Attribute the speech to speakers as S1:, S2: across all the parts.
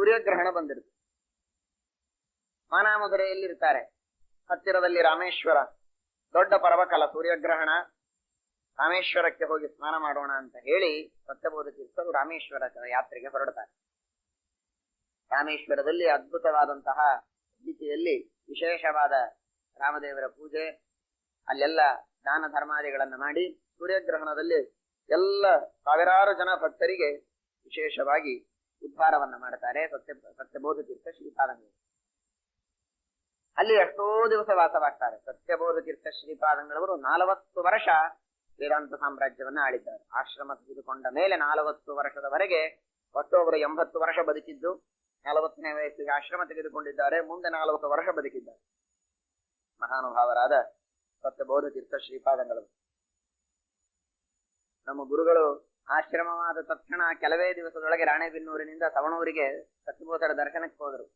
S1: ಸೂರ್ಯಗ್ರಹಣ ಬಂದಿರುತ್ತೆ. ಮಾನಾಮಧುರೆಯಲ್ಲಿರ್ತಾರೆ, ಹತ್ತಿರದಲ್ಲಿ ರಾಮೇಶ್ವರ, ದೊಡ್ಡ ಪರ್ವಕಾಲ ಸೂರ್ಯಗ್ರಹಣ. ರಾಮೇಶ್ವರಕ್ಕೆ ಹೋಗಿ ಸ್ನಾನ ಮಾಡೋಣ ಅಂತ ಹೇಳಿ ಸತ್ಯಬೋಧ ತೀರ್ಥರು ರಾಮೇಶ್ವರ ಯಾತ್ರೆಗೆ ಹೊರಡ್ತಾರೆ. ರಾಮೇಶ್ವರದಲ್ಲಿ ಅದ್ಭುತವಾದಂತಹ ರೀತಿಯಲ್ಲಿ ವಿಶೇಷವಾದ ರಾಮದೇವರ ಪೂಜೆ, ಅಲ್ಲೆಲ್ಲ ದಾನ ಧರ್ಮಾದಿಗಳನ್ನ ಮಾಡಿ ಸೂರ್ಯಗ್ರಹಣದಲ್ಲಿ ಎಲ್ಲ ಸಾವಿರಾರು ಜನ ಭಕ್ತರಿಗೆ ವಿಶೇಷವಾಗಿ ಉದ್ಧಾರವನ್ನ ಮಾಡ್ತಾರೆ ಸತ್ಯಬೋಧ ತೀರ್ಥ ಶ್ರೀಪಾದಂಗಳು. ಅಲ್ಲಿ ಎಷ್ಟೋ ದಿವಸ ವಾಸವಾಗ್ತಾರೆ. ಸತ್ಯಬೋಧ ತೀರ್ಥ ಶ್ರೀಪಾದಂಗಳವರು 40 ವರ್ಷ ವೇದಾಂತ ಸಾಮ್ರಾಜ್ಯವನ್ನ ಆಳಿದ್ದಾರೆ. ಆಶ್ರಮ ತೆಗೆದುಕೊಂಡ ಮೇಲೆ 40 ವರ್ಷದವರೆಗೆ, ಒಟ್ಟು ಅವರು 80 ವರ್ಷ ಬದುಕಿದ್ದು, 40ನೇ ವಯಸ್ಸಿಗೆ ಆಶ್ರಮ ತೆಗೆದುಕೊಂಡಿದ್ದಾರೆ. ಮುಂದೆ 40 ವರ್ಷ ಬದುಕಿದ್ದಾರೆ ಮಹಾನುಭಾವರಾದ ಸತ್ಯಬೋಧ ತೀರ್ಥ ಶ್ರೀಪಾದಂಗಳು. ನಮ್ಮ ಗುರುಗಳು ಆಶ್ರಮವಾದ ತಕ್ಷಣ ಕೆಲವೇ ದಿವಸದೊಳಗೆ ರಾಣೆಬೆನ್ನೂರಿನಿಂದ ಸವಣೂರಿಗೆ ಸತ್ಯಬೋಧರ ದರ್ಶನಕ್ಕೆ ಹೋದರು.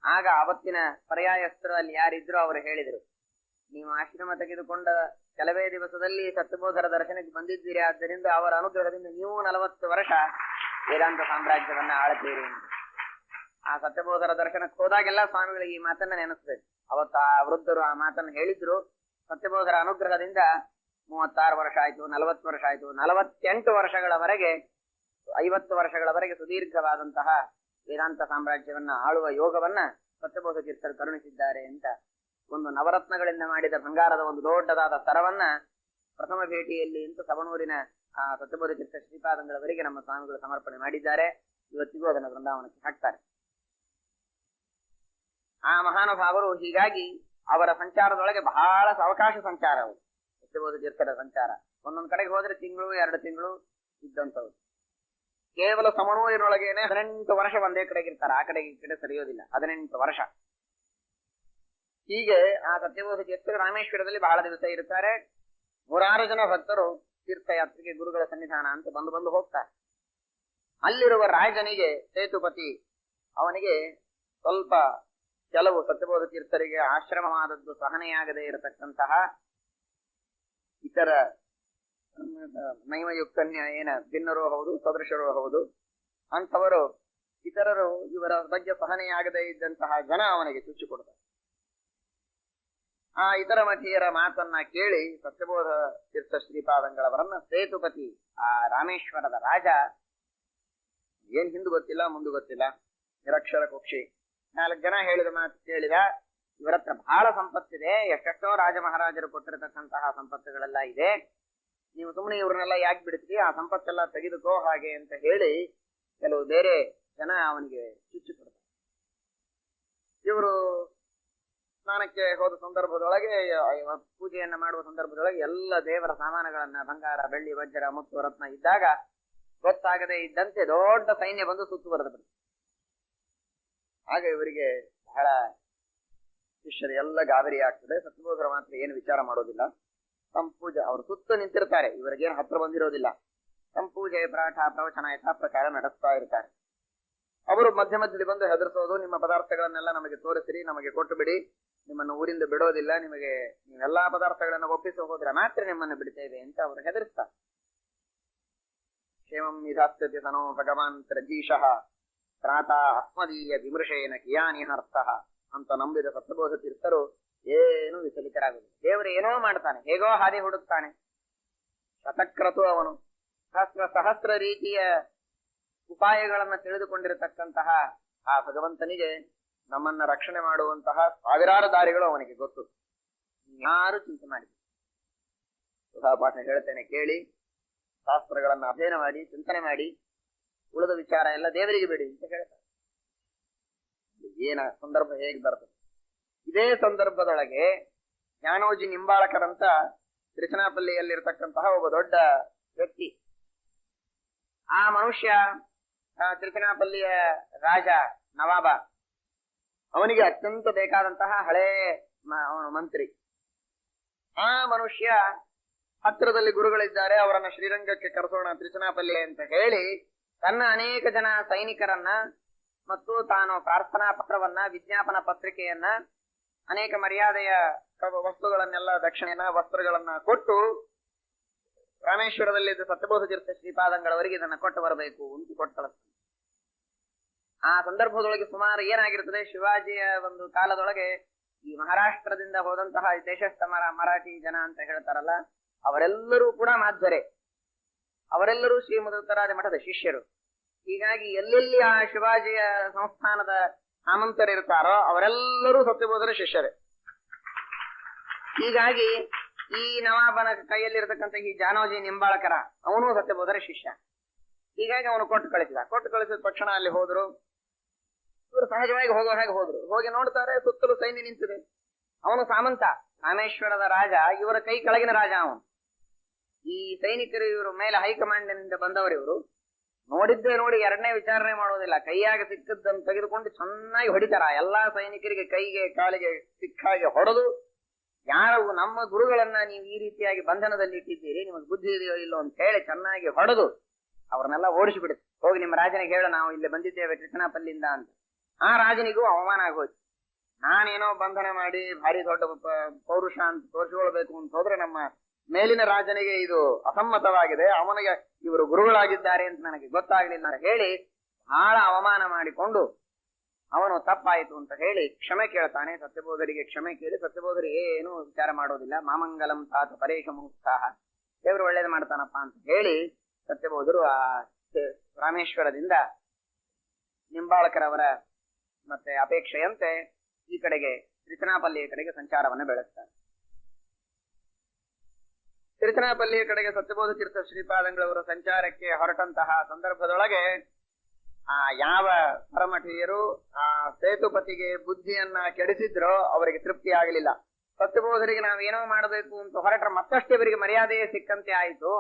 S1: ಆಗ ಅವತ್ತಿನ ಪರ್ಯಾಯಸ್ಥರು ಅಲ್ಲಿ ಯಾರಿದ್ರು ಅವರು ಹೇಳಿದರು, ನೀವು ಆಶ್ರಮ ತೆಗೆದುಕೊಂಡ ಕೆಲವೇ ದಿವಸದಲ್ಲಿ ಸತ್ಯಬೋಧರ ದರ್ಶನಕ್ಕೆ ಬಂದಿದ್ದೀರಿ, ಆದ್ದರಿಂದ ಅವರ ಅನುಗ್ರಹದಿಂದ ನೀವು 40 ವರ್ಷ ವೇದಾಂತ ಸಾಮ್ರಾಜ್ಯವನ್ನ ಆಳ್ತೀರಿ. ಆ ಸತ್ಯಬೋಧರ ದರ್ಶನಕ್ಕೆ ಹೋದಾಗೆಲ್ಲ ಸ್ವಾಮಿಗಳಿಗೆ ಈ ಮಾತನ್ನ ನೆನೆಸ್ಬೇಕು. ಅವತ್ತು ಆ ವೃದ್ಧರು ಆ ಮಾತನ್ನು ಹೇಳಿದ್ರು. ಸತ್ಯಬೋಧರ ಅನುಗ್ರಹದಿಂದ 36 ವರ್ಷ ಆಯ್ತು, 40 ವರ್ಷ ಆಯ್ತು, 48 ವರ್ಷಗಳವರೆಗೆ, 50 ವರ್ಷಗಳವರೆಗೆ ಸುದೀರ್ಘವಾದಂತಹ ವೇದಾಂತ ಸಾಮ್ರಾಜ್ಯವನ್ನ ಆಳುವ ಯೋಗವನ್ನ ಸತ್ಯಬೋಧ ತೀರ್ಥರು ಕರುಣಿಸಿದ್ದಾರೆ ಅಂತ ಒಂದು ನವರತ್ನಗಳಿಂದ ಮಾಡಿದ ಬಂಗಾರದ ಒಂದು ದೊಡ್ಡದಾದ ಸರವನ್ನ ಪ್ರಥಮ ಭೇಟಿಯಲ್ಲಿ ಅಂತ ಸವಣೂರಿನ ಆ ಸತ್ಯಬೋಧ ತೀರ್ಥ ಶ್ರೀಪಾದಂಗಳವರಿಗೆ ನಮ್ಮ ಸ್ವಾಮಿಗಳು ಸಮರ್ಪಣೆ ಮಾಡಿದ್ದಾರೆ. ಇವತ್ತಿಗೂ ಅದನ್ನು ವೃಂದಾವನಕ್ಕೆ ಹಾಕ್ತಾರೆ. ಆ ಮಹಾನುಭಾವರು ಹೀಗಾಗಿ ಅವರ ಸಂಚಾರದೊಳಗೆ ಬಹಳ ಅವಕಾಶ ಸಂಚಾರ, ಅವರು ಸತ್ಯಬೋಧ ತೀರ್ಥರ ಸಂಚಾರ. ಒಂದೊಂದ್ ಕಡೆಗೆ ಹೋದ್ರೆ ತಿಂಗಳು 2 ತಿಂಗಳು ಇದ್ದಂಥವ್ರು. ಕೇವಲ ಸವಣೂರಿನೊಳಗೇನೆ 18 ವರ್ಷ ಒಂದೇ ಕಡೆಗೆ ಇರ್ತಾರೆ, ಆ ಕಡೆಗೆ ಈ ಕಡೆ ಸರಿಯೋದಿಲ್ಲ. 18 ವರ್ಷ. ಹೀಗೆ ಆ ಸತ್ಯಬೋಧ ತೀರ್ಥರು ರಾಮೇಶ್ವರದಲ್ಲಿ ಬಹಳ ದಿವಸ ಇರ್ತಾರೆ. 100 ಜನ ಭಕ್ತರು ತೀರ್ಥಯಾತ್ರೆಗೆ ಗುರುಗಳ ಸನ್ನಿಧಾನ ಅಂತ ಬಂದು ಹೋಗ್ತಾರೆ. ಅಲ್ಲಿರುವ ರಾಜನಿಗೆ ಸೇತುಪತಿ, ಅವನಿಗೆ ಸ್ವಲ್ಪ ಕೆಲವು ಸತ್ಯಬೋಧ ತೀರ್ಥರಿಗೆ ಆಶ್ರಮವಾದದ್ದು ಸಹನೆಯಾಗದೇ ಇರತಕ್ಕಂತಹ ಇತರ ನೈಮಯುಕ್ತನ್ಯ ಭಿನ್ನರೂ ಹೌದು, ಸದೃಶರೂ ಹೌದು, ಅಂಥವರು ಇತರರು ಇವರ ಬಗ್ಗೆ ಸಹನೆಯಾಗದೇ ಇದ್ದಂತಹ ಜನ ಅವನಿಗೆ ಚುಚ್ಚಿಕೊಡ್ತಾರೆ. ಆ ಇತರ ಮಠೀಯರ ಮಾತನ್ನ ಕೇಳಿ ಸತ್ಯಬೋಧ ತೀರ್ಥ ಶ್ರೀಪಾದಂಗಳವರನ್ನ ಸೇತುಪತಿ, ಆ ರಾಮೇಶ್ವರದ ರಾಜ, ಏನ್ ಹಿಂದು ಗೊತ್ತಿಲ್ಲ ಮುಂದೆ ಗೊತ್ತಿಲ್ಲ, ನಿರಕ್ಷರ ಕುಕ್ಷಿ, 4 ಜನ ಹೇಳಿದ ಮಾತು ಕೇಳಿದ. ಇವರ ಹತ್ರ ಬಹಳ ಸಂಪತ್ತಿದೆ, ಎಷ್ಟೆಷ್ಟೋ ರಾಜ ಮಹಾರಾಜರು ಕೊಟ್ಟಿರತಕ್ಕಂತಹ ಸಂಪತ್ತುಗಳೆಲ್ಲ ಇದೆ, ನೀವು ಸುಮ್ಮನೆ ಇವ್ರನ್ನೆಲ್ಲ ಯಾಕೆ ಬಿಡ್ತೀರಿ, ಆ ಸಂಪತ್ತೆಲ್ಲ ತೆಗೆದುಕೋ ಹಾಗೆ ಅಂತ ಹೇಳಿ ಕೆಲವು ಬೇರೆ ಜನ ಅವನಿಗೆ ಚುಚ್ಚಿ ಕೊಡ್ತಾರೆ. ಇವರು ಸ್ನಾನಕ್ಕೆ ಹೋದ ಸಂದರ್ಭದೊಳಗೆ, ಪೂಜೆಯನ್ನ ಮಾಡುವ ಸಂದರ್ಭದೊಳಗೆ ಎಲ್ಲ ದೇವರ ಸಾಮಾನುಗಳನ್ನ, ಬಂಗಾರ, ಬೆಳ್ಳಿ, ವಜ್ರ, ಮುತ್ತು, ರತ್ನ ಇದ್ದಾಗ ಗೊತ್ತಾಗದೇ ಇದ್ದಂತೆ ದೊಡ್ಡ ಸೈನ್ಯ ಬಂದು ಸುತ್ತುವರೆದು ಬಿಡ್ತು. ಆಗ ಇವರಿಗೆ ಬಹಳ ಶಿಷ್ಯರು ಎಲ್ಲ ಗಾಬರಿ ಆಗ್ತದೆ. ಸತ್ಯಬೋಧರ ಮಾತ್ರ ಏನು ವಿಚಾರ ಮಾಡೋದಿಲ್ಲ. ತಮ್ಮ ಪೂಜೆ, ಅವರು ಸುತ್ತ ನಿಂತಿರ್ತಾರೆ, ಇವರಿಗೇನು ಹತ್ರ ಬಂದಿರೋದಿಲ್ಲ. ತಮ್ಮ ಪೂಜೆ, ಪಾಠ, ಪ್ರವಚನ ಯಥಾ ಪ್ರಕಾರ ನಡೆಸ್ತಾ ಇರ್ತಾರೆ. ಅವರು ಮಧ್ಯ ಮಧ್ಯದಲ್ಲಿ ಬಂದು ಹೆದರ್ಸೋದು, ನಿಮ್ಮ ಪದಾರ್ಥಗಳನ್ನೆಲ್ಲ ನಮಗೆ ತೋರಿಸಿರಿ, ನಮಗೆ ಕೊಟ್ಟು ಬಿಡಿ, ನಿಮ್ಮನ್ನು ಊರಿಂದ ಬಿಡೋದಿಲ್ಲ, ನಿಮಗೆ ನೀವೆಲ್ಲಾ ಪದಾರ್ಥಗಳನ್ನು ಒಪ್ಪಿಸಿ ಹೋದ್ರೆ ಮಾತ್ರ ನಿಮ್ಮನ್ನು ಬಿಡ್ತೇವೆ ಅಂತ ಅವರು ಹೆದರಿಸ್ತಾರೆ. ಕ್ಷೇಮಂ ನಿಧಾಸ್ಯತೆ ತನೋ ಭಗವಾನ್ ತ್ರಜೀಶಃ ತ್ರಾತಾ ಅಸ್ಮದೀಯ ವಿಮೃಶೇನ ಕಿಯಾನಿಹರ್ಥ ಅಂತ ನಂಬಿದ ಸತ್ಯಬೋಧ ತೀರ್ಥರು ಏನು ವಿಚಲಿತರಾಗುವುದು. ದೇವರು ಏನೋ ಮಾಡ್ತಾನೆ, ಹೇಗೋ ಹಾದಿ ಹುಡುಕ್ತಾನೆ. ಶತಕ್ರತು ಅವನು ಸಹಸ್ರ ರೀತಿಯ ಉಪಾಯಗಳನ್ನ ತಿಳಿದುಕೊಂಡಿರತಕ್ಕಂತಹ ಆ ಭಗವಂತನಿಗೆ ನಮ್ಮನ್ನ ರಕ್ಷಣೆ ಮಾಡುವಂತಹ ಸಾವಿರಾರು ದಾರಿಗಳು ಅವನಿಗೆ ಗೊತ್ತು. ಯಾರು ಚಿಂತೆ ಮಾಡಿದ್ರು. ಸುಧಾಪಾಠ ಹೇಳ್ತೇನೆ ಕೇಳಿ, ಶಾಸ್ತ್ರಗಳನ್ನ ಅಧ್ಯಯನ ಮಾಡಿ ಚಿಂತನೆ ಮಾಡಿ, ಉಳಿದ ವಿಚಾರ ಎಲ್ಲ ದೇವರಿಗೆ ಬಿಡಿ ಅಂತ ಹೇಳ್ತಾರೆ. ಏನ ಸಂದರ್ಭ ಹೇಗೆ ಬರ್ತದೆ. ಇದೇ ಸಂದರ್ಭದೊಳಗೆ ಜ್ಞಾನೋಜಿ ನಿಂಬಾಳಕರಂತ ತಿರುಚನಾಪಲ್ಲಿಯಲ್ಲಿರ್ತಕ್ಕಂತಹ ಒಬ್ಬ ದೊಡ್ಡ ವ್ಯಕ್ತಿ, ಆ ಮನುಷ್ಯ ತಿರುಚನಾಪಲ್ಲಿಯ ರಾಜ ನವಾಬ, ಅವನಿಗೆ ಅತ್ಯಂತ ಬೇಕಾದಂತಹ ಹಳೇ ಅವನು ಮಂತ್ರಿ. ಆ ಮನುಷ್ಯ ಹತ್ತಿರದಲ್ಲಿ ಗುರುಗಳಿದ್ದಾರೆ, ಅವರನ್ನ ಶ್ರೀರಂಗಕ್ಕೆ ಕರೆಸೋಣ ತಿರುಚನಾಪಲ್ಲಿ ಅಂತ ಹೇಳಿ ತನ್ನ ಅನೇಕ ಜನ ಸೈನಿಕರನ್ನ ಮತ್ತು ತಾನು ಪ್ರಾರ್ಥನಾ ಪತ್ರವನ್ನ, ವಿಜ್ಞಾಪನ ಪತ್ರಿಕೆಯನ್ನ, ಅನೇಕ ಮರ್ಯಾದೆಯ ವಸ್ತುಗಳನ್ನೆಲ್ಲ, ದಕ್ಷಿಣೆನ ವಸ್ತ್ರಗಳನ್ನ ಕೊಟ್ಟು ರಾಮೇಶ್ವರದಲ್ಲಿದ್ದ ಸತ್ಯಬೋಧ ತೀರ್ಥ ಶ್ರೀಪಾದಂಗಳವರಿಗೆ ಇದನ್ನ ಕೊಟ್ಟು ಬರಬೇಕು ಅಂತ ಕೊಟ್ಟು ಕಳಿಸ್ತಾನೆ. ಆ ಸಂದರ್ಭದೊಳಗೆ ಸುಮಾರು ಏನಾಗಿರ್ತದೆ, ಶಿವಾಜಿಯ ಒಂದು ಕಾಲದೊಳಗೆ ಈ ಮಹಾರಾಷ್ಟ್ರದಿಂದ ಹೋದಂತಹ ದೇಶಸ್ಥ ಮರಾಠಿ ಜನ ಅಂತ ಹೇಳ್ತಾರಲ್ಲ, ಅವರೆಲ್ಲರೂ ಕೂಡ ಮಾಧ್ವರೆ, ಅವರೆಲ್ಲರೂ ಶ್ರೀ ಮಧುಕರಾದಿ ಮಠದ ಶಿಷ್ಯರು. ಹೀಗಾಗಿ ಎಲ್ಲೆಲ್ಲಿ ಆ ಶಿವಾಜಿಯ ಸಂಸ್ಥಾನದ ಸಾಮಂತರಿರ್ತಾರೋ ಅವರೆಲ್ಲರೂ ಸತ್ಯಬೋಧರ ಶಿಷ್ಯರೇ. ಹೀಗಾಗಿ ಈ ನವಾಬನ ಕೈಯಲ್ಲಿರ್ತಕ್ಕಂಥ ಈ ಜಾನೋಜಿ ನಿಂಬಾಳಕರ ಅವನು ಸತ್ಯಬೋಧರ ಶಿಷ್ಯ. ಹೀಗಾಗಿ ಅವನು ಕೊಟ್ಟು ಕಳಿಸಿದ ತಕ್ಷಣ ಅಲ್ಲಿ ಹೋದ್ರು. ಇವರು ಸಹಜವಾಗಿ ಹೋಗೋ ಹಾಗೆ ಹೋದ್ರು. ಹೋಗಿ ನೋಡ್ತಾರೆ, ಸುತ್ತಲೂ ಸೈನ್ಯ ನಿಂತಿದೆ. ಅವನು ಸಾಮಂತ, ರಾಮೇಶ್ವರದ ರಾಜ, ಇವರ ಕೈ ಕೆಳಗಿನ ರಾಜ ಅವನು. ಈ ಸೈನಿಕರು ಇವರು ಮೇಲೆ ಹೈಕಮಾಂಡ್ನಿಂದ ಬಂದವರು. ಇವರು ನೋಡಿದ್ದೇ ನೋಡಿ ಎರಡನೇ ವಿಚಾರಣೆ ಮಾಡೋದಿಲ್ಲ, ಕೈಯಾಗ ಸಿಕ್ಕದ್ದನ್ನು ತೆಗೆದುಕೊಂಡು ಚೆನ್ನಾಗಿ ಹೊಡಿತಾರ. ಎಲ್ಲಾ ಸೈನಿಕರಿಗೆ ಕೈಗೆ ಕಾಲಿಗೆ ಸಿಕ್ಕಾಗಿ ಹೊಡೆದು, ಯಾರು ನಮ್ಮ ಗುರುಗಳನ್ನ ನೀವು ಈ ರೀತಿಯಾಗಿ ಬಂಧನದಲ್ಲಿ ಇಟ್ಟಿದ್ದೀರಿ, ನಿಮಗೆ ಬುದ್ಧಿ ಇದೆಯೋ ಇಲ್ಲೋ ಅಂತ ಹೇಳಿ ಚೆನ್ನಾಗಿ ಹೊಡೆದು ಅವ್ರನ್ನೆಲ್ಲ ಓಡಿಸಿಬಿಡುತ್ತೆ. ಹೋಗಿ ನಿಮ್ಮ ರಾಜನಿಗೆ ಹೇಳ, ನಾವು ಇಲ್ಲಿ ಬಂದಿದ್ದೇವೆ ಕೃಷ್ಣಾಪಲ್ಲಿಂದ ಅಂತ. ಆ ರಾಜನಿಗೂ ಅವಮಾನ ಆಗೋಯ್ತು. ನಾನೇನೋ ಬಂಧನ ಮಾಡಿ ಭಾರಿ ದೊಡ್ಡ ಪೌರುಷ ಅಂತ ತೋರಿಸಿಕೊಳ್ಬೇಕು ಅಂತ ಹೋದ್ರೆ ನಮ್ಮ ಮೇಲಿನ ರಾಜನಿಗೆ ಇದು ಅಸಮ್ಮತವಾಗಿದೆ, ಅವನಿಗೆ ಇವರು ಗುರುಗಳಾಗಿದ್ದಾರೆ ಅಂತ ನನಗೆ ಗೊತ್ತಾಗ್ಲಿಲ್ಲ ಅಂತ ಹೇಳಿ ಬಹಳ ಅವಮಾನ ಮಾಡಿಕೊಂಡು ಅವನು ತಪ್ಪಾಯಿತು ಅಂತ ಹೇಳಿ ಕ್ಷಮೆ ಕೇಳ್ತಾನೆ. ಸತ್ಯಬೋಧರಿಗೆ ಕ್ಷಮೆ ಕೇಳಿ ಸತ್ಯಬೋಧರು ಏನು ವಿಚಾರ ಮಾಡೋದಿಲ್ಲ. ಮಾಮಂಗಲಂ ತಾತ ಪರೇಶ ಮುಕ್ತಾಹ, ದೇವರು ಒಳ್ಳೇದು ಮಾಡ್ತಾನಪ್ಪ ಅಂತ ಹೇಳಿ ಸತ್ಯಬೋಧರು ಆ ರಾಮೇಶ್ವರದಿಂದ ನಿಂಬಾಳಕರವರ ಮತ್ತೆ ಅಪೇಕ್ಷೆಯಂತೆ ಈ ಕಡೆಗೆ ತಿರುಚನಾಪಲ್ಲಿಯ ಕಡೆಗೆ ಸಂಚಾರವನ್ನು ಬೆಳೆಸ್ತಾರೆ. ತಿರುಚನಾಪಲ್ಲಿಯ ಕಡೆಗೆ ಸತ್ಯಬೋಧ ತೀರ್ಥ ಶ್ರೀಪಾದಂಗಳವರ ಸಂಚಾರಕ್ಕೆ ಹೊರಟಂತಹ ಸಂದರ್ಭದೊಳಗೆ ಆ ಯಾವ ಪರಮಠೀಯರು ಆ ಸೇತುಪತಿಗೆ ಬುದ್ಧಿಯನ್ನ ಕೆಡಿಸಿದ್ರೋ ಅವರಿಗೆ ತೃಪ್ತಿ ಆಗಲಿಲ್ಲ. ಸತ್ಯಬೋಧರಿಗೆ ನಾವೇನೋ ಮಾಡಬೇಕು ಅಂತ ಹೊರಟ್ರೆ ಮತ್ತಷ್ಟು ಇವರಿಗೆ ಮರ್ಯಾದೆಯೇ ಸಿಕ್ಕಂತೆ ಆಯಿತು.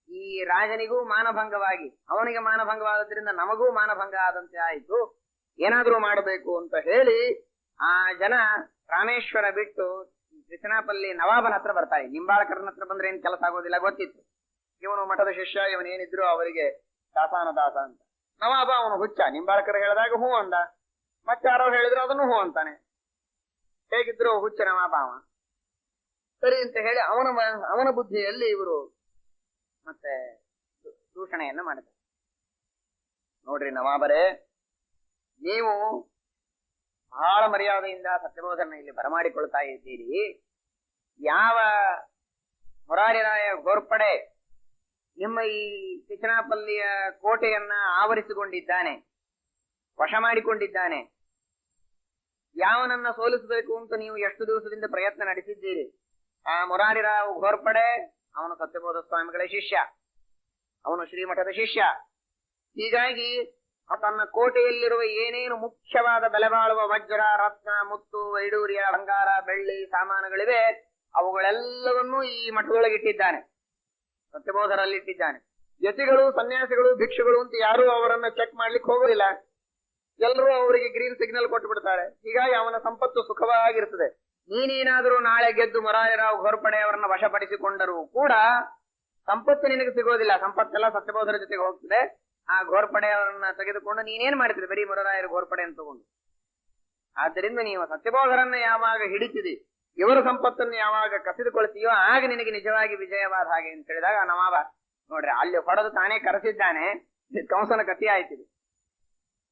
S1: ಈ ರಾಜನಿಗೂ ಮಾನಭಂಗವಾಗಿ ಅವನಿಗೆ ಮಾನಭಂಗವಾದ್ರಿಂದ ನಮಗೂ ಮಾನಭಂಗ ಆದಂತೆ ಆಯಿತು. ಏನಾದ್ರೂ ಮಾಡಬೇಕು ಅಂತ ಹೇಳಿ ಆ ಜನ ರಾಮೇಶ್ವರ ಬಿಟ್ಟು ಕೃಷ್ಣಾಪಲ್ಲಿ ನವಾಬನ ಹತ್ರ ಬರ್ತಾರೆ. ನಿಂಬಾಳಕರನ ಹತ್ರ ಬಂದ್ರೆ ಏನ್ ಕೆಲಸ ಆಗೋದಿಲ್ಲ ಗೊತ್ತಿತ್ತು. ಇವನು ಮಠದ ಶಿಷ್ಯ, ಇವನೇನಿದ್ರು ಅವರಿಗೆ ದಾಸಾನ ದಾಸ ಅಂತ. ನವಾಬ ಅವನು ಹುಚ್ಚ, ನಿಂಬಾಳಕರ ಹೇಳಿದಾಗ ಹೂ ಅಂದ, ಮತ್ತೆ ಯಾರೋ ಹೇಳಿದ್ರು ಅದನ್ನು ಹೂ ಅಂತಾನೆ. ಹೇಗಿದ್ರು ಹುಚ್ಚ ನವಾಬ ಅವ. ಸರಿ ಅಂತ ಹೇಳಿ ಅವನ ಬುದ್ಧಿಯಲ್ಲಿ ಇವರು ಮತ್ತೆ ದೂಷಣೆಯನ್ನ ಮಾಡಿದ್ದಾರೆ. ನೋಡ್ರಿ ನವಾಬರೇ, ನೀವು ಬಹಳ ಮರ್ಯಾದೆಯಿಂದ ಸತ್ಯಬೋಧನ ಇಲ್ಲಿ ಬರಮಾಡಿಕೊಳ್ತಾ ಇದ್ದೀರಿ. ಯಾವ ಮುರಾರಿರಾಯ ಗೋರ್ಪಡೆ ನಿಮ್ಮ ಈ ತಿರುಚನಾಪಲ್ಲಿಯ ಕೋಟೆಯನ್ನ ಆವರಿಸಿಕೊಂಡಿದ್ದಾನೆ, ವಶ ಮಾಡಿಕೊಂಡಿದ್ದಾನೆ, ಯಾವನನ್ನ ಸೋಲಿಸಬೇಕು ಅಂತ ನೀವು ಎಷ್ಟು ದಿವಸದಿಂದ ಪ್ರಯತ್ನ ನಡೆಸಿದ್ದೀರಿ. ಆ ಮುರಾರಿರಾವ್ ಗೋರ್ಪಡೆ ಅವನು ಸತ್ಯಬೋಧ ಸ್ವಾಮಿಗಳ ಶಿಷ್ಯ, ಅವನು ಶ್ರೀಮಠದ ಶಿಷ್ಯ. ಹೀಗಾಗಿ ತನ್ನ ಕೋಟೆಯಲ್ಲಿರುವ ಏನೇನು ಮುಖ್ಯವಾದ ಬೆಲೆ ಬಾಳುವ ವಜ್ರ, ರತ್ನ, ಮುತ್ತು, ವೈಡೂರ್ಯ, ಬಂಗಾರ, ಬೆಳ್ಳಿ ಸಾಮಾನುಗಳಿವೆ ಅವುಗಳೆಲ್ಲವನ್ನೂ ಈ ಮಠದೊಳಗೆ ಇಟ್ಟಿದ್ದಾನೆ, ಸತ್ಯಬೋಧರಲ್ಲಿ ಇಟ್ಟಿದ್ದಾನೆ. ಯತಿಗಳು, ಸನ್ಯಾಸಿಗಳು, ಭಿಕ್ಷುಗಳು ಅಂತ ಯಾರು ಅವರನ್ನ ಚೆಕ್ ಮಾಡ್ಲಿಕ್ಕೆ ಹೋಗೋದಿಲ್ಲ. ಎಲ್ಲರೂ ಅವರಿಗೆ ಗ್ರೀನ್ ಸಿಗ್ನಲ್ ಕೊಟ್ಟು ಬಿಡ್ತಾರೆ. ಹೀಗಾಗಿ ಅವನ ಸಂಪತ್ತು ಸುಖವಾಗಿರ್ತದೆ. ನೀನೇನಾದರೂ ನಾಳೆ ಗೆದ್ದು ಮುರಾರಿರಾವ್ ಘೋರ್ಪಡೆ ಅವರನ್ನ ವಶಪಡಿಸಿಕೊಂಡರೂ ಕೂಡ ಸಂಪತ್ತು ನಿನಗೆ ಸಿಗೋದಿಲ್ಲ. ಸಂಪತ್ತೆಲ್ಲ ಸತ್ಯಬೋಧರ ಜೊತೆಗೆ ಹೋಗ್ತದೆ. ಆ ಘೋರ್ಪಡೆ ಅವರನ್ನ ತೆಗೆದುಕೊಂಡು ನೀನೇನ್ ಮಾಡ್ತೀರಿ, ಬರೀ ಮುರಾರಿಯರ ಘೋರ್ಪಡೆ ಅಂತ ತಗೊಂಡು. ಆದ್ದರಿಂದ ನೀವು ಸತ್ಯಬೋಧರನ್ನ ಯಾವಾಗ ಹಿಡಿತಿದಿ, ಇವರ ಸಂಪತ್ತನ್ನು ಯಾವಾಗ ಕಸಿದುಕೊಳ್ತೀಯೋ ಆಗ ನಿನಗೆ ನಿಜವಾಗಿ ವಿಜಯವಾದ ಹಾಗೆ ಅಂತ ಹೇಳಿದಾಗ ನವಾಬ ನೋಡ್ರಿ ಅಲ್ಲಿ ಹೊಡೆದು ತಾನೇ ಕರೆಸಿದ್ದಾನೆ. ಕಂಸನ ಕಥೆ ಆಯ್ತಿದೆ.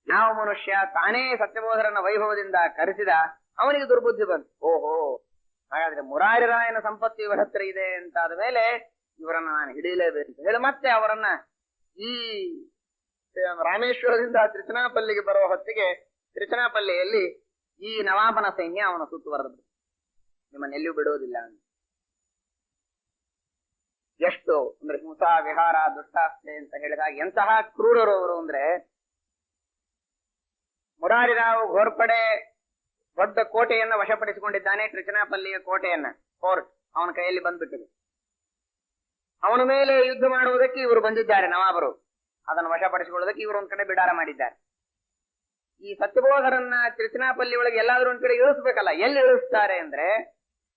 S1: ಯಾವ ಮನುಷ್ಯ ತಾನೇ ಸತ್ಯಬೋಧರನ್ನ ವೈಭವದಿಂದ ಕರೆಸಿದ ಅವನಿಗೆ ದುರ್ಬುದ್ಧಿ ಬಂತು. ಓಹೋ, ಹಾಗಾದ್ರೆ ಮುರಾರಿರಾಯನ ಸಂಪತ್ತು ಇವರ ಹತ್ರ ಇದೆ ಅಂತಾದ ಮೇಲೆ ಇವರನ್ನ ನಾನು ಹಿಡಿಯಲೇಬೇಕು ಅಂತ ಹೇಳಿ ಮತ್ತೆ ಅವರನ್ನ ಈ ರಾಮೇಶ್ವರದಿಂದ ತಿರುಚನಾಪಲ್ಲಿಗೆ ಬರುವ ಹೊತ್ತಿಗೆ ತಿರುಚನಾಪಲ್ಲಿಯಲ್ಲಿ ಈ ನವಾಬನ ಸೈನ್ಯ ಅವನ ಸುತ್ತುವರೆದು ನಿಮ್ಮನ್ನೆಲ್ಲೂ ಬಿಡೋದಿಲ್ಲ ಅಂತ. ಎಷ್ಟು ಅಂದ್ರೆ ಹಿಂಸಾ ವಿಹಾರ ದುಷ್ಟಾಸ್ತೆ ಅಂತ ಹೇಳಿದಾಗ ಎಂತಹ ಕ್ರೂರರು ಅವರು ಅಂದ್ರೆ, ಮುರಾರಿರಾವ್ ಘೋರ್ಪಡೆ ದೊಡ್ಡ ಕೋಟೆಯನ್ನ ವಶಪಡಿಸಿಕೊಂಡಿದ್ದಾನೆ. ತಿರುಚನಾಪಲ್ಲಿಯ ಕೋಟೆಯನ್ನ, ಫೋರ್ಟ್ ಅವನ ಕೈಯಲ್ಲಿ ಬಂದ್ಬಿಟ್ಟಿದೆ. ಅವನ ಮೇಲೆ ಯುದ್ಧ ಮಾಡುವುದಕ್ಕೆ ಇವರು ಬಂದಿದ್ದಾರೆ ನವಾಬರು. ಅದನ್ನು ವಶಪಡಿಸಿಕೊಳ್ಳೋದಕ್ಕೆ ಇವರು ಒಂದ್ ಕಡೆ ಬಿಡಾರ ಮಾಡಿದ್ದಾರೆ. ಈ ಸತ್ಯಬೋಧರನ್ನ ತಿರುಚನಾಪಲ್ಲಿ ಒಳಗೆ ಎಲ್ಲಾದ್ರೂ ಒಂದ್ ಕಡೆ ಇಳಿಸ್ಬೇಕಲ್ಲ. ಎಲ್ಲಿ ಇಳಿಸ್ತಾರೆ ಅಂದ್ರೆ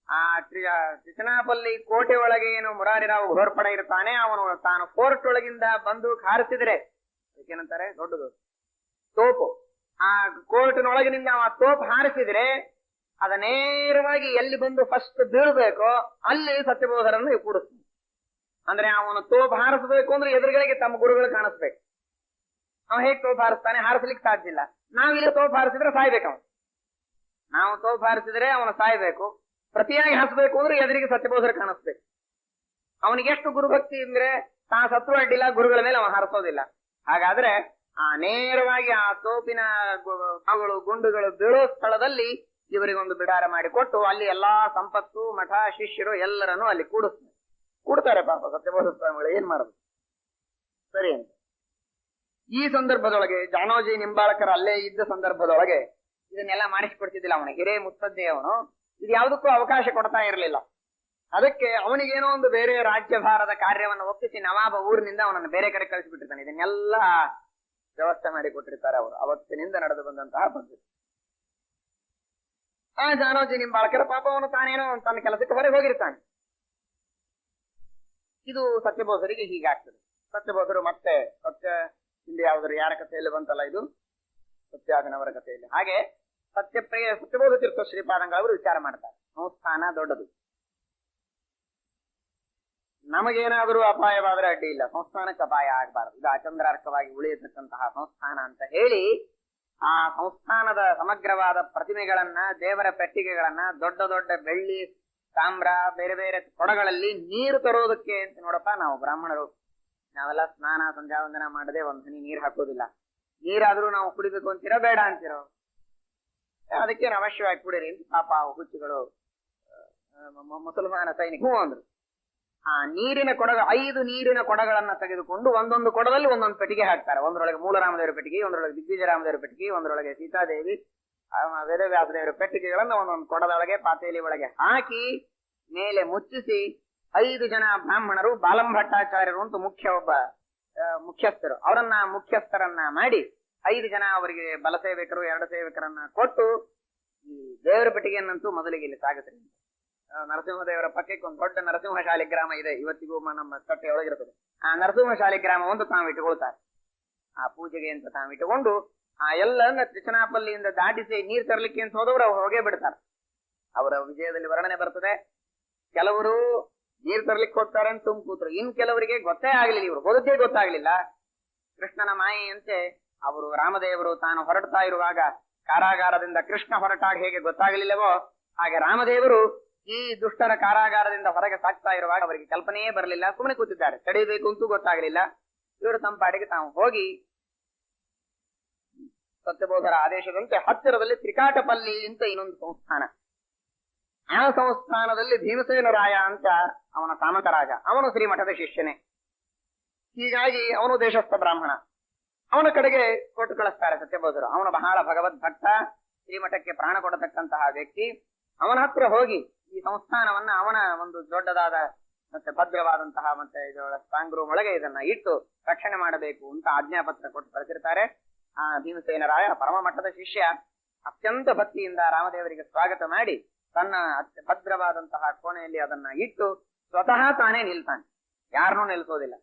S1: ಆ ತಿರುಚನಾಪಲ್ಲಿ ಕೋಟೆ ಒಳಗೆ ಏನು ಮುರಾರಿರಾವ್ ಘೋರ್ಪಡೆ ಇರ್ತಾನೆ, ಅವನು ತಾನು ಫೋರ್ಟ್ ಒಳಗಿಂದ ಬಂದೂಕ್ ಹಾರಿಸಿದ್ರೆ ಏನಂತಾರೆ, ದೊಡ್ಡದು ತೋಪು, ಆ ಕೋರ್ಟಿನೊಳಗಿನಿಂದ ಆ ತೋಪ್ ಹಾರಿಸಿದ್ರೆ ಅದ ನೇರವಾಗಿ ಎಲ್ಲಿ ಬಂದು ಫಸ್ಟ್ ಬೀಳ್ಬೇಕೋ ಅಲ್ಲಿ ಸತ್ಯಬೋಧರನ್ನು ಕೂಡಿಸ್ತಾನೆ. ಅಂದ್ರೆ ಅವನು ತೋಪ್ ಹಾರಿಸಬೇಕು ಅಂದ್ರೆ ಎದುರುಗಳಿಗೆ ತಮ್ಮ ಗುರುಗಳು ಕಾಣಿಸ್ಬೇಕು. ಅವ ಹೇಗ್ ತೋಪ್ ಹಾರಿಸ್ತಾನೆ? ಹಾರಿಸ್ಲಿಕ್ಕೆ ಸಾಧ್ಯ ಇಲ್ಲ. ನಾವಿಲ್ಲಿ ತೋಪ್ ಹಾರಿಸಿದ್ರೆ ಸಾಯ್ಬೇಕು ಅವನು. ನಾವು ತೋಪ್ ಹಾರಿಸಿದ್ರೆ ಅವನು ಸಾಯ್ಬೇಕು. ಪ್ರತಿಯಾಗಿ ಹಾರಿಸ್ಬೇಕು ಅಂದ್ರೆ ಎದುರಿಗೆ ಸತ್ಯಬೋಧರು ಕಾಣಿಸ್ಬೇಕು. ಅವನಿಗೆ ಎಷ್ಟು ಗುರುಭಕ್ತಿ ಅಂದ್ರೆ ತಾ ಸತ್ವ ಅಡ್ಡಿಲ್ಲ, ಗುರುಗಳ ಮೇಲೆ ಅವನು ಹಾರಿಸೋದಿಲ್ಲ. ಹಾಗಾದ್ರೆ ನೇರವಾಗಿ ಆ ತೋಪಿನ ಗುಂಡುಗಳು ಬೀಳೋ ಸ್ಥಳದಲ್ಲಿ ಇವರಿಗೊಂದು ಬಿಡಾರ ಮಾಡಿಕೊಟ್ಟು ಅಲ್ಲಿ ಎಲ್ಲಾ ಸಂಪತ್ತು, ಮಠ, ಶಿಷ್ಯರು ಎಲ್ಲರನ್ನು ಅಲ್ಲಿ ಕೂಡ್ತಾರೆ. ಪಾಪ ಸತ್ಯಬೋಧ ಸ್ವಾಮಿಗಳು ಏನ್ ಮಾಡೋದು ಸರಿ ಅಂತ. ಈ ಸಂದರ್ಭದೊಳಗೆ ಜಾನೋಜಿ ನಿಂಬಾಳಕರ ಅಲ್ಲೇ ಇದ್ದ ಸಂದರ್ಭದೊಳಗೆ ಇದನ್ನೆಲ್ಲ ಮಾಡಿಸಿಕೊಡ್ತಿದ್ದಿಲ್ಲ ಅವನು. ಹಿರೇ ಮುತ್ತದ್ದೇ ಅವನು ಇದು ಯಾವುದಕ್ಕೂ ಅವಕಾಶ ಕೊಡ್ತಾ ಇರಲಿಲ್ಲ. ಅದಕ್ಕೆ ಅವನಿಗೇನೋ ಒಂದು ಬೇರೆ ರಾಜ್ಯಭಾರದ ಕಾರ್ಯವನ್ನು ಒಪ್ಪಿಸಿ ನವಾಬ ಊರಿನಿಂದ ಅವನನ್ನು ಬೇರೆ ಕಡೆ ಕಳಿಸಿಬಿಟ್ಟಿರ್ತಾನೆ. ಇದನ್ನೆಲ್ಲ ವ್ಯವಸ್ಥೆ ಮಾಡಿ ಕೊಟ್ಟಿರ್ತಾರೆ ಅವರು. ಅವತ್ತಿನಿಂದ ನಡೆದು ಬಂದಂತಹ ಪದ್ಧತಿ. ಆ ಜಾನೋಜಿ ನಿಂಬಾಳಕರ ಪಾಪ ಅವನು ತಾನೇನೋ ತನ್ನ ಕೆಲಸಕ್ಕೆ ಹೊರಗೆ ಹೋಗಿರ್ತಾನೆ. ಇದು ಸತ್ಯಬೋಧರಿಗೆ ಹೀಗಾಗ್ತದೆ. ಸತ್ಯಬೋಧರು ಮತ್ತೆ ಇಲ್ಲಿ ಯಾವ್ದಾದ್ರು ಯಾರ ಕಥೆಯಲ್ಲಿ ಬಂತಲ್ಲ, ಇದು ಸತ್ಯಾಗನವರ ಕಥೆಯಲ್ಲಿ. ಹಾಗೆ ಸತ್ಯಬೋಧ ತೀರ್ಥ ಶ್ರೀಪಾದಂಗಳವರು ವಿಚಾರ ಮಾಡ್ತಾರೆ, ಸಂಸ್ಥಾನ ದೊಡ್ಡದು, ನಮಗೇನಾದರೂ ಅಪಾಯವಾದ್ರೆ ಅಡ್ಡಿ ಇಲ್ಲ, ಸಂಸ್ಥಾನಕ್ಕೆ ಅಪಾಯ ಆಗಬಾರದು, ಇದು ಅಚಂದ್ರಾರ್ಕವಾಗಿ ಉಳಿಯತಕ್ಕಂತಹ ಸಂಸ್ಥಾನ ಅಂತ ಹೇಳಿ ಆ ಸಂಸ್ಥಾನದ ಸಮಗ್ರವಾದ ಪ್ರತಿಮೆಗಳನ್ನ, ದೇವರ ಪೆಟ್ಟಿಗೆಗಳನ್ನ, ದೊಡ್ಡ ದೊಡ್ಡ ಬೆಳ್ಳಿ, ತಾಮ್ರ, ಬೇರೆ ಬೇರೆ ಕೊಡಗಳಲ್ಲಿ ನೀರು ತರೋದಕ್ಕೆ ಅಂತ ನೋಡಪ್ಪ, ನಾವು ಬ್ರಾಹ್ಮಣರು ನಾವೆಲ್ಲ ಸ್ನಾನ ಸಂಧ್ಯಾವಂದನ ಮಾಡದೆ ಒಂದ್ ಹನಿ ನೀರ್ ಹಾಕೋದಿಲ್ಲ. ನೀರಾದ್ರೂ ನಾವು ಕುಡಿಬೇಕು ಅಂತೀರೋ ಬೇಡ ಅಂತೀರೋ? ಅದಕ್ಕೆ ಅವಶ್ಯವಾಗಿ ಕುಡೀರಿ ಅಂತ ಪಾಪ ಹುಚ್ಚುಗಳು ಮುಸಲ್ಮಾನ ಸೈನಿಕ ಅಂದ್ರು. ಆ ನೀರಿನ ಕೊಡ 5 ನೀರಿನ ಕೊಡಗಳನ್ನ ತೆಗೆದುಕೊಂಡು ಒಂದೊಂದು ಕೊಡದಲ್ಲಿ ಒಂದೊಂದು ಪೆಟ್ಟಿಗೆ ಹಾಕ್ತಾರೆ. ಒಂದರೊಳಗೆ ಮೂಲರಾಮದೇವರ ಪೆಟ್ಟಿಗೆ, ಒಂದರೊಳಗೆ ದಿಗ್ವಿಜಯರಾಮದೇವರ ಪೆಟ್ಟಿಗೆ, ಒಂದರೊಳಗೆ ಸೀತಾದೇವಿ, ವೇದವ್ಯಾಸದೇವರ ಪೆಟ್ಟಿಗೆಗಳನ್ನ ಒಂದೊಂದು ಕೊಡದೊಳಗೆ ಪಾತೇಲಿ ಒಳಗೆ ಹಾಕಿ ಮೇಲೆ ಮುಚ್ಚಿಸಿ 5 ಜನ ಬ್ರಾಹ್ಮಣರು, ಬಾಲಂಭಟ್ಟಾಚಾರ್ಯರು ಅಂತ ಮುಖ್ಯಸ್ಥರು, ಅವರನ್ನ ಮುಖ್ಯಸ್ಥರನ್ನ ಮಾಡಿ 5 ಜನ ಅವರಿಗೆ ಬಲ ಸೇವಕರು, 2 ಸೇವಕರನ್ನ ಕೊಟ್ಟು ಈ ದೇವರ ಪೆಟ್ಟಿಗೆಯನ್ನಂತೂ ಮೊದಲಿಗೆ ಇಲ್ಲಿ ಸಾಗಿಸ್ರಿ. ನರಸಿಂಹದೇವರ ಪಕ್ಕಕ್ಕೆ ಒಂದು ದೊಡ್ಡ ನರಸಿಂಹ ಶಾಲಿಗ್ರಾಮ ಇದೆ, ಇವತ್ತಿಗೂ ನಮ್ಮ ಕಟ್ಟೆಯೊಳಗಿರ್ತದೆ. ಆ ನರಸಿಂಹ ಶಾಲಿಗ್ರಾಮ ಒಂದು ತಾವು ಇಟ್ಟುಕೊಳ್ತಾರೆ. ಆ ಪೂಜೆಗೆ ಅಂತ ತಾವು ಇಟ್ಟುಕೊಂಡು ಆ ಎಲ್ಲ ತ್ರಿಚನಾಪಲ್ಲಿಯಿಂದ ದಾಟಿಸಿ ನೀರ್ ತರಲಿಕ್ಕೆ ಅಂತ ಹೋದವರು ಅವ್ರು ಹೋಗೇ ಬಿಡ್ತಾರೆ. ಅವರ ವಿಜಯದಲ್ಲಿ ವರ್ಣನೆ ಬರ್ತದೆ. ಕೆಲವರು ನೀರ್ ತರ್ಲಿಕ್ಕೆ ಹೋಗ್ತಾರೆ ಅಂತ ಕೂತ್ರು, ಇನ್ ಕೆಲವರಿಗೆ ಗೊತ್ತೇ ಆಗ್ಲಿಲ್ಲ, ಇವರು ಹೋದದ್ದೇ ಗೊತ್ತಾಗ್ಲಿಲ್ಲ. ಕೃಷ್ಣನ ಮಾಯೆಯಂತೆ ಅವರು ರಾಮದೇವರು ತಾನು ಹೊರಡ್ತಾ ಇರುವಾಗ ಕಾರಾಗಾರದಿಂದ ಕೃಷ್ಣ ಹೊರಟಾಗ ಹೇಗೆ ಗೊತ್ತಾಗಲಿಲ್ಲವೋ ಹಾಗೆ ರಾಮದೇವರು ಈ ದುಷ್ಟರ ಕಾರಾಗಾರದಿಂದ ಹೊರಗೆ ಸಾಕ್ತಾ ಇರುವಾಗ ಅವರಿಗೆ ಕಲ್ಪನೆಯೇ ಬರಲಿಲ್ಲ, ಸುಮ್ಮನೆ ಕೂತಿದ್ದಾರೆ, ತಡೆಯಬೇಕು ಅಂತೂ ಗೊತ್ತಾಗಲಿಲ್ಲ. ಇವರು ತಮ್ಮ ಪಾಡಿಗೆ ತಾವು ಹೋಗಿ ಸತ್ಯಬೋಧರ ಆದೇಶದಂತೆ ಹತ್ತಿರದಲ್ಲಿ ತ್ರಿಕಾಟಪಲ್ಲಿ ಅಂತ ಇನ್ನೊಂದು ಸಂಸ್ಥಾನ, ಆ ಸಂಸ್ಥಾನದಲ್ಲಿ ಭೀಮಸೇನ ರಾಯ ಅಂತ ಅವನ ಸಾಮಂತ ರಾಜ, ಅವನು ಶ್ರೀಮಠದ ಶಿಷ್ಯನೇ. ಹೀಗಾಗಿ ಅವನು ದೇಶಸ್ಥ ಬ್ರಾಹ್ಮಣ. ಅವನ ಕಡೆಗೆ ಕೊಟ್ಟು ಕಳಿಸ್ತಾರೆ ಸತ್ಯಬೋಧರು. ಅವನು ಬಹಳ ಭಗವದ್ ಭಕ್ತ, ಶ್ರೀಮಠಕ್ಕೆ ಪ್ರಾಣ ಕೊಡತಕ್ಕಂತಹ ವ್ಯಕ್ತಿ. ಅವನ ಹತ್ರ ಹೋಗಿ ಈ ಸಂಸ್ಥಾನವನ್ನ ಅವನ ಒಂದು ದೊಡ್ಡದಾದ ಮತ್ತೆ ಭದ್ರವಾದಂತಹ ಮತ್ತೆ ಸ್ಟ್ರಾಂಗ್ ರೂಮ್ ಒಳಗೆ ಇದನ್ನ ಇಟ್ಟು ರಕ್ಷಣೆ ಮಾಡಬೇಕು ಅಂತ ಆಜ್ಞಾಪತ್ರ ಕೊಟ್ಟು ಕಳಿಸಿರ್ತಾರೆ. ಆ ಭೀಮಸೇನ ರಾಯ ಪರಮ ಮಠದ ಶಿಷ್ಯ, ಅತ್ಯಂತ ಭಕ್ತಿಯಿಂದ ರಾಮದೇವರಿಗೆ ಸ್ವಾಗತ ಮಾಡಿ ತನ್ನ ಭದ್ರವಾದಂತಹ ಕೋಣೆಯಲ್ಲಿ ಅದನ್ನ ಇಟ್ಟು ಸ್ವತಃ ತಾನೇ ನಿಲ್ತಾನೆ, ಯಾರನ್ನೂ ನಿಲ್ಸೋದಿಲ್ಲ.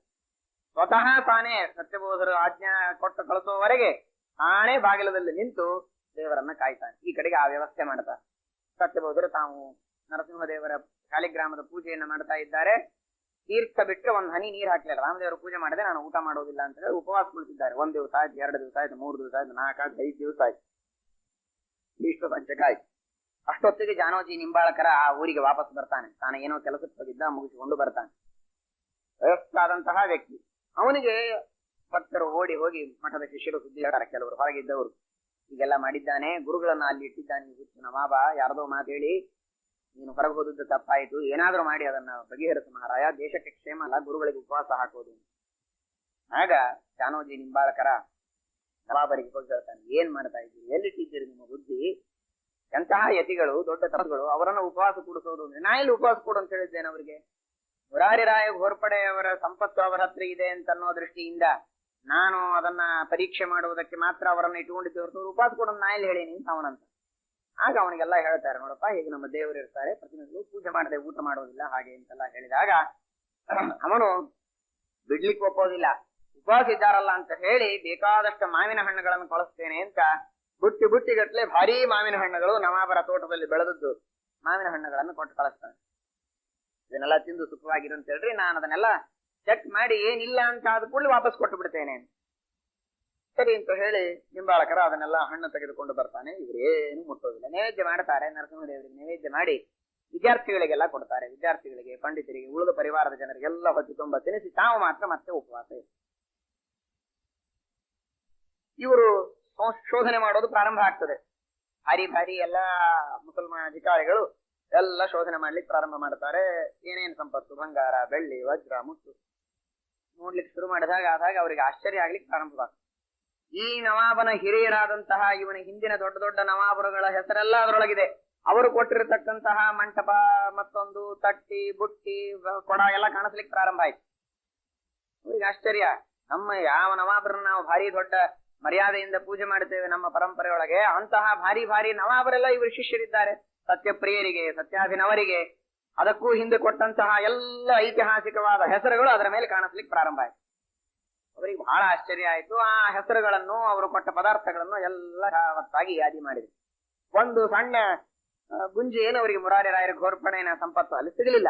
S1: ಸ್ವತಃ ತಾನೇ ಸತ್ಯಬೋಧರು ಆಜ್ಞಾ ಕೊಟ್ಟು ಕಳಿಸೋವರೆಗೆ ತಾನೇ ಬಾಗಿಲದಲ್ಲಿ ನಿಂತು ದೇವರನ್ನ ಕಾಯ್ತಾನೆ. ಈ ಕಡೆಗೆ ಆ ವ್ಯವಸ್ಥೆ ಮಾಡ್ತಾರೆ. ಸತ್ಯಬೋಧರು ತಾವು ನರಸಿಂಹದೇವರ ಶಾಲಿಗ್ರಾಮದ ಪೂಜೆಯನ್ನ ಮಾಡ್ತಾ ಇದ್ದಾರೆ. ತೀರ್ಥ ಬಿಟ್ಟರೆ ಒಂದ್ ಹನಿ ನೀರ್ ಹಾಕ್ಲಿಲ್ಲ. ರಾಮದೇವರು ಪೂಜೆ ಮಾಡದೆ ನಾನು ಊಟ ಮಾಡೋದಿಲ್ಲ ಅಂತ ಹೇಳಿ ಉಪವಾಸ ಕುಳಿತಿದ್ದಾರೆ. 1 ದಿವಸ ಆಯ್ತು, 2 ದಿವಸ ಆಯ್ತು, 3 ದಿವಸ ಆಯ್ತು, 4 ಆಯ್ತು, 5 ದಿವಸ ಆಯ್ತು, ವಿಶ್ವ ಪಂಚಕ ಆಯ್ತು. ಅಷ್ಟೊತ್ತಿಗೆ ಜಾನೋಜಿ ನಿಂಬಾಳಕರ ಆ ಊರಿಗೆ ವಾಪಸ್ ಬರ್ತಾನೆ. ತಾನು ಏನೋ ಕೆಲಸಕ್ಕೆ ಹೋಗಿದ್ದ, ಮುಗಿಸಿಕೊಂಡು ಬರ್ತಾನೆ. ವಯಸ್ಸಾದಂತಹ ವ್ಯಕ್ತಿ. ಅವನಿಗೆ ಭಕ್ತರು ಓಡಿ ಹೋಗಿ ಮಠದ ಶಿಷ್ಯರು ಸುದ್ದಿ ಹೇಳ್ತಾರೆ, ಕೆಲವರು ಹೊರಗಿದ್ದವರು, ಹೀಗೆಲ್ಲ ಮಾಡಿದ್ದಾನೆ, ಗುರುಗಳನ್ನ ಅಲ್ಲಿ ಇಟ್ಟಿದ್ದಾನೆ ಹುಚ್ಚು ನವಾಬ, ಯಾರದೋ ಮಾತು ಹೇಳಿ ನೀನು ಹೊರಗೆ ಹೋದದ್ದು ತಪ್ಪಾಯಿತು, ಏನಾದ್ರೂ ಮಾಡಿ ಅದನ್ನ ಬಗೆಹರಿಸು ಮಹಾರಾಯ, ದೇಶಕ್ಕೆ ಕ್ಷೇಮ ಅಲ್ಲ, ಗುರುಗಳಿಗೆ ಉಪವಾಸ ಹಾಕೋದು. ಆಗ ಜಾನೋಜಿ ನಿಂಬಾಳಕರ ನವಾಬರಿಗೆ ಹೋಗಿ ಹೇಳ್ತಾನೆ, ಏನ್ ಮಾಡ್ತಾ ಇದ್ದೀರಿ, ಎಲ್ಲಿಟ್ಟಿದ್ದೀರಿ ನಿಮ್ಮ ಬುದ್ಧಿ? ಎಂತಹ ಯತಿಗಳು, ದೊಡ್ಡ ತಪಸ್ಗಳು, ಅವರನ್ನ ಉಪವಾಸ ಕೂಡಿಸೋದು ಅಂದ್ರೆ ನಾ ಎಲ್ಲಿ ಉಪವಾಸ ಕೊಡು ಅಂತ ಹೇಳಿದ್ದೇನೆ ಅವರಿಗೆ? ಮುರಾರಿರಾಯ ಘೋರ್ಪಡೆಯವರ ಸಂಪತ್ತು ಅವರ ಹತ್ರ ಇದೆ ಅಂತ ಅನ್ನೋ ದೃಷ್ಟಿಯಿಂದ ನಾನು ಅದನ್ನ ಪರೀಕ್ಷೆ ಮಾಡುವುದಕ್ಕೆ ಮಾತ್ರ ಅವರನ್ನ ಇಟ್ಟುಕೊಂಡಿದ್ದೆ ಹೊರತು ಉಪವಾಸ ಕೊಡೋದು ನಾ ಎಲ್ಲಿ ಹೇಳೀನಿ ಅಂತ ಅವನಂತ. ಆಗ ಅವನಿಗೆಲ್ಲ ಹೇಳ್ತಾರೆ, ನೋಡಪ್ಪ ಹೀಗೆ ನಮ್ಮ ದೇವರು ಇರ್ತಾರೆ, ಪ್ರತಿನಿಧಿಗಳು ಪೂಜೆ ಮಾಡದೆ ಊಟ ಮಾಡೋದಿಲ್ಲ ಹಾಗೆ ಅಂತೆಲ್ಲ ಹೇಳಿದಾಗ ಅವನು ಬಿಡ್ಲಿಕ್ಕೆ ಒಪ್ಪೋದಿಲ್ಲ. ಉಪವಾಸ ಇದ್ದಾರಲ್ಲ ಅಂತ ಹೇಳಿ ಬೇಕಾದಷ್ಟು ಮಾವಿನ ಹಣ್ಣುಗಳನ್ನು ಕಳಿಸ್ತೇನೆ ಅಂತ ಬುಟ್ಟಿಗಟ್ಲೆ ಭಾರೀ ಮಾವಿನ ಹಣ್ಣುಗಳು ನವಾಬರ ತೋಟದಲ್ಲಿ ಬೆಳೆದದ್ದು ಮಾವಿನ ಹಣ್ಣುಗಳನ್ನು ಕೊಟ್ಟು ಕಳಿಸ್ತಾನೆ. ಇದನ್ನೆಲ್ಲ ತಿಂದು ಸುಖವಾಗಿರು ಅಂತ ಹೇಳ್ರಿ, ನಾನು ಅದನ್ನೆಲ್ಲ ಚೆಕ್ ಮಾಡಿ ಏನಿಲ್ಲ ಅಂತ ಆದ ಕೂಡಲೇ ವಾಪಸ್ ಕೊಟ್ಟು ಬಿಡ್ತೇನೆ. ಸರಿ ಅಂತ ಹೇಳಿ ನಿಂಬಾಳಕರ ಅದನ್ನೆಲ್ಲ ಹಣ್ಣು ತೆಗೆದುಕೊಂಡು ಬರ್ತಾನೆ. ಇವರೇನು ಮುಟ್ಟೋದಿಲ್ಲ. ನೈವೇದ್ಯ ಮಾಡ್ತಾರೆ. ನರಸಿಂಹದೇವರಿಗೆ ನೈವೇದ್ಯ ಮಾಡಿ ವಿದ್ಯಾರ್ಥಿಗಳಿಗೆಲ್ಲ ಕೊಡ್ತಾರೆ. ವಿದ್ಯಾರ್ಥಿಗಳಿಗೆ, ಪಂಡಿತರಿಗೆ, ಉಳಿದ ಪರಿವಾರದ ಜನರಿಗೆಲ್ಲ ಹೊತ್ತು ತುಂಬ ತಿನ್ನಿಸಿ ತಾವು ಮಾತ್ರ ಮತ್ತೆ ಉಪವಾಸ. ಇವರು ಶೋಧನೆ ಮಾಡೋದು ಪ್ರಾರಂಭ ಆಗ್ತದೆ. ಭಾರಿ ಭಾರಿ ಎಲ್ಲಾ ಮುಸಲ್ಮಾನ ಅಧಿಕಾರಿಗಳು ಎಲ್ಲ ಶೋಧನೆ ಮಾಡ್ಲಿಕ್ಕೆ ಪ್ರಾರಂಭ ಮಾಡ್ತಾರೆ. ಏನೇನು ಸಂಪತ್ತು, ಬಂಗಾರ, ಬೆಳ್ಳಿ, ವಜ್ರ, ಮುತ್ತು ನೋಡ್ಲಿಕ್ಕೆ ಶುರು ಆದಾಗ ಅವರಿಗೆ ಆಶ್ಚರ್ಯ ಆಗ್ಲಿಕ್ಕೆ ಪ್ರಾರಂಭವಾಗ್ತದೆ. ಈ ನವಾಬನ ಹಿರಿಯರಾದಂತಹ ಇವನ ಹಿಂದಿನ ದೊಡ್ಡ ದೊಡ್ಡ ನವಾಬರುಗಳ ಹೆಸರೆಲ್ಲ ಅದರೊಳಗಿದೆ. ಅವರು ಕೊಟ್ಟಿರತಕ್ಕಂತಹ ಮಂಟಪ, ಮತ್ತೊಂದು ತಟ್ಟಿ, ಬುಟ್ಟಿ, ಕೊಡ ಎಲ್ಲ ಕಾಣಿಸ್ಲಿಕ್ಕೆ ಪ್ರಾರಂಭ ಆಯ್ತು. ಅವರಿಗೆ ಆಶ್ಚರ್ಯ. ನಮ್ಮ ಯಾವ ನವಾಬರನ್ನ ನಾವು ಭಾರಿ ದೊಡ್ಡ ಮರ್ಯಾದೆಯಿಂದ ಪೂಜೆ ಮಾಡುತ್ತೇವೆ ನಮ್ಮ ಪರಂಪರೆಯೊಳಗೆ, ಅಂತಹ ಭಾರಿ ಭಾರಿ ನವಾಬರೆಲ್ಲ ಇವರು ಶಿಷ್ಯರಿದ್ದಾರೆ. ಸತ್ಯಪ್ರಿಯರಿಗೆ, ಸತ್ಯಾಭಿನವರಿಗೆ, ಅದಕ್ಕೂ ಹಿಂದೆ ಕೊಟ್ಟಂತಹ ಎಲ್ಲ ಐತಿಹಾಸಿಕವಾದ ಹೆಸರುಗಳು ಅದರ ಮೇಲೆ ಕಾಣಿಸ್ಲಿಕ್ಕೆ ಪ್ರಾರಂಭ ಆಯ್ತು. ಅವರಿಗೆ ಬಹಳ ಆಶ್ಚರ್ಯ ಆಯ್ತು. ಆ ಹೆಸರುಗಳನ್ನು, ಅವರು ಕೊಟ್ಟ ಪದಾರ್ಥಗಳನ್ನು ಎಲ್ಲ ಯಾವತ್ತಾಗಿ ಯಾದಿ ಮಾಡಿದ್ರು. ಒಂದು ಸಣ್ಣ ಗುಂಜಿ ಏನು ಅವರಿಗೆ ಮುರಾರಿ ರಾಯರ ಘೋರ್ಪಣೆಯ ಸಂಪತ್ತು ಅಲ್ಲಿ ಸಿಗಲಿಲ್ಲ.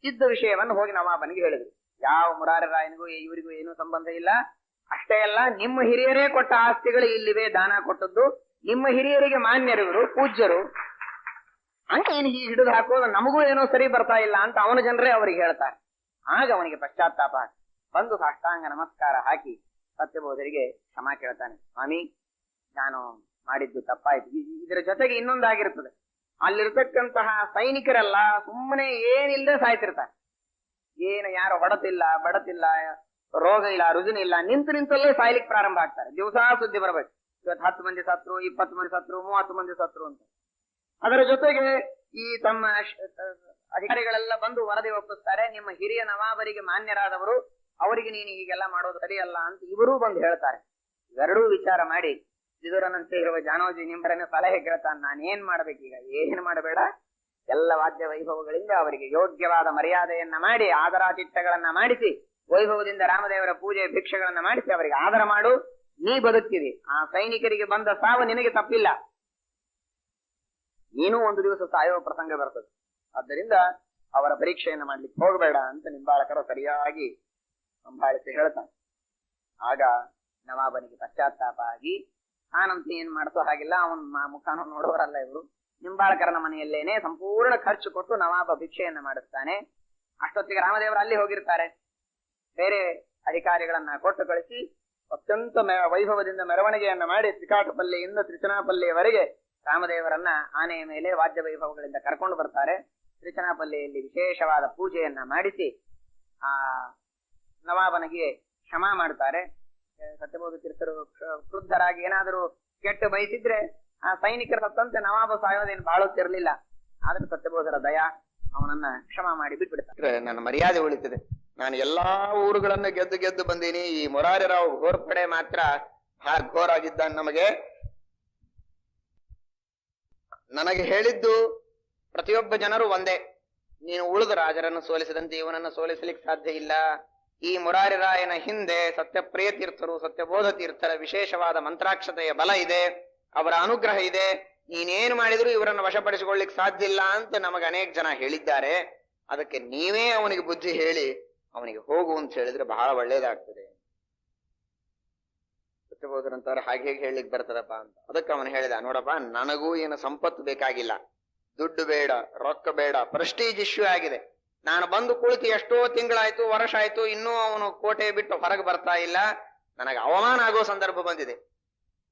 S1: ಇದ್ದ ವಿಷಯವನ್ನು ಹೋಗಿ ನವಾಬನಿಗೆ ಹೇಳಿದ್ರು. ಯಾವ ಮುರಾರಿ ರಾಯನಿಗೂ ಇವರಿಗೂ ಏನೂ ಸಂಬಂಧ ಇಲ್ಲ. ಅಷ್ಟೇ ಅಲ್ಲ, ನಿಮ್ಮ ಹಿರಿಯರೇ ಕೊಟ್ಟ ಆಸ್ತಿಗಳು ಇಲ್ಲಿವೆ, ದಾನ ಕೊಟ್ಟದ್ದು. ನಿಮ್ಮ ಹಿರಿಯರಿಗೆ ಮಾನ್ಯರಿವರು, ಪೂಜ್ಯರು, ಅಂತ ಏನು ಹೀಗೆ ಹಿಡಿದು ಹಾಕೋದು ನಮಗೂ ಏನೋ ಸರಿ ಬರ್ತಾ ಇಲ್ಲ ಅಂತ ಅವನ ಜನರೇ ಅವರಿಗೆ ಹೇಳ್ತಾರೆ. ಆಗ ಅವನಿಗೆ ಪಶ್ಚಾತ್ತಾಪ ಬಂದು ಸಾಷ್ಟಾಂಗ ನಮಸ್ಕಾರ ಹಾಕಿ ಸತ್ಯಬೋಧರಿಗೆ ಕ್ಷಮಾ ಕೇಳ್ತಾನೆ. ಸ್ವಾಮಿ, ನಾನು ಮಾಡಿದ್ದು ತಪ್ಪಾಯ್ತು. ಇದರ ಜೊತೆಗೆ ಇನ್ನೊಂದಾಗಿರ್ತದೆ, ಅಲ್ಲಿರ್ತಕ್ಕಂತಹ ಸೈನಿಕರೆಲ್ಲ ಸುಮ್ಮನೆ ಏನಿಲ್ಲದೆ ಸಾಯ್ತಿರ್ತಾರೆ. ಏನು ಯಾರು ಹೊಡತಿಲ್ಲ, ಬಡತಿಲ್ಲ, ರೋಗ ಇಲ್ಲ, ರುಜಿನ ಇಲ್ಲ, ನಿಂತಲ್ಲೇ ಸಾಯ್ಲಿಕ್ಕೆ ಪ್ರಾರಂಭ ಆಗ್ತಾರೆ. ದಿವಸ ಸುದ್ದಿ ಬರ್ಬೇಕು, ಇವತ್ತು 10 ಮಂದಿ ಸತ್ರು, 20 ಮಂದಿ ಸತ್ರು, 30 ಮಂದಿ ಸತ್ರು ಅಂತ. ಅದರ ಜೊತೆಗೆ ಈ ತಮ್ಮ ಅಧಿಕಾರಿಗಳೆಲ್ಲ ಬಂದು ವರದಿ ಒಪ್ಪಿಸ್ತಾರೆ. ನಿಮ್ಮ ಹಿರಿಯ ನವಾಬರಿಗೆ ಮಾನ್ಯರಾದವರು, ಅವರಿಗೆ ನೀನು ಹೀಗೆಲ್ಲ ಮಾಡೋದು ಸರಿಯಲ್ಲ ಅಂತ ಇವರೂ ಬಂದು ಹೇಳ್ತಾರೆ. ಇವೆರಡೂ ವಿಚಾರ ಮಾಡಿ ವಿದುರನಂತೆ ಇರುವ ಜಾನೋಜಿ ನಿಂಬರನ್ನ ಸಲಹೆ ಕೇಳ್ತಾನೆ. ನಾನೇನ್ ಮಾಡ್ಬೇಕೀಗ? ಏನು ಮಾಡಬೇಡ, ಎಲ್ಲ ವಾದ್ಯ ವೈಭವಗಳಿಂದ ಅವರಿಗೆ ಯೋಗ್ಯವಾದ ಮರ್ಯಾದೆಯನ್ನ ಮಾಡಿ, ಆದರಾತಿಥ್ಯಗಳನ್ನ ಮಾಡಿಸಿ, ವೈಭವದಿಂದ ರಾಮದೇವರ ಪೂಜೆ ಭಿಕ್ಷೆಗಳನ್ನ ಮಾಡಿಸಿ ಅವರಿಗೆ ಆದರ ಮಾಡು. ನೀ ಬದುಕ್ತಿದಿ. ಆ ಸೈನಿಕರಿಗೆ ಬಂದ ಸಾವು ನಿನಗೆ ತಪ್ಪಿಲ್ಲ, ನೀನು ಒಂದು ದಿವಸ ಸಾಯುವ ಪ್ರಸಂಗ ಬರ್ತದೆ. ಆದ್ದರಿಂದ ಅವರ ಪರೀಕ್ಷೆಯನ್ನು ಮಾಡ್ಲಿಕ್ಕೆ ಹೋಗಬೇಡ ಅಂತ ನಿಂಬಾಳಕರು ಸರಿಯಾಗಿ ಸಂಭಾಳಿಸಿ ಹೇಳ್ತಾನೆ. ಆಗ ನವಾಬನಿಗೆ ಪಶ್ಚಾತ್ತಾಪ ಆಗಿ, ನಾನಂತ ಏನ್ ಮಾಡ್ತೋ ಹಾಗಿಲ್ಲ, ಅವನ ಮುಖಾನು ನೋಡೋರಲ್ಲ ಇವರು, ನಿಂಬಾಳಕರನ ಮನೆಯಲ್ಲೇನೆ ಸಂಪೂರ್ಣ ಖರ್ಚು ಕೊಟ್ಟು ನವಾಬ ಭಿಕ್ಷೆಯನ್ನ ಮಾಡಿಸ್ತಾನೆ. ಅಷ್ಟೊತ್ತಿಗೆ ರಾಮದೇವರು ಅಲ್ಲಿ ಹೋಗಿರ್ತಾರೆ. ಬೇರೆ ಅಧಿಕಾರಿಗಳನ್ನ ಕೊಟ್ಟು ಕಳಿಸಿ ಅತ್ಯಂತ ವೈಭವದಿಂದ ಮೆರವಣಿಗೆಯನ್ನ ಮಾಡಿ ತ್ರಿಕಾಟಪಲ್ಲಿಯಿಂದ ತ್ರಿಚನಾಪಲ್ಲಿಯವರೆಗೆ ರಾಮದೇವರನ್ನ ಆನೆಯ ಮೇಲೆ ವಾದ್ಯ ವೈಭವಗಳಿಂದ ಕರ್ಕೊಂಡು ಬರ್ತಾರೆ. ತ್ರಿಚನಾಪಲ್ಲಿಯಲ್ಲಿ ವಿಶೇಷವಾದ ಪೂಜೆಯನ್ನ ಮಾಡಿಸಿ ಆ ನವಾಬನಿಗೆ ಕ್ಷಮಾ ಮಾಡ್ತಾರೆ. ಸತ್ಯಬೋಧ ತೀರ್ಥರು ಕ್ರುದ್ಧರಾಗಿ ಏನಾದರೂ ಕೆಟ್ಟು ಬಯಸಿದ್ರೆ ಆ ಸೈನಿಕರ ಸತ್ತಂತೆ ನವಾಬ ಸಾಯೋದೇನು ಬಾಳುತ್ತಿರ್ಲಿಲ್ಲ. ಆದ್ರೆ ಸತ್ಯಬೋಧರ ದಯಾ ಅವನನ್ನ ಕ್ಷಮಾ ಮಾಡಿ ಬಿಟ್ಬಿಡ್ತಾರೆ. ನನ್ನ ಮರ್ಯಾದೆ ಉಳಿತಿದೆ, ನಾನು ಎಲ್ಲಾ ಊರುಗಳನ್ನ ಗೆದ್ದು ಬಂದೀನಿ, ಈ ಮುರಾರಿರಾವ್ ಘೋರ್ಪಡೆ ಮಾತ್ರ ಘೋರ್ ಆಗಿದ್ದಾನೆ. ನನಗೆ ಹೇಳಿದ್ದು ಪ್ರತಿಯೊಬ್ಬ ಜನರು ಒಂದೇ, ನೀನು ಉಳಿದ ರಾಜರನ್ನು ಸೋಲಿಸಿದಂತೆ ಇವನನ್ನು ಸೋಲಿಸಲಿಕ್ಕೆ ಸಾಧ್ಯ ಇಲ್ಲ. ಈ ಮುರಾರಿ ರಾಯನ ಹಿಂದೆ ಸತ್ಯಪ್ರಿಯ ತೀರ್ಥರು, ಸತ್ಯಬೋಧ ತೀರ್ಥರ ವಿಶೇಷವಾದ ಮಂತ್ರಾಕ್ಷತೆಯ ಬಲ ಇದೆ, ಅವರ ಅನುಗ್ರಹ ಇದೆ. ನೀನೇನು ಮಾಡಿದ್ರು ಇವರನ್ನು ವಶಪಡಿಸಿಕೊಳ್ಳಿಕ್ ಸಾಧ್ಯ ಇಲ್ಲ ಅಂತ ನಮಗೆ ಅನೇಕ ಜನ ಹೇಳಿದ್ದಾರೆ. ಅದಕ್ಕೆ ನೀವೇ ಅವನಿಗೆ ಬುದ್ಧಿ ಹೇಳಿ ಅವನಿಗೆ ಹೋಗು ಅಂತ ಹೇಳಿದ್ರೆ ಬಹಳ ಒಳ್ಳೇದಾಗ್ತದೆ. ಸತ್ಯಬೋಧರಂತವ್ರು ಹಾಗೆ ಹೇಗೆ ಹೇಳಲಿಕ್ಕೆ ಬರ್ತದಪ್ಪ ಅಂತ. ಅದಕ್ಕೆ ಅವನು ಹೇಳಿದ, ನೋಡಪ್ಪ, ನನಗೂ ಏನು ಸಂಪತ್ತು ಬೇಕಾಗಿಲ್ಲ, ದುಡ್ಡು ಬೇಡ, ರೊಕ್ಕ ಬೇಡ, ಪ್ರೆಸ್ಟೀಜ್ ಇಶ್ಯೂ ಆಗಿದೆ. ನಾನು ಬಂದು ಕುಳಿತು ಎಷ್ಟೋ ತಿಂಗಳಾಯ್ತು, ವರ್ಷ ಆಯ್ತು, ಇನ್ನೂ ಅವನು ಕೋಟೆ ಬಿಟ್ಟು ಹೊರಗೆ ಬರ್ತಾ ಇಲ್ಲ. ನನಗೆ ಅವಮಾನ ಆಗೋ ಸಂದರ್ಭ ಬಂದಿದೆ.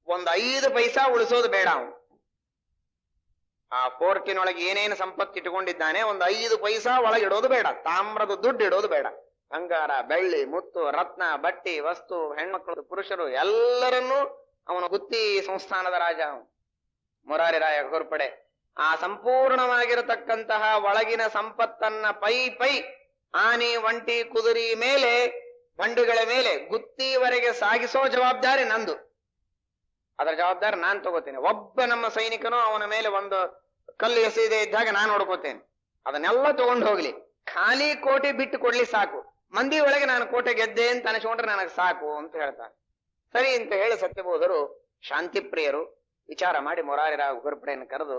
S1: ಒಂದು 5 ಪೈಸಾ ಉಳಿಸೋದು ಬೇಡ. ಅವನು ಆ ಫೋರ್ಟಿನೊಳಗೆ ಏನೇನು ಸಂಪತ್ತು ಇಟ್ಟುಕೊಂಡಿದ್ದಾನೆ, ಒಂದು 5 ಪೈಸಾ ಒಳಗೆ ಇಡೋದು ಬೇಡ. ತಾಮ್ರದ ದುಡ್ಡು ಇಡೋದು ಬೇಡ. ಬಂಗಾರ, ಬೆಳ್ಳಿ, ಮುತ್ತು, ರತ್ನ, ಬಟ್ಟಿ, ವಸ್ತು, ಹೆಣ್ಮಕ್ಳು, ಪುರುಷರು ಎಲ್ಲರನ್ನೂ ಅವನು ಗುತ್ತಿ ಸಂಸ್ಥಾನದ ರಾಜ ಮುರಾರಿ ರಾಯ ಘೋರ್ಪಡೆ. ಆ ಸಂಪೂರ್ಣವಾಗಿರತಕ್ಕಂತಹ ಒಳಗಿನ ಸಂಪತ್ತನ್ನ ಪೈ ಆನೆ, ಒಂಟಿ, ಕುದುರೆ ಮೇಲೆ, ಬಂಡುಗಳ ಮೇಲೆ ಗುತ್ತಿವರೆಗೆ ಸಾಗಿಸೋ ಜವಾಬ್ದಾರಿ ನಂದು. ಅದರ ಜವಾಬ್ದಾರಿ ನಾನ್ ತಗೋತೇನೆ. ಒಬ್ಬ ನಮ್ಮ ಸೈನಿಕನು ಅವನ ಮೇಲೆ ಒಂದು ಕಲ್ಲು ಎಸೆಯದೆ ಇದ್ದಾಗ ನಾನು ನೋಡ್ಕೋತೇನೆ. ಅದನ್ನೆಲ್ಲ ತಗೊಂಡು ಹೋಗ್ಲಿ, ಖಾಲಿ ಕೋಟೆ ಬಿಟ್ಟು ಕೊಡ್ಲಿ ಸಾಕು. ಮಂದಿ ಒಳಗೆ ನಾನು ಕೋಟೆ ಗೆದ್ದೆ ಅಂತ ಅನಿಸ್ಕೊಂಡ್ರೆ ನನಗೆ ಸಾಕು ಅಂತ ಹೇಳ್ತಾರೆ. ಸರಿ ಅಂತ ಹೇಳಿ ಸತ್ಯಬೋಧರು ಶಾಂತಿ ಪ್ರಿಯರು ವಿಚಾರ ಮಾಡಿ ಮುರಾರಿ ರಾವ್ ಘೋರ್ಪಡೆಯನ್ನು ಕರೆದು,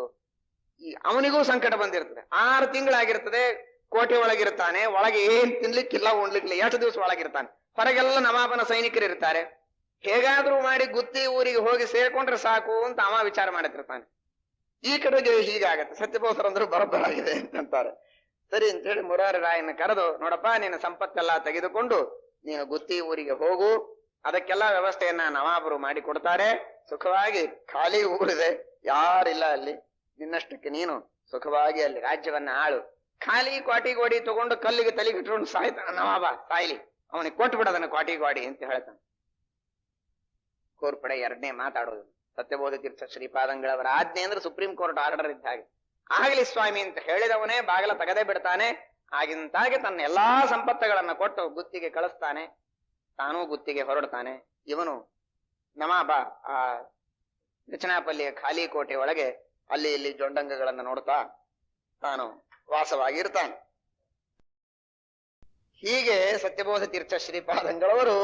S1: ಅವನಿಗೂ ಸಂಕಟ ಬಂದಿರ್ತದೆ. 6 ತಿಂಗಳಾಗಿರ್ತದೆ, ಕೋಟೆ ಒಳಗಿರ್ತಾನೆ, ಒಳಗೆ ಏನ್ ತಿನ್ಲಿಕ್ಕಿಲ್ಲ, ಉಣ್ಲಿಕ್ಕಿಲ್ಲ, ಎಷ್ಟು ದಿವಸ ಒಳಗಿರ್ತಾನೆ. ಹೊರಗೆಲ್ಲ ನವಾಬನ ಸೈನಿಕರು ಇರ್ತಾರೆ. ಹೇಗಾದ್ರೂ ಮಾಡಿ ಗುತ್ತಿ ಊರಿಗೆ ಹೋಗಿ ಸೇರ್ಕೊಂಡ್ರೆ ಸಾಕು ಅಂತ ಅವ ವಿಚಾರ ಮಾಡತಿರ್ತಾನೆ. ಈ ಕಡೆಗೆ ಹೀಗಾಗತ್ತೆ. ಸತ್ಯಬೋಧರಂದ್ರು ಬರೋಬ್ಬರಾಗಿದೆ ಅಂತಂತಾರೆ. ಸರಿ ಅಂತ ಹೇಳಿ ಮುರಾರಿ ರಾಯನ ಕರೆದು, ನೋಡಪ್ಪ ನಿನ್ನ ಸಂಪತ್ತೆಲ್ಲ ತೆಗೆದುಕೊಂಡು ನೀನು ಗುತ್ತಿ ಊರಿಗೆ ಹೋಗು, ಅದಕ್ಕೆಲ್ಲ ವ್ಯವಸ್ಥೆಯನ್ನ ನವಾಬರು ಮಾಡಿ ಕೊಡ್ತಾರೆ, ಸುಖವಾಗಿ ಖಾಲಿ ಊರಿದೆ, ಯಾರಿಲ್ಲ ಅಲ್ಲಿ, ನಿನ್ನಷ್ಟಕ್ಕೆ ನೀನು ಸುಖವಾಗಿ ಅಲ್ಲಿ ರಾಜ್ಯವನ್ನ ಆಳು, ಖಾಲಿ ಕ್ವಾಟಿ ಗೋಡಿ ತಗೊಂಡು ಕಲ್ಲಿಗೆ ತಲೆಗಿಟ್ಕೊಂಡು ಸಾಯ್ತಾನ ನವಾಬ, ಸಾಯ್ಲಿ, ಅವನಿಗೆ ಕೊಟ್ಟು ಬಿಡದನ್ನ ಕ್ವಾಟಿ ಗೋಡಿ ಅಂತ ಹೇಳ್ತಾನೆ. ಕೋರ್ಪಡೆ ಎರಡನೇ ಮಾತಾಡೋದು, ಸತ್ಯಬೋಧ ತೀರ್ಥ ಶ್ರೀಪಾದಂಗಳವರ ಆಜ್ಞೆ ಅಂದ್ರೆ ಸುಪ್ರೀಂ ಕೋರ್ಟ್ ಆರ್ಡರ್ ಇದ್ದ ಹಾಗೆ. ಆಗಲಿ ಸ್ವಾಮಿ ಅಂತ ಹೇಳಿದವನೇ ಬಾಗಿಲ ತೆಗೆದೇ ಬಿಡ್ತಾನೆ. ಆಗಿಂತಾಗೆ ತನ್ನ ಎಲ್ಲಾ ಸಂಪತ್ತುಗಳನ್ನ ಕೊಟ್ಟು ಗುತ್ತಿಗೆ ಕಳಿಸ್ತಾನೆ, ತಾನೂ ಗುತ್ತಿಗೆ ಹೊರಡ್ತಾನೆ. ಇವನು ನವಾಬ ಆ ರಚನಾಪಲ್ಲಿಯ ಖಾಲಿ ಕೋಟೆ ಒಳಗೆ ಅಲ್ಲಿ ಇಲ್ಲಿ ಜೊಂಡಂಗಗಳನ್ನ ನೋಡ್ತಾ ತಾನು ವಾಸವಾಗಿರ್ತಾನೆ. ಹೀಗೆ ಸತ್ಯಬೋಧ ತೀರ್ಥ ಶ್ರೀಪಾದಂಗಳವರು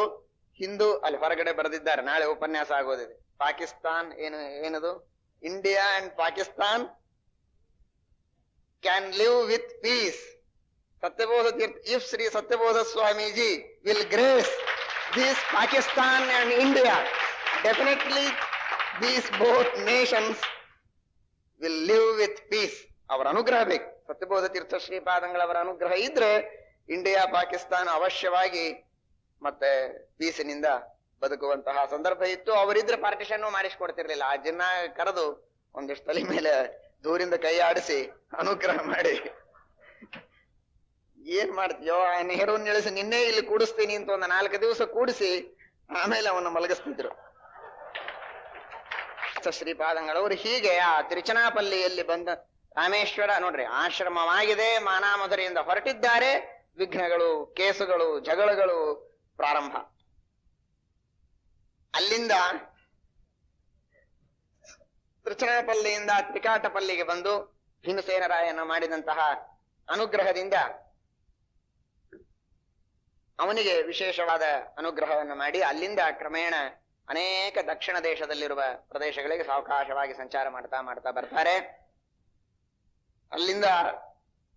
S1: ಹಿಂದೂ ಅಲ್ಲಿ ಹೊರಗಡೆ ಬರೆದಿದ್ದಾರೆ. ನಾಳೆ ಉಪನ್ಯಾಸ ಆಗೋದಿದೆ. ಪಾಕಿಸ್ತಾನ್ ಏನದು, India and Pakistan can live with peace. Satyabodha Tirtha, if Shri Satyabodha Swamiji will grace this Pakistan and India, definitely these both nations will live with peace. ಅವರ ಅನುಗ್ರಹ ಬೇಕು. ಸತ್ಯಬೋಧ ತೀರ್ಥ ಶ್ರೀಪಾದಂಗಳವರ ಅನುಗ್ರಹ ಇದ್ರೆ ಇಂಡಿಯಾ ಪಾಕಿಸ್ತಾನ ಅವಶ್ಯವಾಗಿ ಮತ್ತೆ ಪೀಸಿನಿಂದ ಬದುಕುವಂತಹ ಸಂದರ್ಭ ಇತ್ತು. ಅವರಿದ್ರೆ ಪಾರ್ಟಿಷನ್ ಮಾಡಿಸ್ಕೊಡ್ತಿರ್ಲಿಲ್ಲ. ಆ ಜಿನ್ನ ಕರೆದು ಒಂದಿಷ್ಟು ತಲೆ ಮೇಲೆ ದೂರಿಂದ ಕೈ ಆಡಿಸಿ ಅನುಗ್ರಹ ಮಾಡಿ, ಏನ್ ಮಾಡ್ತೀಯೋ ಆ ನೆಹರೂನ್ ಇಳಿಸಿ ನಿನ್ನೆ ಇಲ್ಲಿ ಕೂಡಿಸ್ತೀನಿ ಅಂತ ಒಂದು 4 ದಿವಸ ಕೂಡಿಸಿ ಆಮೇಲೆ ಅವನ್ನ ಮಲಗಿಸ್ತಿದ್ರು ಶ್ರೀಪಾದಂಗಳವರು. ಹೀಗೆ ಆ ತಿರುಚನಾಪಲ್ಲಿಯಲ್ಲಿ ಬಂದ ರಾಮೇಶ್ವರ ನೋಡ್ರಿ, ಆಶ್ರಮವಾಗಿದೆ, ಮಾನಾಮಧುರೆಯಿಂದ ಹೊರಟಿದ್ದಾರೆ, ವಿಘ್ನಗಳು, ಕೇಸುಗಳು, ಜಗಳಗಳು ಪ್ರಾರಂಭ. ಅಲ್ಲಿಂದ ತಿರುಚನಾಪಲ್ಲಿಯಿಂದ ತ್ರಿಕಾಟಪಲ್ಲಿಗೆ ಬಂದು ಭೀಮಸೇನರಾಯನ ಮಾಡಿದಂತಹ ಅನುಗ್ರಹದಿಂದ ಅವನಿಗೆ ವಿಶೇಷವಾದ ಅನುಗ್ರಹವನ್ನು ಮಾಡಿ ಅಲ್ಲಿಂದ ಕ್ರಮೇಣ ಅನೇಕ ದಕ್ಷಿಣ ದೇಶದಲ್ಲಿರುವ ಪ್ರದೇಶಗಳಿಗೆ ಸಾವಕಾಶವಾಗಿ ಸಂಚಾರ ಮಾಡ್ತಾ ಮಾಡ್ತಾ ಬರ್ತಾರೆ. ಅಲ್ಲಿಂದ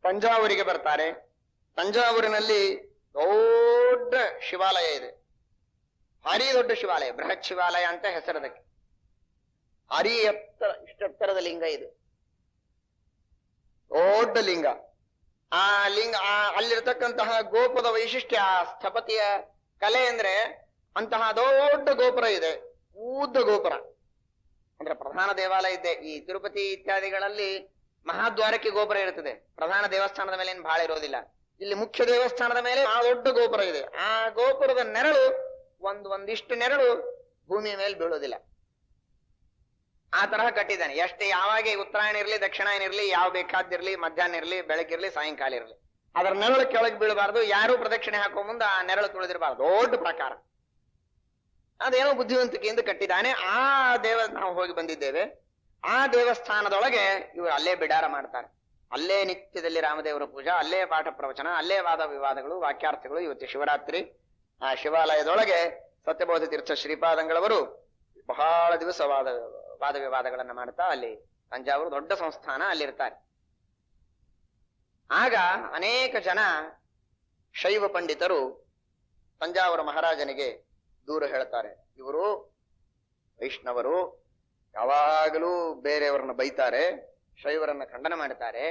S1: ತಂಜಾವೂರಿಗೆ ಬರ್ತಾರೆ. ತಂಜಾವೂರಿನಲ್ಲಿ ದೊಡ್ಡ ಶಿವಾಲಯ ಇದೆ, ಭಾರಿ ದೊಡ್ಡ ಶಿವಾಲಯ, ಬೃಹತ್ ಶಿವಾಲಯ ಅಂತ ಹೆಸರದಕ್ಕೆ. ಭಾರಿ ಎತ್ತರ, ಇಷ್ಟೆತ್ತರದ ಲಿಂಗ ಇದೆ, ದೊಡ್ಡ ಲಿಂಗ. ಆ ಲಿಂಗ ಅಲ್ಲಿರ್ತಕ್ಕಂತಹ ಗೋಪುರದ ವೈಶಿಷ್ಟ್ಯ, ಸ್ಥಪತಿಯ ಕಲೆ ಅಂದ್ರೆ ಅಂತಹ ದೊಡ್ಡ ಗೋಪುರ ಇದೆ, ಉದ್ದ ಗೋಪುರ. ಅಂದ್ರೆ ಪ್ರಧಾನ ದೇವಾಲಯ ಇದೆ. ಈ ತಿರುಪತಿ ಇತ್ಯಾದಿಗಳಲ್ಲಿ ಮಹಾದ್ವಾರಕ್ಕೆ ಗೋಪುರ ಇರುತ್ತದೆ, ಪ್ರಧಾನ ದೇವಸ್ಥಾನದ ಮೇಲೆ ಏನು ಬಹಳ ಇರೋದಿಲ್ಲ. ಇಲ್ಲಿ ಮುಖ್ಯ ದೇವಸ್ಥಾನದ ಮೇಲೆ ಆ ದೊಡ್ಡ ಗೋಪುರ ಇದೆ. ಆ ಗೋಪುರದ ನೆರಳು ಒಂದಿಷ್ಟು ನೆರಳು ಭೂಮಿಯ ಮೇಲೆ ಬೀಳೋದಿಲ್ಲ, ಆ ತರಹ ಕಟ್ಟಿದ್ದಾನೆ. ಎಷ್ಟೇ ಯಾವಾಗ ಉತ್ತರಾಯಣ ಇರ್ಲಿ, ದಕ್ಷಿಣಾಯನ ಇರ್ಲಿ, ಯಾವ ಬೇಕಾದಿರ್ಲಿ, ಮಧ್ಯಾಹ್ನ ಇರ್ಲಿ, ಬೆಳಗ್ಗಿರ್ಲಿ, ಸಾಯಂಕಾಲ ಇರ್ಲಿ, ಅದರ ನೆರಳು ಕೆಳಗೆ ಬೀಳಬಾರ್ದು. ಯಾರು ಪ್ರದಕ್ಷಿಣೆ ಹಾಕೋ ಮುಂದೆ ಆ ನೆರಳು ತುಳಿದಿರಬಾರ್ದು. ದೊಡ್ಡ ಪ್ರಕಾರ ಅದೇನೋ ಬುದ್ಧಿವಂತಿಕೆಯಿಂದ ಕಟ್ಟಿದ್ದಾನೆ. ಆ ನಾವು ಹೋಗಿ ಬಂದಿದ್ದೇವೆ. ಆ ದೇವಸ್ಥಾನದೊಳಗೆ ಇವರು ಅಲ್ಲೇ ಬಿಡಾರ ಮಾಡ್ತಾರೆ. ಅಲ್ಲೇ ನಿತ್ಯದಲ್ಲಿ ರಾಮದೇವರ ಪೂಜಾ, ಅಲ್ಲೇ ಪಾಠ ಪ್ರವಚನ, ಅಲ್ಲೇ ವಾದ ವಿವಾದಗಳು, ವಾಕ್ಯಾರ್ಥಗಳು. ಇವತ್ತು ಶಿವರಾತ್ರಿ. ಆ ಶಿವಾಲಯದೊಳಗೆ ಸತ್ಯಬೋಧ ತೀರ್ಥ ಶ್ರೀಪಾದಂಗಳವರು ಬಹಳ ದಿವಸ ವಾದ ವಿವಾದಗಳನ್ನ ಮಾಡ್ತಾ ಅಲ್ಲಿ ತಂಜಾವೂರು ದೊಡ್ಡ ಸಂಸ್ಥಾನ ಅಲ್ಲಿರ್ತಾರೆ. ಆಗ ಅನೇಕ ಜನ ಶೈವ ಪಂಡಿತರು ತಂಜಾವೂರ ಮಹಾರಾಜನಿಗೆ ದೂರ ಹೇಳ್ತಾರೆ, ಇವರು ವೈಷ್ಣವರು, ಯಾವಾಗಲೂ ಬೇರೆಯವರನ್ನ ಬೈತಾರೆ, ಶೈವರನ್ನ ಖಂಡನ ಮಾಡ್ತಾರೆ,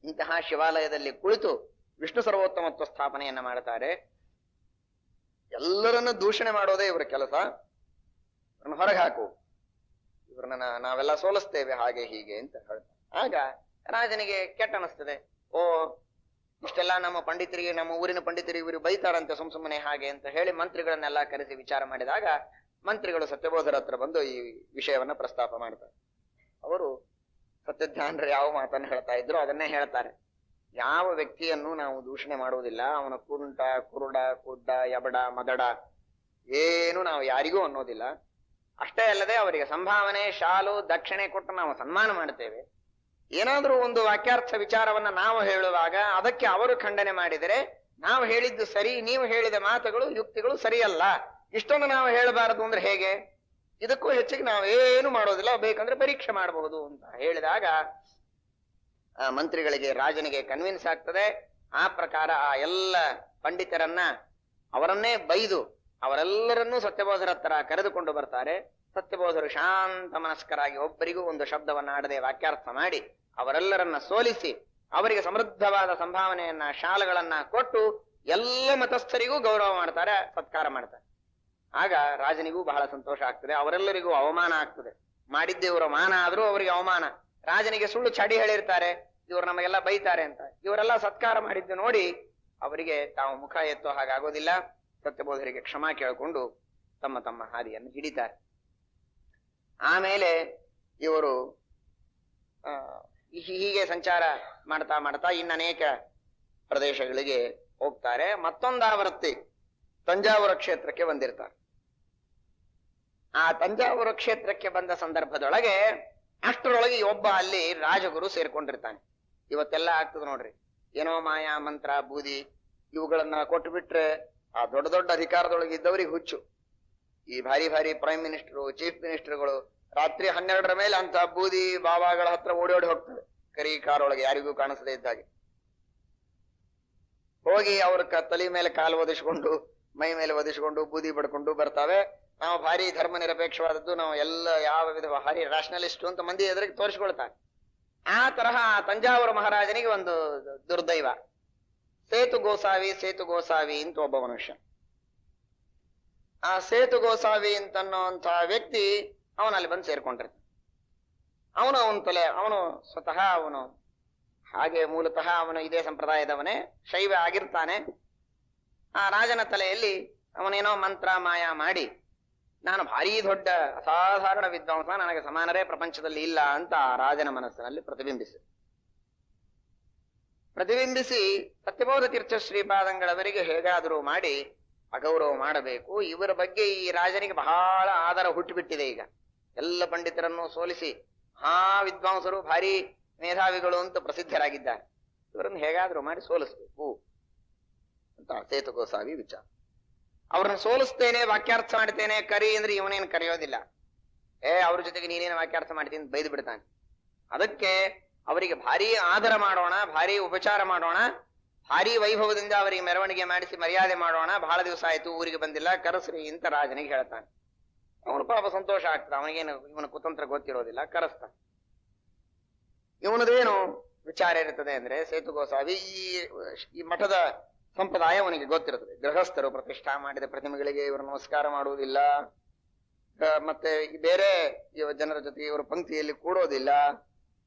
S1: ಇಂತಹ ಶಿವಾಲಯದಲ್ಲಿ ಕುಳಿತು ವಿಷ್ಣು ಸರ್ವೋತ್ತಮತ್ವ ಸ್ಥಾಪನೆಯನ್ನ ಮಾಡ್ತಾರೆ, ಎಲ್ಲರನ್ನ ದೂಷಣೆ ಮಾಡೋದೇ ಇವರ ಕೆಲಸ, ಇವ್ರನ್ನ ಹೊರಗೆ ಹಾಕು, ಇವ್ರನ್ನ ನಾವೆಲ್ಲ ಸೋಲಿಸ್ತೇವೆ, ಹಾಗೆ ಹೀಗೆ ಅಂತ ಹೇಳ್ತಾರೆ. ಆಗ ರಾಜನಿಗೆ ಕೆಟ್ಟ ಅನಿಸ್ತದೆ. ಓ, ಇಷ್ಟೆಲ್ಲ ನಮ್ಮ ಪಂಡಿತರಿಗೆ, ನಮ್ಮ ಊರಿನ ಪಂಡಿತರಿಗೆ ಇವರು ಬೈತಾರಂತೆ ಸುಮ್ಮನೆ ಹಾಗೆ ಅಂತ ಹೇಳಿ ಮಂತ್ರಿಗಳನ್ನೆಲ್ಲ ಕರೆಸಿ ವಿಚಾರ ಮಾಡಿದಾಗ ಮಂತ್ರಿಗಳು ಸತ್ಯಬೋಧರ ಹತ್ರ ಬಂದು ಈ ವಿಷಯವನ್ನ ಪ್ರಸ್ತಾಪ ಮಾಡ್ತಾರೆ. ಅವರು ಸತ್ಯಧ್ಯಾನರು ಯಾವ ಮಾತನ್ನು ಹೇಳ್ತಾ ಇದ್ರು ಅದನ್ನೇ ಹೇಳ್ತಾರೆ. ಯಾವ ವ್ಯಕ್ತಿಯನ್ನು ನಾವು ದೂಷಣೆ ಮಾಡುವುದಿಲ್ಲ, ಅವನ ಕುಂಟ, ಕುರುಡ, ಕುಡ್ಡ, ಯಬಡ, ಮದಡ ಏನು ನಾವು ಯಾರಿಗೂ ಅನ್ನೋದಿಲ್ಲ. ಅಷ್ಟೇ ಅಲ್ಲದೆ ಅವರಿಗೆ ಸಂಭಾವನೆ, ಶಾಲು, ದಕ್ಷಿಣೆ ಕೊಟ್ಟು ನಾವು ಸನ್ಮಾನ ಮಾಡ್ತೇವೆ. ಏನಾದ್ರೂ ಒಂದು ವಾಕ್ಯಾರ್ಥ ವಿಚಾರವನ್ನ ನಾವು ಹೇಳುವಾಗ ಅದಕ್ಕೆ ಅವರು ಖಂಡನೆ ಮಾಡಿದರೆ ನಾವು ಹೇಳಿದ್ದು ಸರಿ, ನೀವು ಹೇಳಿದ ಮಾತುಗಳು, ಯುಕ್ತಿಗಳು ಸರಿಯಲ್ಲ, ಇಷ್ಟೊಂದು ನಾವು ಹೇಳಬಾರದು ಅಂದ್ರೆ ಹೇಗೆ? ಇದಕ್ಕೂ ಹೆಚ್ಚಿಗೆ ನಾವೇನು ಮಾಡೋದಿಲ್ಲ, ಬೇಕಂದ್ರೆ ಪರೀಕ್ಷೆ ಮಾಡಬಹುದು ಅಂತ ಹೇಳಿದಾಗ ಆ ಮಂತ್ರಿಗಳಿಗೆ, ರಾಜನಿಗೆ ಕನ್ವಿನ್ಸ್ ಆಗ್ತದೆ. ಆ ಪ್ರಕಾರ ಆ ಎಲ್ಲ ಪಂಡಿತರನ್ನ ಅವರನ್ನೇ ಬೈದು ಅವರೆಲ್ಲರನ್ನೂ ಸತ್ಯಬೋಧರ ಹತ್ರ ಕರೆದುಕೊಂಡು ಬರ್ತಾರೆ. ಸತ್ಯಬೋಧರು ಶಾಂತ ಮನಸ್ಕರಾಗಿ ಒಬ್ಬರಿಗೂ ಒಂದು ಶಬ್ದವನ್ನಾಡದೆ ವಾಕ್ಯಾರ್ಥ ಮಾಡಿ ಅವರೆಲ್ಲರನ್ನ ಸೋಲಿಸಿ ಅವರಿಗೆ ಸಮೃದ್ಧವಾದ ಸಂಭಾವನೆಯನ್ನ ಶಾಲೆಗಳನ್ನ ಕೊಟ್ಟು ಎಲ್ಲ ಮತಸ್ಥರಿಗೂ ಗೌರವ ಮಾಡ್ತಾರೆ, ಸತ್ಕಾರ ಮಾಡ್ತಾರೆ. ಆಗ ರಾಜನಿಗೂ ಬಹಳ ಸಂತೋಷ ಆಗ್ತದೆ, ಅವರೆಲ್ಲರಿಗೂ ಅವಮಾನ ಆಗ್ತದೆ. ಮಾಡಿದ್ದೆ ಇವರ ಮಾನ ಆದ್ರೂ ಅವರಿಗೆ ಅವಮಾನ. ರಾಜನಿಗೆ ಸುಳ್ಳು ಚಾಡಿ ಹೇಳಿರ್ತಾರೆ, ಇವರು ನಮಗೆಲ್ಲ ಬೈತಾರೆ ಅಂತ. ಇವರೆಲ್ಲ ಸತ್ಕಾರ ಮಾಡಿದ್ದು ನೋಡಿ ಅವರಿಗೆ ತಾವು ಮುಖ ಎತ್ತೋ ಹಾಗಾಗೋದಿಲ್ಲ. ಸತ್ಯಬೋಧರಿಗೆ ಕ್ಷಮಾ ಕೇಳಿಕೊಂಡು ತಮ್ಮ ತಮ್ಮ ಹಾದಿಯನ್ನು ಹಿಡಿತಾರೆ. ಆಮೇಲೆ ಇವರು ಹೀಗೆ ಸಂಚಾರ ಮಾಡ್ತಾ ಮಾಡ್ತಾ ಇನ್ನನೇಕ ಪ್ರದೇಶಗಳಿಗೆ ಹೋಗ್ತಾರೆ. ಮತ್ತೊಂದಾವರ್ತಿ ತಂಜಾವೂರ ಕ್ಷೇತ್ರಕ್ಕೆ ಬಂದಿರ್ತಾರೆ. ಆ ತಂಜಾವೂರ ಕ್ಷೇತ್ರಕ್ಕೆ ಬಂದ ಸಂದರ್ಭದೊಳಗೆ ಅಷ್ಟರೊಳಗೆ ಒಬ್ಬ ಅಲ್ಲಿ ರಾಜಗುರು ಸೇರ್ಕೊಂಡಿರ್ತಾನೆ. ಇವತ್ತೆಲ್ಲ ಆಗ್ತದೆ ನೋಡ್ರಿ, ಏನೋ ಮಾಯಾ ಮಂತ್ರ ಬೂದಿ ಇವುಗಳನ್ನ ಕೊಟ್ಟು ಬಿಟ್ರೆ ಆ ದೊಡ್ಡ ದೊಡ್ಡ ಅಧಿಕಾರದೊಳಗೆ ಇದ್ದವರಿಗೆ ಹುಚ್ಚು. ಈ ಭಾರಿ ಭಾರಿ ಪ್ರೈಮ್ ಮಿನಿಸ್ಟರ್, ಚೀಫ್ ಮಿನಿಸ್ಟರ್ಗಳು ರಾತ್ರಿ 12ರ ಮೇಲೆ ಅಂತ ಬೂದಿ ಬಾಬಾಗಳ ಹತ್ರ ಓಡಿ ಹೋಗ್ತದೆ, ಕರಿ ಕಾರೊಳಗೆ ಯಾರಿಗೂ ಕಾಣಿಸದೇ ಇದ್ದಾಗೆ ಹೋಗಿ ಅವ್ರ ತಲೆ ಮೇಲೆ ಕಾಲು ಒದಿಸ್ಕೊಂಡು ಮೈ ಮೇಲೆ ಒದಿಸ್ಕೊಂಡು ಬೂದಿ ಬಡ್ಕೊಂಡು ಬರ್ತಾವೆ. ನಾವು ಭಾರಿ ಧರ್ಮ ನಿರಪೇಕ್ಷವಾದದ್ದು, ನಾವು ಎಲ್ಲ ಯಾವ ವಿಧ ಭಾರಿ ರ್ಯಾಷನಲಿಸ್ಟ್ ಅಂತ ಮಂದಿ ಎದುರಿಗೆ ತೋರಿಸ್ಕೊಳ್ತಾರೆ. ಆ ತರಹ ತಂಜಾವೂರು ಮಹಾರಾಜನಿಗೆ ಒಂದು ದುರ್ದೈವ. ಸೇತು ಗೋಸಾವಿ ಅಂತ ಒಬ್ಬ ಮನುಷ್ಯ. ಆ ಸೇತು ಗೋಸಾವಿ ಅಂತನ್ನುವಂತ ವ್ಯಕ್ತಿ ಅವನಲ್ಲಿ ಬಂದು ಸೇರ್ಕೊಂಡಿರ್ತಾನೆ. ಅವನು ಸ್ವತಃ ಹಾಗೆ ಮೂಲತಃ ಅವನು ಇದೇ ಸಂಪ್ರದಾಯದವನೇ, ಶೈವ ಆಗಿರ್ತಾನೆ. ಆ ರಾಜನ ತಲೆಯಲ್ಲಿ ಅವನೇನೋ ಮಂತ್ರ ಮಾಯಾ ಮಾಡಿ ನಾನು ಭಾರೀ ದೊಡ್ಡ ಅಸಾಧಾರಣ ವಿದ್ವಾಂಸ, ನನಗೆ ಸಮಾನರೇ ಪ್ರಪಂಚದಲ್ಲಿ ಇಲ್ಲ ಅಂತ ಆ ರಾಜನ ಮನಸ್ಸಿನಲ್ಲಿ ಪ್ರತಿಬಿಂಬಿಸಿ ಸತ್ಯಬೋಧ ತೀರ್ಥ ಶ್ರೀಪಾದಂಗಳವರಿಗೆ ಹೇಗಾದರೂ ಮಾಡಿ ಅಗೌರವ ಮಾಡಬೇಕು. ಇವರ ಬಗ್ಗೆ ಈ ರಾಜನಿಗೆ ಬಹಳ ಆದರ ಹುಟ್ಟುಬಿಟ್ಟಿದೆ. ಈಗ ಎಲ್ಲ ಪಂಡಿತರನ್ನು ಸೋಲಿಸಿ ವಿದ್ವಾಂಸರು ಭಾರಿ ಮೇಧಾವಿಗಳು ಅಂತ ಪ್ರಸಿದ್ಧರಾಗಿದ್ದಾರೆ. ಇವರನ್ನು ಹೇಗಾದ್ರೂ ಮಾಡಿ ಸೋಲಿಸ್ಬೇಕು ಅಂತ ಸೇತು ಗೋಸಾವಿ ವಿಚಾರ. ಅವ್ರನ್ನ ಸೋಲಿಸ್ತೇನೆ, ವಾಕ್ಯಾರ್ಥ ಮಾಡ್ತೇನೆ, ಕರಿ ಅಂದ್ರೆ ಇವನೇನು ಕರೆಯೋದಿಲ್ಲ. ಅವ್ರ ಜೊತೆಗೆ ನೀನೇನು ವಾಕ್ಯಾರ್ಥ ಮಾಡ್ತೀನಿ ಬೈದು ಬಿಡ್ತಾನೆ. ಅದಕ್ಕೆ ಅವರಿಗೆ ಭಾರಿ ಆದರ ಮಾಡೋಣ, ಭಾರಿ ಉಪಚಾರ ಮಾಡೋಣ, ಭಾರಿ ವೈಭವದಿಂದ ಅವರಿಗೆ ಮೆರವಣಿಗೆ ಮಾಡಿಸಿ ಮರ್ಯಾದೆ ಮಾಡೋಣ. ಬಹಳ ದಿವಸ ಆಯ್ತು ಊರಿಗೆ ಬಂದಿಲ್ಲ, ಕರೆಸ್ರಿ ಅಂತ ರಾಜನಿಗೆ ಹೇಳ್ತಾನೆ. ಅವನು ಪಾಪ ಸಂತೋಷ ಆಗ್ತದೆ, ಅವನಿಗೇನು ಇವನ ಕುತಂತ್ರ ಗೊತ್ತಿರೋದಿಲ್ಲ, ಕರೆಸ್ತಾನೆ. ಇವನದೇನು ವಿಚಾರ ಇರುತ್ತದೆ ಅಂದ್ರೆ ಸೇತು ಗೋಸಾವಿ ಈ ಮಠದ ಸಂಪ್ರದಾಯ ಅವನಿಗೆ ಗೊತ್ತಿರುತ್ತದೆ. ಗೃಹಸ್ಥರು ಪ್ರತಿಷ್ಠಾ ಮಾಡಿದ ಪ್ರತಿಮೆಗಳಿಗೆ ಇವರು ನಮಸ್ಕಾರ ಮಾಡುವುದಿಲ್ಲ, ಮತ್ತೆ ಬೇರೆ ಜನರ ಜೊತೆ ಇವರು ಪಂಕ್ತಿಯಲ್ಲಿ ಕೂಡೋದಿಲ್ಲ,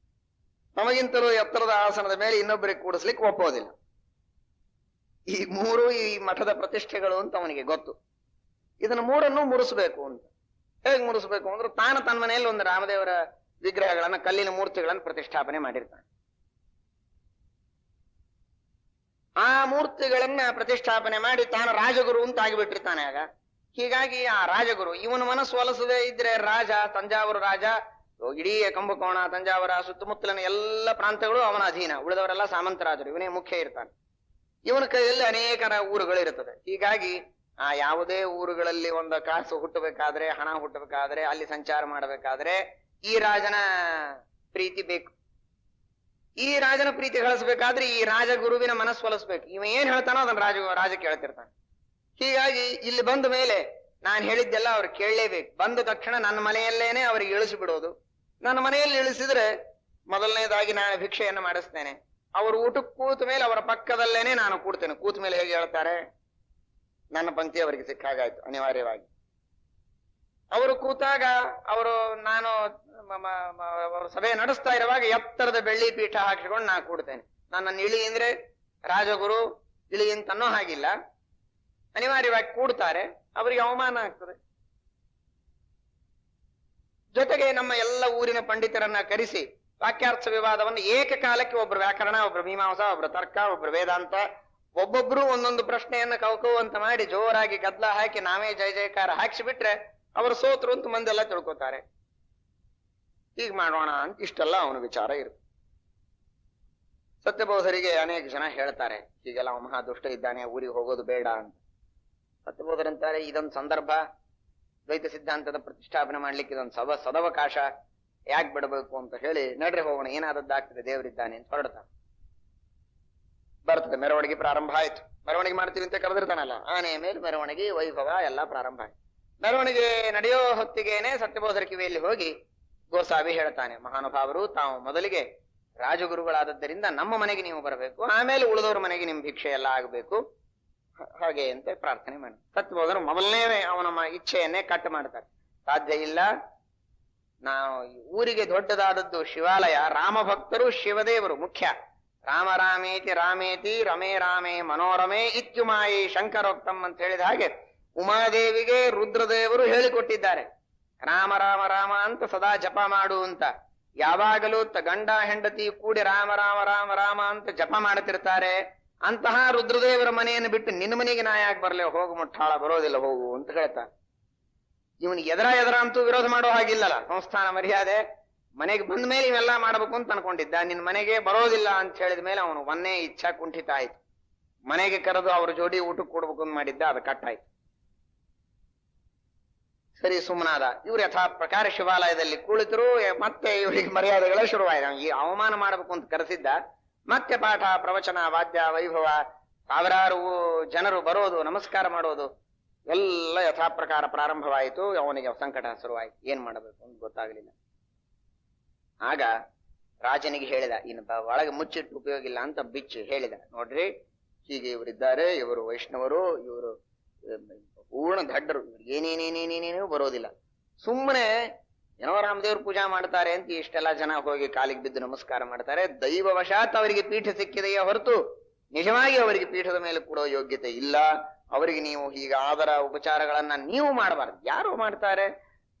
S1: ನಮಗಿಂತಲೂ ಎತ್ತರದ ಆಸನದ ಮೇಲೆ ಇನ್ನೊಬ್ಬರಿಗೆ ಕೂಡಿಸ್ಲಿಕ್ಕೆ ಒಪ್ಪೋದಿಲ್ಲ. ಈ ಮೂರು ಈ ಮಠದ ಪ್ರತಿಷ್ಠೆಗಳು ಅಂತ ಅವನಿಗೆ ಗೊತ್ತು. ಇದನ್ನು ಮೂರನ್ನು ಮುರಿಸ್ಬೇಕು ಅಂತ. ಹೇಗೆ ಮುರಿಸ್ಬೇಕು ಅಂದ್ರೆ ತಾನು ತನ್ನ ಮನೆಯಲ್ಲಿ ಒಂದು ರಾಮದೇವರ ವಿಗ್ರಹಗಳನ್ನ, ಕಲ್ಲಿನ ಮೂರ್ತಿಗಳನ್ನು ಪ್ರತಿಷ್ಠಾಪನೆ ಮಾಡಿರ್ತಾನೆ. ಆ ಮೂರ್ತಿಗಳನ್ನ ಪ್ರತಿಷ್ಠಾಪನೆ ಮಾಡಿ ತಾನು ರಾಜಗುರು ಅಂತ ಆಗಿಬಿಟ್ಟಿರ್ತಾನೆ. ಆಗ ಹೀಗಾಗಿ ಆ ರಾಜಗುರು ಇವನ ಮನಸ್ಸು ಒಲಿಸದೇ ಇದ್ರೆ ರಾಜ, ತಂಜಾವೂರು ರಾಜ, ಇಡೀ ಕಂಬಕೋಣ ತಂಜಾವೂರ ಸುತ್ತಮುತ್ತಲಿನ ಎಲ್ಲ ಪ್ರಾಂತಗಳು ಅವನ ಅಧೀನ, ಉಳಿದವರೆಲ್ಲ ಸಾಮಂತರಾಜರು, ಇವನೇ ಮುಖ್ಯ ಇರ್ತಾನೆ. ಇವನ ಕೈಯಲ್ಲಿ ಅನೇಕ ಊರುಗಳಿರುತ್ತದೆ. ಹೀಗಾಗಿ ಆ ಯಾವುದೇ ಊರುಗಳಲ್ಲಿ ಒಂದು ಕಾಸು ಹುಟ್ಟಬೇಕಾದ್ರೆ, ಹಣ ಹುಟ್ಟಬೇಕಾದ್ರೆ, ಅಲ್ಲಿ ಸಂಚಾರ ಮಾಡಬೇಕಾದ್ರೆ ಈ ರಾಜನ ಪ್ರೀತಿ ಬೇಕು. ಈ ರಾಜನ ಪ್ರೀತಿ ಗಳಿಸ್ಬೇಕಾದ್ರೆ ಈ ರಾಜಗುರುವಿನ ಮನಸ್ಸು ಒಲಿಸ್ಬೇಕು. ಇವ ಏನ್ ಹೇಳ್ತಾನೋ ಅದನ್ನ ರಾಜ ಕೇಳ್ತಿರ್ತಾನೆ. ಹೀಗಾಗಿ ಇಲ್ಲಿ ಬಂದ ಮೇಲೆ ನಾನು ಹೇಳಿದ್ದೆಲ್ಲ ಅವ್ರು ಕೇಳಲೇಬೇಕು. ಬಂದ ತಕ್ಷಣ ನನ್ನ ಮನೆಯಲ್ಲೇನೆ ಅವ್ರಿಗೆ ಇಳಿಸಿಬಿಡೋದು. ನನ್ನ ಮನೆಯಲ್ಲಿ ಇಳಿಸಿದ್ರೆ ಮೊದಲನೇದಾಗಿ ನಾನು ಭಿಕ್ಷೆಯನ್ನು ಮಾಡಿಸ್ತೇನೆ. ಅವರು ಊಟಕ್ಕೆ ಕೂತ ಮೇಲೆ ಅವರ ಪಕ್ಕದಲ್ಲೇನೆ ನಾನು ಕೂಡ್ತೇನೆ. ಕೂತ ಮೇಲೆ ಹೇಗೆ ಹೇಳ್ತಾರೆ, ನನ್ನ ಪಂಕ್ತಿ ಅವರಿಗೆ ಸಿಕ್ಕಾಗಾಯ್ತು ಅನಿವಾರ್ಯವಾಗಿ. ಅವರು ಕೂತಾಗ ನಾನು ಸಭೆ ನಡೆಸ್ತಾ ಇರುವಾಗ ಎತ್ತರದ ಬೆಳ್ಳಿ ಪೀಠ ಹಾಕಿಕೊಂಡು ನಾ ಕೂಡ್ತೇನೆ. ನನ್ನನ್ನು ಇಳಿ ಅಂದ್ರೆ ರಾಜಗುರು ಇಳಿ ಅಂತನೋ ಹಾಗಿಲ್ಲ, ಅನಿವಾರ್ಯವಾಗಿ ಕೂಡ್ತಾರೆ. ಅವರಿಗೆ ಅವಮಾನ ಆಗ್ತದೆ. ಜೊತೆಗೆ ನಮ್ಮ ಎಲ್ಲ ಊರಿನ ಪಂಡಿತರನ್ನ ಕರೆಸಿ ವಾಕ್ಯಾರ್ಥ ವಿವಾದವನ್ನು ಏಕಕಾಲಕ್ಕೆ, ಒಬ್ರು ವ್ಯಾಕರಣ, ಒಬ್ರು ಮೀಮಾಂಸಾ, ಒಬ್ರು ತರ್ಕ, ಒಬ್ರು ವೇದಾಂತ, ಒಬ್ಬೊಬ್ರು ಒಂದೊಂದು ಪ್ರಶ್ನೆಯನ್ನ ಕೌಕವು ಅಂತ ಮಾಡಿ ಜೋರಾಗಿ ಗದ್ಲ ಹಾಕಿ ನಾವೇ ಜಯ ಜಯಕಾರ ಹಾಕಿಸಿಬಿಟ್ರೆ ಅವರು ಸೋತರು ಅಂತ ಮಂದೆಲ್ಲ ತಿಳ್ಕೊತಾರೆ. ಹೀಗ್ ಮಾಡೋಣ ಅಂತ ಇಷ್ಟೆಲ್ಲ ಅವನ ವಿಚಾರ ಇರುತ್ತೆ. ಸತ್ಯಬೋಧರಿಗೆ ಅನೇಕ ಜನ ಹೇಳ್ತಾರೆ, ಹೀಗೆಲ್ಲ ಅವ ಮಹಾ ದುಷ್ಟ ಇದ್ದಾನೆ, ಊರಿಗೆ ಹೋಗೋದು ಬೇಡ ಅಂತ. ಸತ್ಯಬೋಧರಂತಾರೆ, ಇದೊಂದು ಸಂದರ್ಭ, ದ್ವೈತ ಸಿದ್ಧಾಂತದ ಪ್ರತಿಷ್ಠಾಪನೆ ಮಾಡ್ಲಿಕ್ಕೆ ಇದೊಂದು ಸದವಕಾಶ, ಯಾಕೆ ಬಿಡಬೇಕು ಅಂತ ಹೇಳಿ ನಡ್ರಿ ಹೋಗೋಣ, ಏನಾದದ್ದಾಗ್ತದೆ, ದೇವರಿದ್ದಾನೆ ಅಂತ ಹೊರಡ್ತಾನೆ. ಬರ್ತದೆ. ಮೆರವಣಿಗೆ ಪ್ರಾರಂಭ ಆಯ್ತು. ಮೆರವಣಿಗೆ ಮಾಡ್ತೀವಿ ಅಂತ ಕರೆದಿರ್ತಾನಲ್ಲ, ಆನೆಯ ಮೇಲೆ ಮೆರವಣಿಗೆ, ವೈಭವ ಎಲ್ಲ ಪ್ರಾರಂಭ ಆಯ್ತು. ಮೆರವಣಿಗೆ ನಡೆಯೋ ಹೊತ್ತಿಗೇನೆ ಸತ್ಯಬೋಧರ ಕಿವಿಯಲ್ಲಿ ಹೋಗಿ ಗೋಸಾವಿ ಹೇಳ್ತಾನೆ, ಮಹಾನುಭಾವರು ತಾವು ಮೊದಲಿಗೆ ರಾಜಗುರುಗಳಾದದ್ದರಿಂದ ನಮ್ಮ ಮನೆಗೆ ನೀವು ಬರಬೇಕು, ಆಮೇಲೆ ಉಳಿದವ್ರ ಮನೆಗೆ ನಿಮ್ ಭಿಕ್ಷೆ ಎಲ್ಲ ಆಗಬೇಕು, ಹಾಗೆ ಅಂತ ಪ್ರಾರ್ಥನೆ ಮಾಡಿ ಸತ್ಯಬೋಧರು ಮೊದಲನೇ ಅವನ ಇಚ್ಛೆಯನ್ನೇ ಕಟ್ ಮಾಡ್ತಾರೆ. ಸಾಧ್ಯ ಇಲ್ಲ, ನಾವು ಊರಿಗೆ ದೊಡ್ಡದಾದದ್ದು ಶಿವಾಲಯ, ರಾಮ ಭಕ್ತರು ಶಿವದೇವರು ಮುಖ್ಯ. ರಾಮ ರಾಮೇತಿ ರಾಮೇತಿ ರಮೇ ರಾಮೇ ಮನೋರಮೇ ಇತ್ಯುಮಾಯಿ ಶಂಕರೋಕ್ತಂ ಅಂತ ಹೇಳಿದ ಹಾಗೆ ಉಮಾದೇವಿಗೆ ರುದ್ರದೇವರು ಹೇಳಿಕೊಟ್ಟಿದ್ದಾರೆ, ರಾಮ ರಾಮ ರಾಮ ಅಂತ ಸದಾ ಜಪ ಮಾಡು ಅಂತ. ಯಾವಾಗಲೂ ಗಂಡ ಹೆಂಡತಿ ಕೂಡಿ ರಾಮ ರಾಮ ರಾಮ ರಾಮ ಅಂತ ಜಪ ಮಾಡ್ತಿರ್ತಾರೆ. ಅಂತಹ ರುದ್ರದೇವರ ಮನೆಯನ್ನು ಬಿಟ್ಟು ನಿನ್ನ ಮನೆಗೆ ನಾ ಯಾಕೆ ಬರ್ಲೆ, ಹೋಗು ಮುಟ್ಟಾಳ, ಬರೋದಿಲ್ಲ ಹೋಗು ಅಂತ ಹೇಳ್ತಾರೆ. ಇವನಿಗೆ ಎದರ ಅಂತೂ ವಿರೋಧ ಮಾಡೋ ಹಾಗಿಲ್ಲಲ್ಲ, ಸಂಸ್ಥಾನ ಮರ್ಯಾದೆ. ಮನೆಗೆ ಬಂದ ಮೇಲೆ ಇವೆಲ್ಲ ಮಾಡ್ಬೇಕು ಅಂತ ಅನ್ಕೊಂಡಿದ್ದ, ನಿನ್ ಮನೆಗೆ ಬರೋದಿಲ್ಲ ಅಂತ ಹೇಳಿದ ಮೇಲೆ ಅವನು ಒಂದೇ ಇಚ್ಛಾ ಕುಂಠಿತ ಆಯ್ತು. ಮನೆಗೆ ಕರೆದು ಅವ್ರ ಜೋಡಿ ಊಟಕ್ಕೆ ಕೊಡ್ಬೇಕು ಅಂತ ಮಾಡಿದ್ದ, ಅದು ಕಟ್ಟಾಯ್ತು. ಸರಿ ಸುಮ್ಮನಾದ. ಇವ್ರು ಯಥಾ ಪ್ರಕಾರ ಶಿವಾಲಯದಲ್ಲಿ ಕುಳಿತರು. ಮತ್ತೆ ಇವರಿಗೆ ಮರ್ಯಾದೆಗಳೇ ಶುರುವಾಯಿತು. ಈ ಅವಮಾನ ಮಾಡಬೇಕು ಅಂತ ಕರೆಸಿದ್ದ, ಮತ್ತೆ ಪಾಠ ಪ್ರವಚನ ವಾದ್ಯ ವೈಭವ, ಸಾವಿರಾರು ಜನರು ಬರೋದು, ನಮಸ್ಕಾರ ಮಾಡೋದು ಎಲ್ಲ ಯಥಾ ಪ್ರಕಾರ ಪ್ರಾರಂಭವಾಯಿತು. ಅವನಿಗೆ ಸಂಕಟ ಶುರುವಾಯಿತು, ಏನ್ ಮಾಡಬೇಕು ಅಂತ ಗೊತ್ತಾಗಲಿಲ್ಲ. ಆಗ ರಾಜನಿಗೆ ಹೇಳಿದ, ಇನ್ನು ಒಳಗೆ ಮುಚ್ಚಿಟ್ಟು ಉಪಯೋಗ ಇಲ್ಲ ಅಂತ ಬಿಚ್ಚಿ ಹೇಳಿದ, ನೋಡ್ರಿ ಹೀಗೆ ಇವರಿದ್ದಾರೆ, ಇವರು ವೈಷ್ಣವರು, ಇವರು ಪೂರ್ಣ ದಡ್ಡರು, ಏನೇನೇನೇನೇನೇನೂ ಬರೋದಿಲ್ಲ. ಸುಮ್ಮನೆ ಏನೋ ರಾಮದೇವ್ರ ಪೂಜಾ ಮಾಡ್ತಾರೆ ಅಂತ ಇಷ್ಟೆಲ್ಲ ಜನ ಹೋಗಿ ಕಾಲಿಗೆ ಬಿದ್ದು ನಮಸ್ಕಾರ ಮಾಡ್ತಾರೆ. ದೈವವಶಾತ್ ಅವರಿಗೆ ಪೀಠ ಸಿಕ್ಕಿದೆಯೇ ಹೊರತು ನಿಜವಾಗಿ ಅವರಿಗೆ ಪೀಠದ ಮೇಲೆ ಕೊಡೋ ಯೋಗ್ಯತೆ ಇಲ್ಲ. ಅವರಿಗೆ ನೀವು ಹೀಗೆ ಆದರ ಉಪಚಾರಗಳನ್ನ ನೀವು ಮಾಡಬಾರ್ದು. ಯಾರು ಮಾಡ್ತಾರೆ,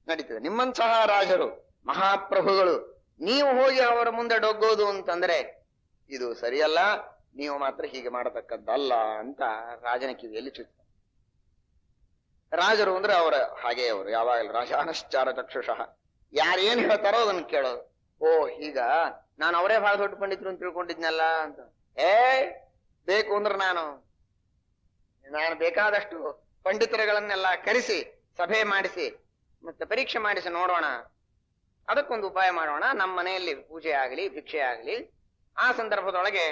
S1: ನಡೀತದೆ. ನಿಮ್ಮಂತಹ ರಾಜರು ಮಹಾಪ್ರಭುಗಳು ನೀವು ಹೋಗಿ ಅವರ ಮುಂದೆ ಡೊಗ್ಗೋದು ಅಂತಂದ್ರೆ ಇದು ಸರಿಯಲ್ಲ, ನೀವು ಮಾತ್ರ ಹೀಗೆ ಮಾಡತಕ್ಕದ್ದಲ್ಲ ಅಂತ ರಾಜನ ಕಿವಿಯಲ್ಲಿ ಚುಚ್ಚ. ರಾಜರು ಅಂದ್ರೆ ಅವರ ಹಾಗೆ, ಅವರು ಯಾವಾಗಲೂ ರಾಜಾನಶ್ಚಾರ ಚಕ್ಷುಷಃ, ಯಾರೇನ್ ಹೇಳ್ತಾರೋ ಅದನ್ನ ಕೇಳೋದು. ಓ ಈಗ ನಾನು ಅವರೇ ಬಹಳ ದೊಡ್ಡ ಪಂಡಿತರು ಅಂತ ತಿಳ್ಕೊಂಡಿದ್ನಲ್ಲ ಅಂತ. ಬೇಕು ಅಂದ್ರೆ ನಾನು ಬೇಕಾದಷ್ಟು ಪಂಡಿತರುಗಳನ್ನೆಲ್ಲ ಕರೆಸಿ ಸಭೆ ಮಾಡಿಸಿ ಮತ್ತೆ ಪರೀಕ್ಷೆ ಮಾಡಿಸಿ ನೋಡೋಣ, ಅದಕ್ಕೊಂದು ಉಪಾಯ ಮಾಡೋಣ. ನಮ್ಮ ಮನೆಯಲ್ಲಿ ಪೂಜೆ ಆಗಲಿ ಭಿಕ್ಷೆ ಆಗಲಿ, ಆ ಸಂದರ್ಭದೊಳಗೆ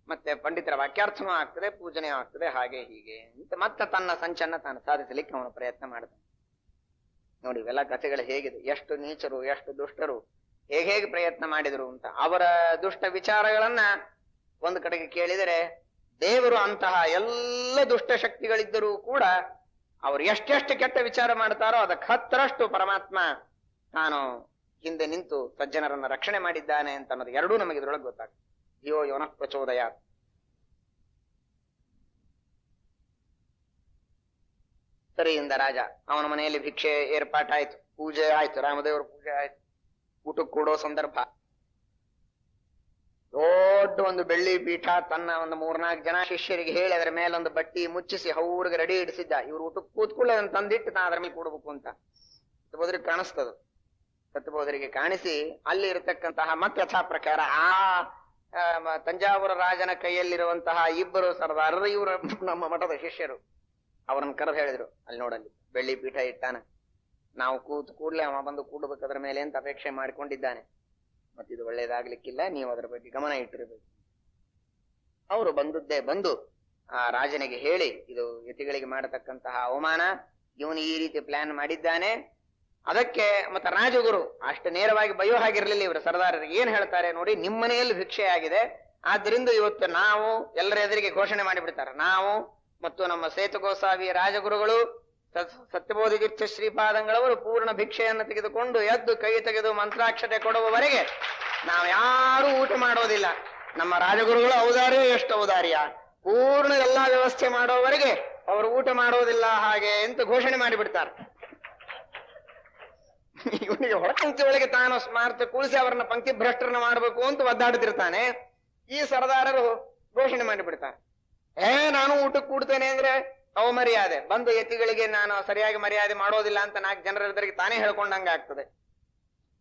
S1: ಮತ್ತೆ ಪಂಡಿತರ ವಾಕ್ಯಾರ್ಥನೂ ಆಗ್ತದೆ, ಪೂಜನೆಯೂ ಆಗ್ತದೆ, ಹಾಗೆ ಹೀಗೆ ಅಂತ ಮತ್ತೆ ತನ್ನ ಸಂಚನ್ನ ತಾನು ಸಾಧಿಸಲಿಕ್ಕೆ ಅವನು ಪ್ರಯತ್ನ ಮಾಡ್ತಾನೆ. ನೋಡಿ ಇವೆಲ್ಲ ಕಥೆಗಳು ಹೇಗಿದೆ, ಎಷ್ಟು ನೀಚರು ಎಷ್ಟು ದುಷ್ಟರು ಹೇಗೆ ಪ್ರಯತ್ನ ಮಾಡಿದ್ರು ಅಂತ. ಅವರ ದುಷ್ಟ ವಿಚಾರಗಳನ್ನ ಒಂದು ಕಡೆಗೆ ಕೇಳಿದರೆ, ದೇವರು ಅಂತಹ ಎಲ್ಲ ದುಷ್ಟ ಶಕ್ತಿಗಳಿದ್ದರೂ ಕೂಡ ಅವರು ಎಷ್ಟೆಷ್ಟು ಕೆಟ್ಟ ವಿಚಾರ ಮಾಡ್ತಾರೋ ಅದಕ್ಕೆ 10ರಷ್ಟು ಪರಮಾತ್ಮ ತಾನು ಹಿಂದೆ ನಿಂತು ಸಜ್ಜನರನ್ನ ರಕ್ಷಣೆ ಮಾಡಿದ್ದಾನೆ ಅಂತ ಅನ್ನೋದು ಎರಡೂ ನಮಗೆ ಇದ್ರೊಳಗೆ ಗೊತ್ತಾಗ್ತದೆ. ಧಿಯೋ ಯೋನ ಪ್ರಚೋದಯ. ಸರಿಯಿಂದ ರಾಜ ಅವನ ಮನೆಯಲ್ಲಿ ಭಿಕ್ಷೆ ಏರ್ಪಾಟಾಯ್ತು, ಪೂಜೆ ಆಯ್ತು, ರಾಮದೇವರ ಪೂಜೆ ಆಯ್ತು, ಊಟಕ್ಕೆ ಕೂಡೋ ಸಂದರ್ಭ. ದೊಡ್ಡ ಒಂದು ಬೆಳ್ಳಿ ಪೀಠ ತನ್ನ ಒಂದು 3-4 ಜನ ಶಿಷ್ಯರಿಗೆ ಹೇಳಿ ಅದರ ಮೇಲೆ ಒಂದು ಬಟ್ಟಿ ಮುಚ್ಚಿಸಿ ಅವ್ರಿಗೆ ರೆಡಿ ಇಡಿಸಿದ್ದ. ಇವ್ರು ಊಟಕ್ಕೆ ಕೂತ್ಕೊಳ್ಳಿ ಅದನ್ನ ತಂದಿಟ್ಟು ನಾ ಅದರ ಮೇಲೆ ಕೂಡ್ಬೇಕು ಅಂತ ಸತ್ಯಬೋಧರಿಗೆ ಕಾಣಿಸ್ತದ. ಸತ್ಯಬೋಧರಿಗೆ ಕಾಣಿಸಿ ಅಲ್ಲಿ ಇರತಕ್ಕಂತಹ ಮತ್ತೆ ಯಥಾ ಪ್ರಕಾರ ಆ ತಂಜಾವೂರ ರಾಜನ ಕೈಯಲ್ಲಿರುವಂತಹ ಇಬ್ಬರು ಸರ್ದಾರರು ಇವರು ನಮ್ಮ ಮಠದ ಶಿಷ್ಯರು. ಅವ್ರನ್ನ ಕರೆದು ಹೇಳಿದ್ರು, ಅಲ್ಲಿ ನೋಡಲ್ಲಿ ಬೆಳ್ಳಿ ಪೀಠ ಇಟ್ಟಾನ, ನಾವು ಕೂಡ್ಲೆ ಅವ ಬಂದು ಕೂಡ್ಬೇಕು ಅದರ ಮೇಲೆ ಅಂತ ಅಪೇಕ್ಷೆ ಮಾಡಿಕೊಂಡಿದ್ದಾನೆ, ಮತ್ತಿದು ಒಳ್ಳೇದಾಗ್ಲಿಕ್ಕಿಲ್ಲ, ನೀವು ಅದರ ಬಗ್ಗೆ ಗಮನ ಇಟ್ಟಿರ್ಬೇಕು. ಅವರು ಬಂದು ಆ ರಾಜನಿಗೆ ಹೇಳಿ, ಇದು ಯತಿಗಳಿಗೆ ಮಾಡತಕ್ಕಂತಹ ಅವಮಾನ, ಇವನು ಈ ರೀತಿ ಪ್ಲಾನ್ ಮಾಡಿದ್ದಾನೆ. ಅದಕ್ಕೆ ಮತ್ತೆ ರಾಜಗುರು ಅಷ್ಟು ನೇರವಾಗಿ ಬಯ್ಯೋ ಹಾಗಿರ್ಲಿಲ್ಲ. ಇವರು ಸರ್ದಾರರಿಗೆ ಏನ್ ಹೇಳ್ತಾರೆ ನೋಡಿ, ನಿಮ್ಮ ಮನೆಯಲ್ಲಿ ಭಿಕ್ಷೆ ಆಗಿದೆ, ಆದ್ರಿಂದ ಇವತ್ತು ನಾವು ಎಲ್ಲರ ಎದುರಿಗೆ ಘೋಷಣೆ ಮಾಡಿಬಿಡ್ತಾರೆ, ನಾವು ಮತ್ತು ನಮ್ಮ ಸೇತು ಗೋಸಾವಿ ರಾಜಗುರುಗಳು ಸತ್ಯಬೋಧಿತೀರ್ಥ ಶ್ರೀಪಾದಂಗಳವರು ಪೂರ್ಣ ಭಿಕ್ಷೆಯನ್ನು ತೆಗೆದುಕೊಂಡು ಎದ್ದು ಕೈ ತೆಗೆದು ಮಂತ್ರಾಕ್ಷತೆ ಕೊಡುವವರೆಗೆ ನಾವು ಯಾರೂ ಊಟ ಮಾಡೋದಿಲ್ಲ. ನಮ್ಮ ರಾಜಗುರುಗಳು ಔದಾರ್ಯ ಎಷ್ಟು ಔದಾರ್ಯ, ಪೂರ್ಣ ಎಲ್ಲಾ ವ್ಯವಸ್ಥೆ ಮಾಡೋವರೆಗೆ ಅವರು ಊಟ ಮಾಡೋದಿಲ್ಲ ಹಾಗೆ ಅಂತ ಘೋಷಣೆ ಮಾಡಿಬಿಡ್ತಾರೆ. ಇವನಿಗೆ ಹೊರಪಂಕ್ತಿ ಒಳಗೆ ತಾನು ಸ್ಮಾರ್ಥ ಕೂಡಿಸಿ ಅವರನ್ನ ಪಂಕ್ತಿ ಭ್ರಷ್ಟರನ್ನ ಮಾಡಬೇಕು ಅಂತ ಒದ್ದಾಡ್ತಿರ್ತಾನೆ. ಈ ಸರ್ದಾರರು ಘೋಷಣೆ ಮಾಡಿಬಿಡ್ತಾರೆ, ನಾನು ಊಟಕ್ಕೆ ಕೂಡ್ತೇನೆ ಅಂದ್ರೆ ಅವಮರ್ಯಾದೆ, ಬಂದು ಯತಿಗಳಿಗೆ ನಾನು ಸರಿಯಾಗಿ ಮರ್ಯಾದೆ ಮಾಡೋದಿಲ್ಲ ಅಂತ 4 ಜನರ ಎದುರಿಗೆ ತಾನೇ ಹೇಳ್ಕೊಂಡಂಗ ಆಗ್ತದೆ.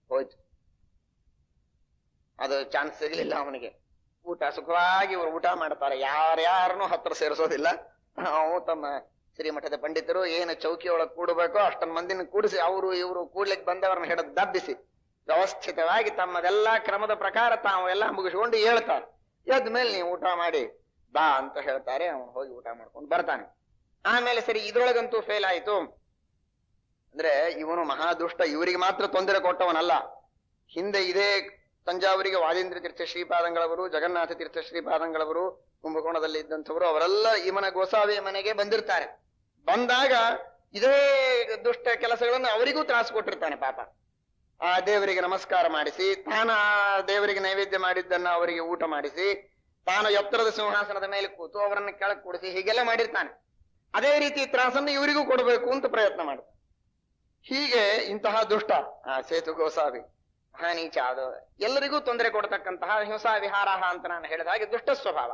S1: ಹೋಯ್ತು, ಅದು ಚಾನ್ಸ್ ಸಿಗ್ಲಿಲ್ಲ ಅವನಿಗೆ. ಊಟ ಸುಖವಾಗಿ ಇವರು ಊಟ ಮಾಡ್ತಾರೆ, ಯಾರ್ಯಾರನ್ನೂ ಹತ್ರ ಸೇರಿಸೋದಿಲ್ಲ. ನಾವು ತಮ್ಮ ಶ್ರೀಮಠದ ಪಂಡಿತರು ಏನು ಚೌಕಿಯೊಳಗೆ ಕೂಡಬೇಕೋ ಅಷ್ಟೊಂದು ಮಂದಿನ ಕೂಡಿಸಿ ಅವರು ಇವರು ಕೂಡ್ಲಿಕ್ಕೆ ಬಂದವರನ್ನ ಹಿಡಿದು ದಬ್ಬಿಸಿ ವ್ಯವಸ್ಥಿತವಾಗಿ ತಮ್ಮದೆಲ್ಲಾ ಕ್ರಮದ ಪ್ರಕಾರ ತಾವು ಎಲ್ಲ ಮುಗಿಸ್ಕೊಂಡು ಹೇಳ್ತಾರೆ. ಎದ್ದ ಮೇಲೆ ನೀವು ಊಟ ಮಾಡಿ ಬಾ ಅಂತ ಹೇಳ್ತಾರೆ. ಅವನು ಹೋಗಿ ಊಟ ಮಾಡ್ಕೊಂಡು ಬರ್ತಾನೆ. ಆಮೇಲೆ ಸರಿ ಇದ್ರೊಳಗಂತೂ ಫೇಲ್ ಆಯ್ತು. ಅಂದ್ರೆ ಇವನು ಮಹಾದುಷ್ಟ, ಇವರಿಗೆ ಮಾತ್ರ ತೊಂದರೆ ಕೊಟ್ಟವನಲ್ಲ. ಹಿಂದೆ ಇದೇ ತಂಜಾವೂರಿಗೆ ವಾದೀಂದ್ರ ತೀರ್ಥ ಶ್ರೀಪಾದಂಗಳವರು, ಜಗನ್ನಾಥ ತೀರ್ಥ ಶ್ರೀಪಾದಂಗಳವರು, ಕುಂಭಕೋಣದಲ್ಲಿ ಇದ್ದಂಥವರು ಅವರೆಲ್ಲ ಇವನ ಗೋಸಾವಿಯ ಮನೆಗೆ ಬಂದಿರ್ತಾರೆ. ಬಂದಾಗ ಇದೇ ದುಷ್ಟ ಕೆಲಸಗಳನ್ನು ಅವರಿಗೂ ತ್ರಾಸು ಕೊಟ್ಟಿರ್ತಾನೆ ಪಾಪ. ಆ ದೇವರಿಗೆ ನಮಸ್ಕಾರ ಮಾಡಿಸಿ, ತಾನು ಆ ದೇವರಿಗೆ ನೈವೇದ್ಯ ಮಾಡಿದ್ದನ್ನ ಅವರಿಗೆ ಊಟ ಮಾಡಿಸಿ, ತಾನು ಎತ್ತರದ ಸಿಂಹಾಸನದ ಮೇಲೆ ಕೂತು ಅವರನ್ನು ಕೆಳಗೆ ಕೂಡಿಸಿ ಹೀಗೆಲ್ಲ ಮಾಡಿರ್ತಾನೆ. ಅದೇ ರೀತಿ ತ್ರಾಸನ್ನು ಇವರಿಗೂ ಕೊಡಬೇಕು ಅಂತ ಪ್ರಯತ್ನ ಮಾಡ್ತಾನೆ. ಹೀಗೆ ಇಂತಹ ದುಷ್ಟ ಆ ಸೇತು ಗೋಸಾವಿ ಮಹಾನೀಚ, ಅದು ಎಲ್ಲರಿಗೂ ತೊಂದರೆ ಕೊಡತಕ್ಕಂತಹ ಹಿಂಸಾ ವಿಹಾರಹ ಅಂತ ನಾನು ಹೇಳಿದ ಹಾಗೆ ದುಷ್ಟ ಸ್ವಭಾವ.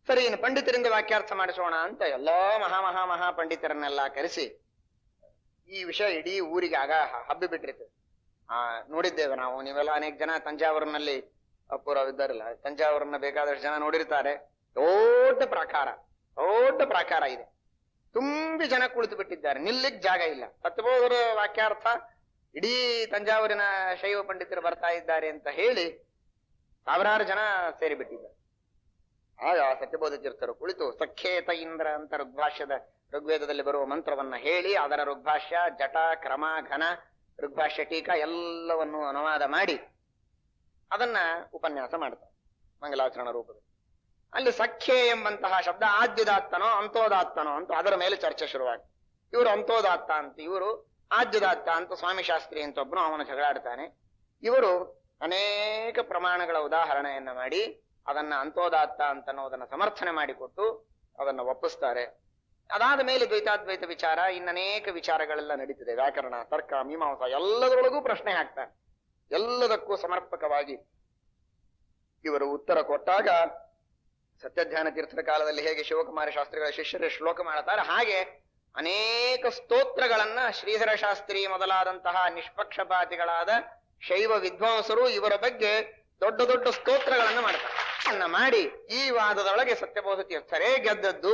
S1: ಸರಿ, ಇನ್ನು ಪಂಡಿತರಿಂದ ವಾಕ್ಯಾರ್ಥ ಮಾಡಿಸೋಣ ಅಂತ ಎಲ್ಲಾ ಮಹಾ ಪಂಡಿತರನ್ನೆಲ್ಲ ಕರೆಸಿ ಈ ವಿಷಯ ಇಡೀ ಊರಿಗೆ ಆಗ ಹಬ್ಬಿ ಬಿಟ್ಟಿರ್ತದೆ. ನೋಡಿದ್ದೇವೆ ನಾವು, ನೀವೆಲ್ಲ ಅನೇಕ ಜನ ತಂಜಾವೂರಿನಲ್ಲಿ ಅಪೂರ್ವವಿದ್ದಾರಲ್ಲ, ತಂಜಾವೂರನ್ನ ಬೇಕಾದಷ್ಟು ಜನ ನೋಡಿರ್ತಾರೆ. ದೊಡ್ಡ ಪ್ರಾಕಾರ ಇದೆ, ತುಂಬಿ ಜನ ಕುಳಿತು ಬಿಟ್ಟಿದ್ದಾರೆ, ನಿಲ್ಲಿಕ್ ಜಾಗ ಇಲ್ಲ. ಸತ್ಯಬೋಧರ ವಾಕ್ಯಾರ್ಥ ಇಡೀ ತಂಜಾವೂರಿನ ಶೈವ ಪಂಡಿತರು ಬರ್ತಾ ಇದ್ದಾರೆ ಅಂತ ಹೇಳಿ ಸಾವಿರಾರು ಜನ ಸೇರಿಬಿಟ್ಟಿದ್ದಾರೆ. ಆಗ ಸತ್ಯಬೋಧ ತೀರ್ಥರು ಕುಳಿತು ಸಖ್ಯೇತ ಇಂದ್ರ ಅಂತ ಋಗ್ವೇದದಲ್ಲಿ ಬರುವ ಮಂತ್ರವನ್ನ ಹೇಳಿ ಅದರ ಋಗ್ಭಾಷ್ಯ, ಜಟ, ಕ್ರಮ, ಘನ, ಋಗ್ಭಾಷ್ಯ, ಟೀಕಾ ಎಲ್ಲವನ್ನು ಅನುವಾದ ಮಾಡಿ ಅದನ್ನ ಉಪನ್ಯಾಸ ಮಾಡ್ತಾರೆ ಮಂಗಲಾಚರಣ ರೂಪದಲ್ಲಿ. ಅಲ್ಲಿ ಸಖ್ಯೆ ಎಂಬಂತಹ ಶಬ್ದ ಆದ್ಯುದಾತ್ತನೋ ಅಂತೋದಾತ್ತನೋ ಅಂತ ಅದರ ಮೇಲೆ ಚರ್ಚೆ ಶುರುವಾಗ್ತದೆ. ಇವರು ಅಂತೋದಾತ್ತ ಅಂತ, ಇವರು ಆದ್ಯುದಾತ್ತ ಅಂತ. ಸ್ವಾಮಿ ಶಾಸ್ತ್ರಿ ಅಂತ ಒಬ್ಬನು ಅವನು ಜಗಳಾಡ್ತಾನೆ. ಇವರು ಅನೇಕ ಪ್ರಮಾಣಗಳ ಉದಾಹರಣೆಯನ್ನ ಮಾಡಿ ಅದನ್ನ ಅಂತೋದಾತ್ತ ಅಂತ ಅನ್ನೋದನ್ನ ಸಮರ್ಥನೆ ಮಾಡಿಕೊಟ್ಟು ಅದನ್ನ ಒಪ್ಪಿಸ್ತಾರೆ. ಅದಾದ ಮೇಲೆ ದ್ವೈತಾದ್ವೈತ ವಿಚಾರ, ಇನ್ನನೇಕ ವಿಚಾರಗಳೆಲ್ಲ ನಡೀತಿದೆ. ವ್ಯಾಕರಣ, ತರ್ಕ, ಮೀಮಾಂಸ ಎಲ್ಲದರೊಳಗೂ ಪ್ರಶ್ನೆ ಹಾಕ್ತಾರೆ. ಎಲ್ಲದಕ್ಕೂ ಸಮರ್ಪಕವಾಗಿ ಇವರು ಉತ್ತರ ಕೊಟ್ಟಾಗ ಸತ್ಯಧ್ಯಾನ ತೀರ್ಥರ ಕಾಲದಲ್ಲಿ ಹೇಗೆ ಶಿವಕುಮಾರ ಶಾಸ್ತ್ರಿಗಳ ಶಿಷ್ಯರೇ ಶ್ಲೋಕ ಮಾಡ್ತಾರೆ, ಹಾಗೆ ಅನೇಕ ಸ್ತೋತ್ರಗಳನ್ನ ಶ್ರೀಧರ ಶಾಸ್ತ್ರಿ ಮೊದಲಾದಂತಹ ನಿಷ್ಪಕ್ಷಪಾತಿಗಳಾದ ಶೈವ ವಿದ್ವಾಂಸರು ಇವರ ಬಗ್ಗೆ ದೊಡ್ಡ ದೊಡ್ಡ ಸ್ತೋತ್ರಗಳನ್ನ ಮಾಡ್ತಾರೆ. ಮಾಡಿ ಈ ವಾದದೊಳಗೆ ಸತ್ಯಬೋಧ ತೀರ್ಥರೇ ಗೆದ್ದದ್ದು,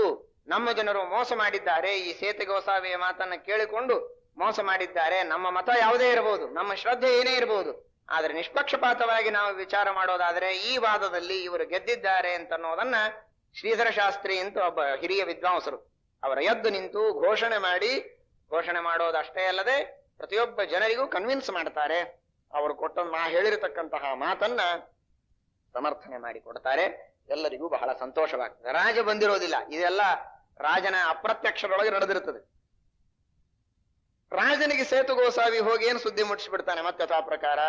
S1: ನಮ್ಮ ಜನರು ಮೋಸ ಮಾಡಿದ್ದಾರೆ, ಈ ಸೇತು ಗೋಸಾವಿಯ ಮಾತನ್ನ ಕೇಳಿಕೊಂಡು ಮೋಸ ಮಾಡಿದ್ದಾರೆ. ನಮ್ಮ ಮತ ಯಾವುದೇ ಇರಬಹುದು, ನಮ್ಮ ಶ್ರದ್ಧೆ ಏನೇ ಇರಬಹುದು, ಆದ್ರೆ ನಿಷ್ಪಕ್ಷಪಾತವಾಗಿ ನಾವು ವಿಚಾರ ಮಾಡೋದಾದ್ರೆ ಈ ವಾದದಲ್ಲಿ ಇವರು ಗೆದ್ದಿದ್ದಾರೆ ಅಂತನ್ನೋದನ್ನ ಶ್ರೀಧರ ಶಾಸ್ತ್ರಿ ಅಂತ ಒಬ್ಬ ಹಿರಿಯ ವಿದ್ವಾಂಸರು ಅವರ ಎದ್ದು ನಿಂತು ಘೋಷಣೆ ಮಾಡೋದಷ್ಟೇ ಅಲ್ಲದೆ ಪ್ರತಿಯೊಬ್ಬ ಜನರಿಗೂ ಕನ್ವಿನ್ಸ್ ಮಾಡ್ತಾರೆ. ಅವರು ಹೇಳಿರತಕ್ಕಂತಹ ಮಾತನ್ನ ಸಮರ್ಥನೆ ಮಾಡಿ ಕೊಡ್ತಾರೆ. ಎಲ್ಲರಿಗೂ ಬಹಳ ಸಂತೋಷವಾಗ್ತದೆ. ರಾಜ ಬಂದಿರೋದಿಲ್ಲ, ಇದೆಲ್ಲ ರಾಜನ ಅಪ್ರತ್ಯಕ್ಷದೊಳಗೆ ನಡೆದಿರುತ್ತದೆ. ರಾಜನಿಗೆ ಸೇತು ಗೋಸಾವಿ ಹೋಗಿ ಏನು ಸುದ್ದಿ ಮುಟ್ಟಿಸ್ಬಿಡ್ತಾನೆ. ಮತ್ತೆ ಆ ಪ್ರಕಾರ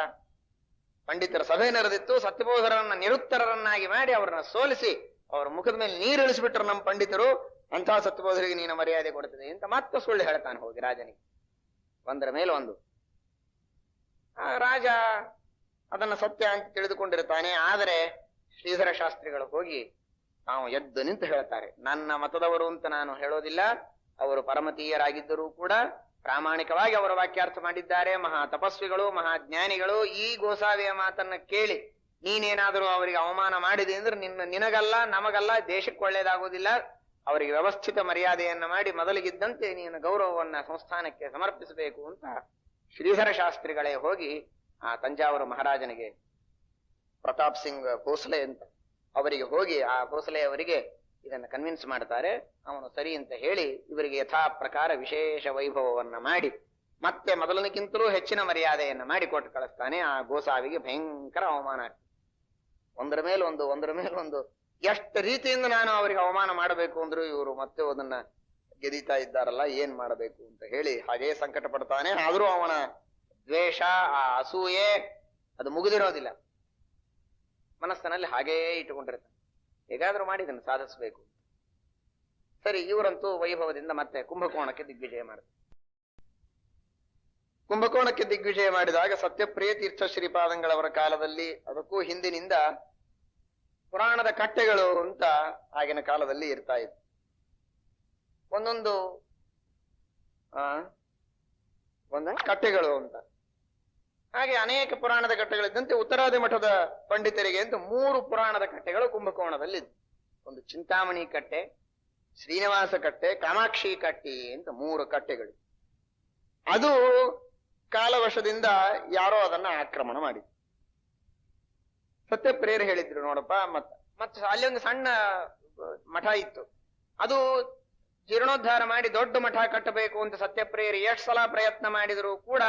S1: ಪಂಡಿತರ ಸಭೆ ನಡೆದಿತ್ತು. ಸತ್ಯಬೋಧರನ್ನ ನಿರುತ್ತರರನ್ನಾಗಿ ಮಾಡಿ ಅವರನ್ನ ಸೋಲಿಸಿ ಅವರ ಮುಖದ ಮೇಲೆ ನೀರು ಇಳಿಸ್ಬಿಟ್ರು ನಮ್ಮ ಪಂಡಿತರು. ಅಂತಹ ಸತ್ಯಬೋಧರಿಗೆ ನೀನು ಮರ್ಯಾದೆ ಕೊಡ್ತದೆ ಅಂತ ಮತ್ತೆ ಸುಳ್ಳು ಹೇಳ್ತಾನೆ ಹೋಗಿ ರಾಜನಿಗೆ, ಒಂದರ ಮೇಲೆ ಒಂದು. ಆ ರಾಜ ಅದನ್ನ ಸತ್ಯ ಅಂತ ತಿಳಿದುಕೊಂಡಿರ್ತಾನೆ. ಆದರೆ ಶ್ರೀಧರ ಶಾಸ್ತ್ರಿಗಳು ಹೋಗಿ ನಾವು ಎದ್ದು ನಿಂತು ಹೇಳ್ತಾರೆ, ನನ್ನ ಮತದವರು ಅಂತ ನಾನು ಹೇಳೋದಿಲ್ಲ, ಅವರು ಪರಮತೀಯರಾಗಿದ್ದರೂ ಕೂಡ ಪ್ರಾಮಾಣಿಕವಾಗಿ ಅವರ ವಾಕ್ಯಾರ್ಥ ಮಾಡಿದ್ದಾರೆ. ಮಹಾ ತಪಸ್ವಿಗಳು, ಮಹಾಜ್ಞಾನಿಗಳು. ಈ ಗೋಸಾವಿಯ ಮಾತನ್ನ ಕೇಳಿ ನೀನೇನಾದರೂ ಅವರಿಗೆ ಅವಮಾನ ಮಾಡಿದೆ ಅಂದ್ರೆ ನಿನಗಲ್ಲ, ನಮಗಲ್ಲ, ದೇಶಕ್ಕೆ ಒಳ್ಳೇದಾಗೋದಿಲ್ಲ. ಅವರಿಗೆ ವ್ಯವಸ್ಥಿತ ಮರ್ಯಾದೆಯನ್ನ ಮಾಡಿ ಮೊದಲಿಗಿದ್ದಂತೆ ನೀನು ಗೌರವವನ್ನ ಸಂಸ್ಥಾನಕ್ಕೆ ಸಮರ್ಪಿಸಬೇಕು ಅಂತ ಶ್ರೀಧರ ಶಾಸ್ತ್ರಿಗಳೇ ಹೋಗಿ ಆ ತಂಜಾವೂರು ಮಹಾರಾಜನಿಗೆ, ಪ್ರತಾಪ್ ಸಿಂಗ್ ಭೋಸಲೆ ಅಂತ ಅವರಿಗೆ ಹೋಗಿ ಆ ಭೋಸಲೆ ಅವರಿಗೆ ಇದನ್ನ ಕನ್ವಿನ್ಸ್ ಮಾಡ್ತಾರೆ. ಅವನು ಸರಿ ಅಂತ ಹೇಳಿ ಇವರಿಗೆ ಯಥಾ ಪ್ರಕಾರ ವಿಶೇಷ ವೈಭವವನ್ನ ಮಾಡಿ ಮತ್ತೆ ಮೊದಲನಕ್ಕಿಂತಲೂ ಹೆಚ್ಚಿನ ಮರ್ಯಾದೆಯನ್ನ ಮಾಡಿ ಕೊಟ್ಟು ಕಳಿಸ್ತಾನೆ. ಆ ಗೋಸಾವಿಗೆ ಭಯಂಕರ ಅವಮಾನ ಆಗ್ತದೆ. ಒಂದರ ಮೇಲೊಂದು ಎಷ್ಟು ರೀತಿಯಿಂದ ನಾನು ಅವರಿಗೆ ಅವಮಾನ ಮಾಡಬೇಕು ಅಂದ್ರು ಇವರು ಮತ್ತೆ ಅದನ್ನ ಗೆದೀತಾ ಇದ್ದಾರಲ್ಲ, ಏನ್ ಮಾಡಬೇಕು ಅಂತ ಹೇಳಿ ಹಾಗೇ ಸಂಕಟ ಪಡ್ತಾನೆ. ಆದ್ರೂ ಅವನ ದ್ವೇಷ, ಆ ಅಸೂಯೆ ಅದು ಮುಗಿದಿರೋದಿಲ್ಲ, ಮನಸ್ಸಿನಲ್ಲಿ ಹಾಗೇ ಇಟ್ಟುಕೊಂಡಿರ್ತಾನೆ. ಹೇಗಾದ್ರೂ ಮಾಡಿ ಇದನ್ನು ಸಾಧಿಸಬೇಕು. ಸರಿ, ಇವರಂತೂ ವೈಭವದಿಂದ ಮತ್ತೆ ಕುಂಭಕೋಣಕ್ಕೆ ದಿಗ್ವಿಜಯ ಮಾಡಿದ್ರು. ಕುಂಭಕೋಣಕ್ಕೆ ದಿಗ್ವಿಜಯ ಮಾಡಿದಾಗ ಸತ್ಯಪ್ರಿಯ ತೀರ್ಥ ಶ್ರೀಪಾದಂಗಳವರ ಕಾಲದಲ್ಲಿ, ಅದಕ್ಕೂ ಹಿಂದಿನಿಂದ ಪುರಾಣದ ಕಟ್ಟೆಗಳು ಅಂತ ಆಗಿನ ಕಾಲದಲ್ಲಿ ಇರ್ತಾ ಇತ್ತು. ಒಂದೊಂದು ಕಟ್ಟೆಗಳು ಅಂತ ಹಾಗೆ ಅನೇಕ ಪುರಾಣದ ಕಟ್ಟೆಗಳಿದ್ದಂತೆ ಉತ್ತರಾದಿ ಮಠದ ಪಂಡಿತರಿಗೆ ಅಂತ 3 ಪುರಾಣದ ಕಟ್ಟೆಗಳು ಕುಂಭಕೋಣದಲ್ಲಿ. ಒಂದು ಚಿಂತಾಮಣಿ ಕಟ್ಟೆ, ಶ್ರೀನಿವಾಸ ಕಟ್ಟೆ, ಕಾಮಾಕ್ಷಿ ಕಟ್ಟೆ ಅಂತ 3 ಕಟ್ಟೆಗಳು. ಅದು ಕಾಲವಶದಿಂದ ಯಾರೋ ಅದನ್ನ ಆಕ್ರಮಣ ಮಾಡಿದ್ರು. ಸತ್ಯಪ್ರಿಯರು ಹೇಳಿದ್ರು, ನೋಡಪ್ಪ,
S2: ಮತ್ತು ಅಲ್ಲಿ ಒಂದು ಸಣ್ಣ ಮಠ ಇತ್ತು. ಅದು ಜೀರ್ಣೋದ್ಧಾರ ಮಾಡಿ ದೊಡ್ಡ ಮಠ ಕಟ್ಟಬೇಕು ಅಂತ ಸತ್ಯಪ್ರಿಯರು ಎಷ್ಟು ಸಲ ಪ್ರಯತ್ನ ಮಾಡಿದ್ರು ಕೂಡ